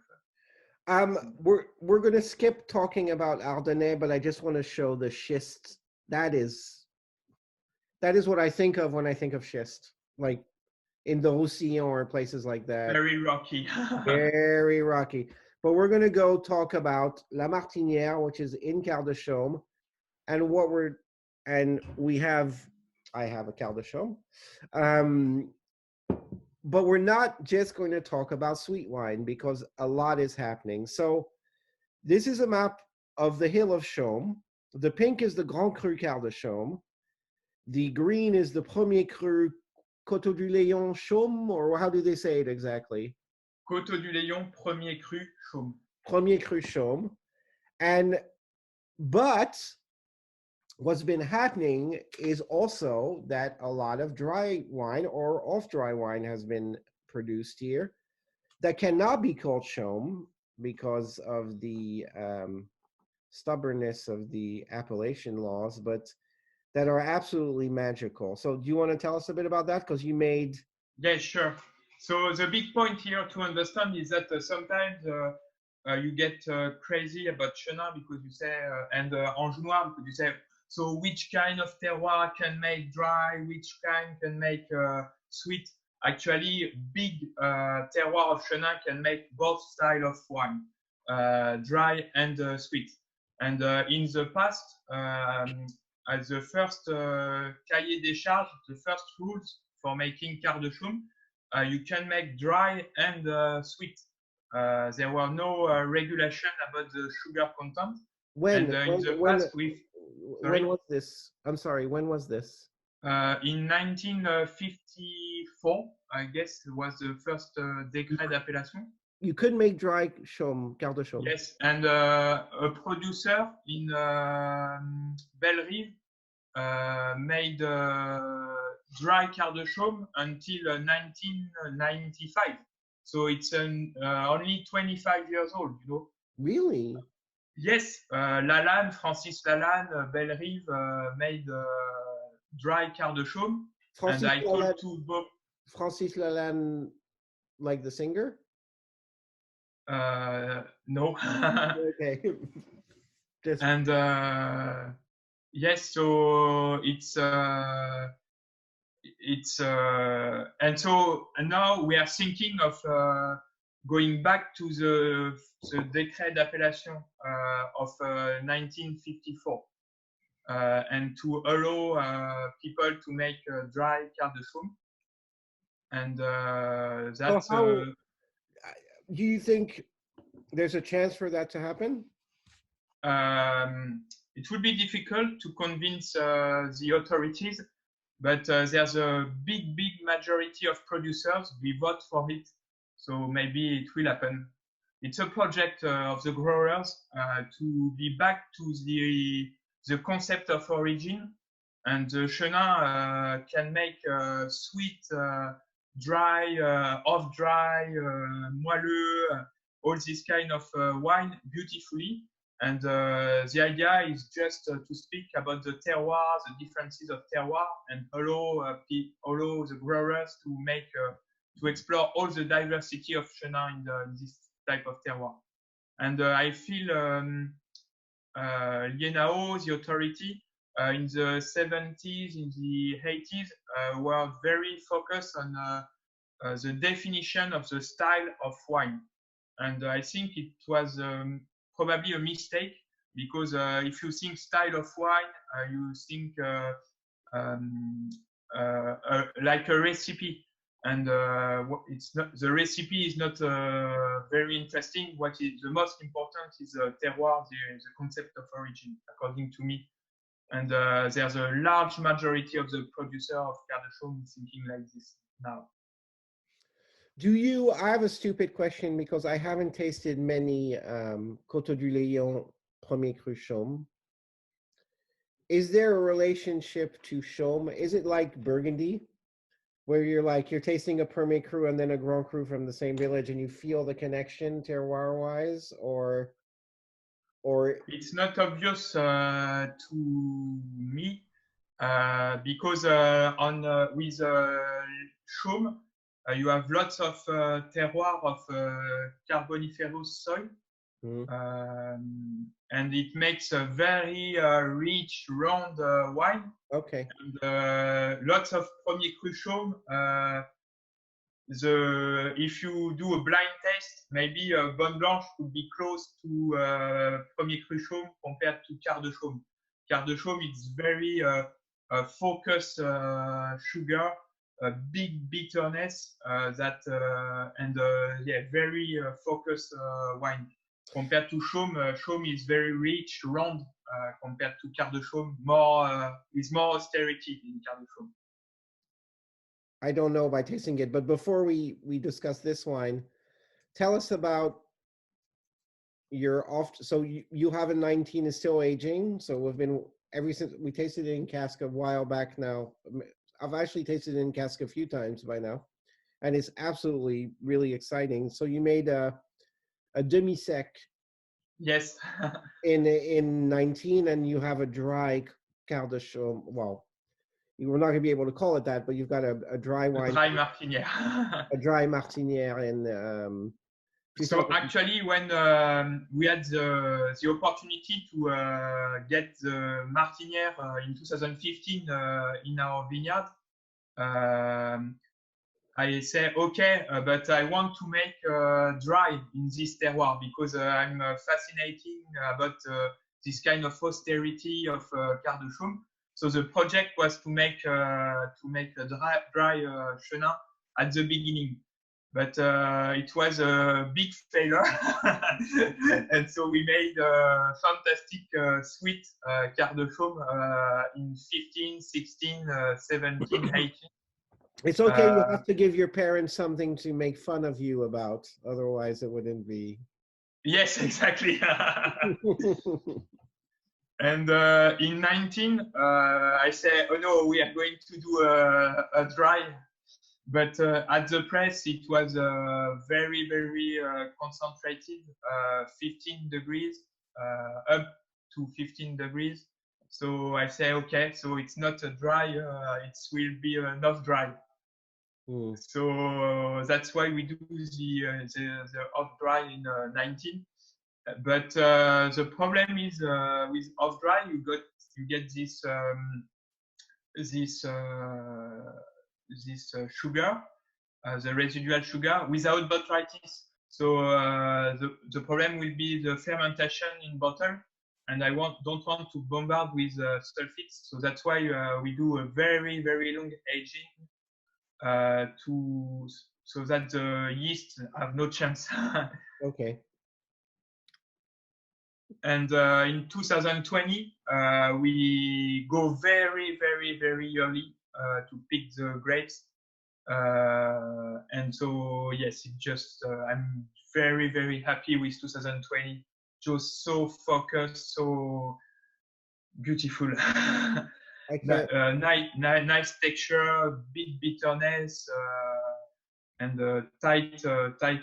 We're going to skip talking about Ardennais, but I just want to show the schist. That is what I think of when I think of schist, like in the Roussillon or places like that. Very rocky. Very rocky. But we're going to go talk about La Martinière, which is in Quarts de Chaume, and I have a Quarts de Chaume. But we're not just going to talk about sweet wine because a lot is happening. So this is a map of the hill of Chaume. The pink is the Grand Cru Quarts de Chaume. The green is the Premier Cru Côte du Layon Chaume, or how do they say it exactly? Côte du Layon Premier Cru Chaume. Premier Cru Chaume. But what's been happening is also that a lot of dry wine or off-dry wine has been produced here that cannot be called Chaume because of the stubbornness of the appellation laws, but that are absolutely magical. So do you want to tell us a bit about that? Because you made... Yeah, sure. So the big point here to understand is that sometimes you get crazy about Chenin because you say, and Anjou Noir because you say, so which kind of terroir can make dry, which kind can make sweet? Actually, big terroir of Chenin can make both style of wine, dry and sweet. And in the past, as the first cahier des charges, the first rules for making Quarts de Chaume, you can make dry and sweet. There were no regulation about the sugar content. When was this? I'm sorry, when was this? In 1954, I guess, was the first décret d'appellation. You could make dry Chaume, Quarts de Chaume. Yes, and a producer in Bellerive made dry Quarts de Chaume until 1995. So it's only 25 years old, you know. Really? Yes, Lalanne, Francis Lalanne, Bellerive made dry Quarts de Chaume. And I told to both. Francis Lalanne, like the singer? No. Okay. And yes, so and now we are thinking of going back to the décret d'appellation of 1954 and to allow people to make dry Quarts de Chaume. And that's. Do you think there's a chance for that to happen? It would be difficult to convince the authorities, but there's a big majority of producers. We vote for it, so maybe it will happen. It's a project of the growers to be back to the concept of origin, and the Chenin can make sweet, dry, off-dry, moelleux, all this kind of wine beautifully. And the idea is just to speak about the terroir, the differences of terroir, and allow the growers to make to explore all the diversity of Chenin in this type of terroir. And I feel Lienao, the authority, in the 70s, in the 80s, were very focused on the definition of the style of wine. And I think it was probably a mistake because if you think style of wine, you think like a recipe. And it's not, the recipe is not very interesting. What is the most important is the terroir, the concept of origin, according to me. And there's a large majority of the producer of Quarts de Chaume thinking like this now. I have a stupid question because I haven't tasted many Côte du Layon Premier Cru Chaume. is there a relationship to Chaume? Is it like Burgundy, where you're tasting a Premier Cru and then a Grand Cru from the same village, and you feel the connection terroir-wise, or It's not obvious to me because with Chaume, you have lots of terroir of carboniferous soil. And it makes a very rich, round wine. okay. And lots of Premier Cru Chaume. If you do a blind test, maybe Blanche would be close to Premier Cru Chaume compared to Quarts de Chaume. Quarts de Chaume is very focused sugar, big bitterness very focused wine. Compared to Chaume, Chaume is very rich, round compared to Quarts de Chaume, with more austerity in Quarts de Chaume. I don't know by tasting it, but before we discuss this wine, tell us about your so you have a 19 is still aging. So we've been ever since we tasted it in cask a while back now. I've actually tasted it in cask a few times by now, and it's absolutely really exciting. So you made a demi-sec. Yes. in 19, and you have a dry Quarts de Chaume. Well, you were not going to be able to call it that, but you've got a dry wine. A dry Martinière. A dry Martinière. And so actually, when we had the opportunity to get the Martinière in 2015 in our vineyard, I say, okay, but I want to make dry in this terroir because I'm fascinated about this kind of austerity of Quarts de Chaume. So the project was to make a dry Chenin at the beginning, but it was a big failure, and so we made a fantastic sweet Quarts de Chaume in 15, 16, 17, 18. It's okay. You have to give your parents something to make fun of you about. Otherwise, it wouldn't be. Yes, exactly. And in 19, I say, oh no, we are going to do a dry. But at the press, it was very, very concentrated, 15 degrees, up to 15 degrees. So I say, okay, so it's not a dry, it will be enough dry. So that's why we do the off dry in 19. But the problem is with off dry, you get this sugar, the residual sugar without botrytis. So the problem will be the fermentation in bottle, and I don't want to bombard with sulfites. So that's why we do a very, very long aging so that the yeast have no chance. Okay. And in 2020, we go very, very, very early to pick the grapes. And so, yes, it just, I'm very, very happy with 2020. Just so focused, so beautiful. Nice texture, big bitterness, and tight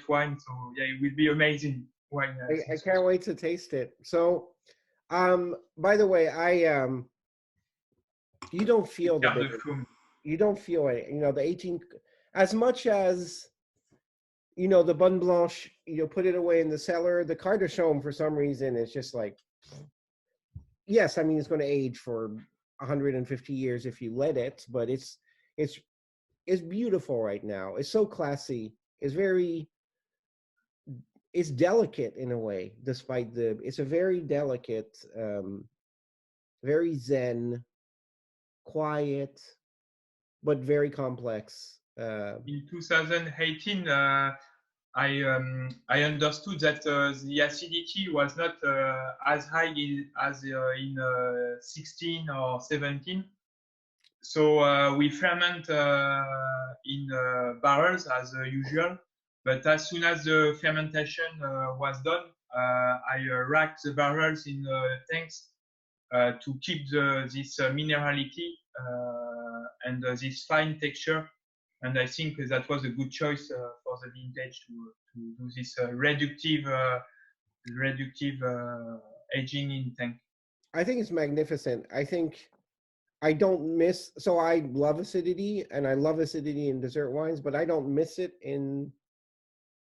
wine. So yeah, it will be amazing wine. I can't wait to taste it. So, by the way, you don't feel the bitterness. You don't feel it. You know, the 18, as much as, you know, the Bonne Blanche, you put it away in the cellar. The Quarts de Chaume, for some reason, is just like, yes, I mean, it's going to age for 150 years if you let it, but it's beautiful right now. It's so classy. It's delicate in a way, despite it's a very delicate, very zen, quiet, but very complex. In 2018, I understood that the acidity was not as high as in 16 or 17. So we ferment in barrels as usual. But as soon as the fermentation was done, I racked the barrels in tanks to keep this minerality and this fine texture. And I think that was a good choice for the vintage to do this reductive aging in tank. I think it's magnificent. I think I don't miss, so I love acidity and I love acidity in dessert wines, but I don't miss it in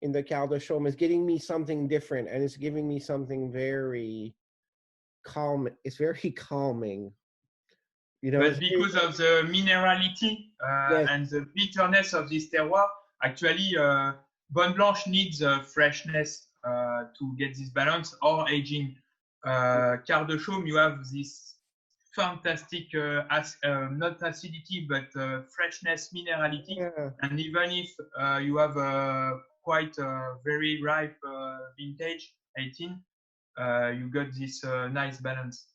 the Quarts de Chaume. It's getting me something different and it's giving me something very calm. It's very calming. You know, but because of the minerality yes. and the bitterness of this terroir, actually, Blanche needs freshness to get this balance or aging. Quarts de Chaume, you have this fantastic, not acidity, but freshness, minerality. Yeah. And even if you have quite a very ripe vintage, 18, you got this nice balance.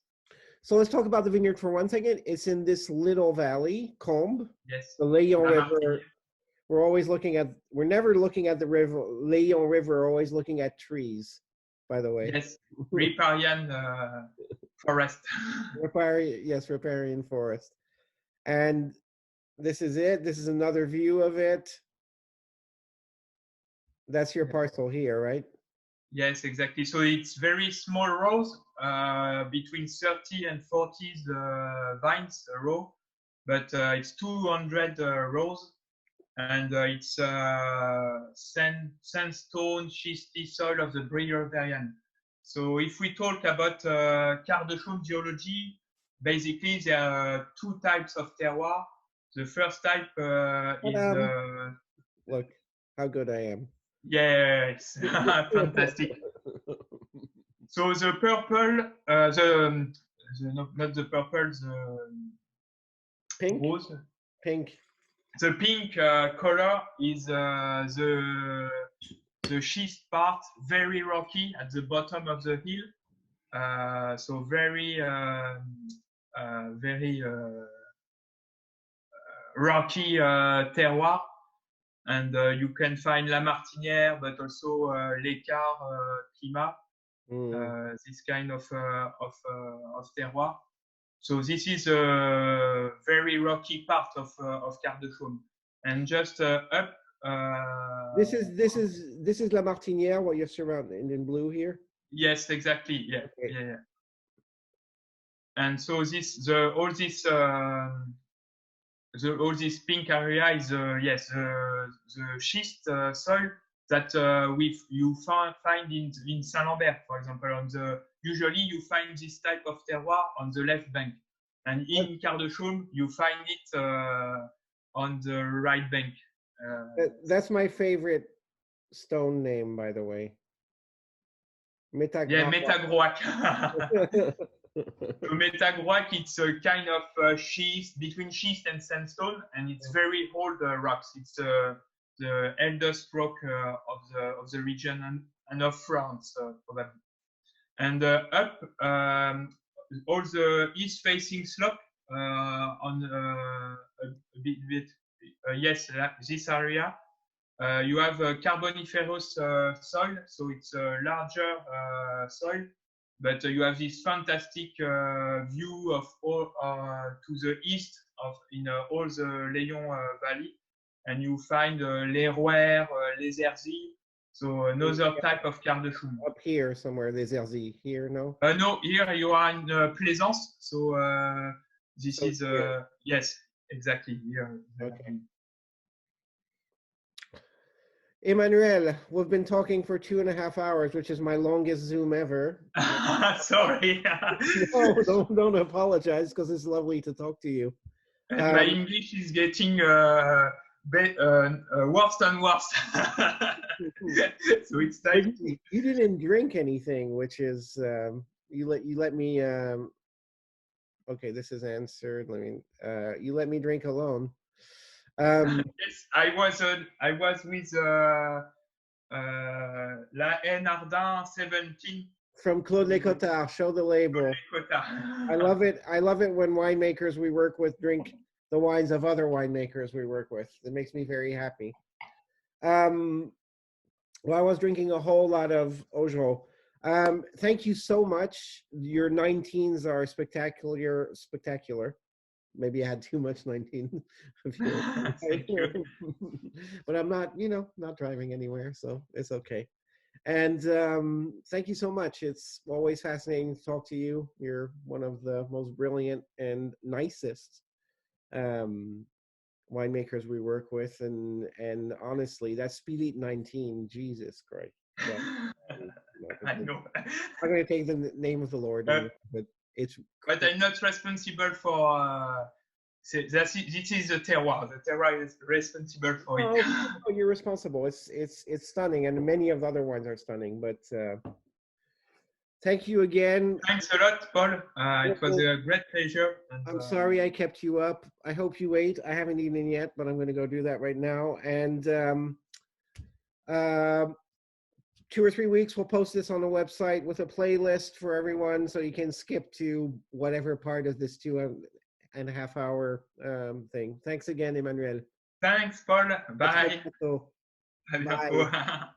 So let's talk about the vineyard for 1 second. It's in this little valley, Combe. Yes. The Layon River. We're always looking at, we're never looking at the river, Layon River, we're always looking at trees, by the way. Yes, riparian forest. Yes, riparian forest. And this is it. This is another view of it. That's your parcel here, right? Yes, exactly. So it's very small rows, between 30 and 40 vines a row, but it's 200 rows, and it's sandstone, schistty soil of the Brillouin. So if we talk about Quarts de Chaume geology, basically there are 2 types of terroir. The first type is... Look how good I am. Yes, fantastic. So the purple, not the purple, the pink. Rose. Pink. The pink color is the schist part, very rocky at the bottom of the hill. So very rocky terroir. And you can find La Martinière, but also l'Écart, Climat, this kind of terroir. So this is a very rocky part of Quarts de Chaume. And just up. This is La Martinière, what you're surrounded in blue here. Yes, exactly. Yeah, okay. Yeah. And so all this pink area is the schist soil that you find in Saint-Lambert, for example. Usually you find this type of terroir on the left bank, and in Quarts de Chaume you find it on the right bank. That's my favorite stone name, by the way. Yeah, Métagroac. So Métagroac, it's a kind of schist, between schist and sandstone, and it's very old rocks. It's the eldest rock of the region and of France, probably. And up, all the east-facing slope on a bit yes, this area. You have a carboniferous soil, so it's a larger soil, but you have this fantastic view of all to the east in all the Layon Valley, and you find les Rouers, les Erzilles, so another type of Quarts de Chaume. Up here somewhere, les Erzilles, here, no? No, here you are in Plaisance, so this is, yes, exactly, here. Okay. Emmanuel, we've been talking for 2.5 hours, which is my longest Zoom ever. Sorry. No, don't apologize, because it's lovely to talk to you. My English is getting worse and worse. So it's time. You didn't drink anything, which is you let me. Okay, this is answered. You let me drink alone. Yes, I was with La Haine Ardin 17 from Claude Lécotard. Show the label. I love it. I love it when winemakers we work with drink the wines of other winemakers we work with. It makes me very happy. Well, I was drinking a whole lot of Ogereau. Thank you so much. Your 19s are spectacular. Maybe I had too much 19 of yours. Thank you. But I'm not, not driving anywhere, so it's okay. And thank you so much. It's always fascinating to talk to you. You're one of the most brilliant and nicest winemakers we work with, and honestly, that Speed Eat 19, Jesus Christ. I know. I'm going to take the name of the Lord in it, but it's. But I'm not responsible for. This is the terroir. The terroir is responsible for it. Oh, you're responsible. It's stunning, and many of the other ones are stunning. But thank you again. Thanks a lot, Paul. It was a great pleasure. And, I'm sorry I kept you up. I hope you ate. I haven't eaten yet, but I'm going to go do that right now. And 2 or 3 weeks, we'll post this on the website with a playlist for everyone, so you can skip to whatever part of this 2.5 hour thing. Thanks again, Emmanuel. Thanks, Paul. Bye. Bye.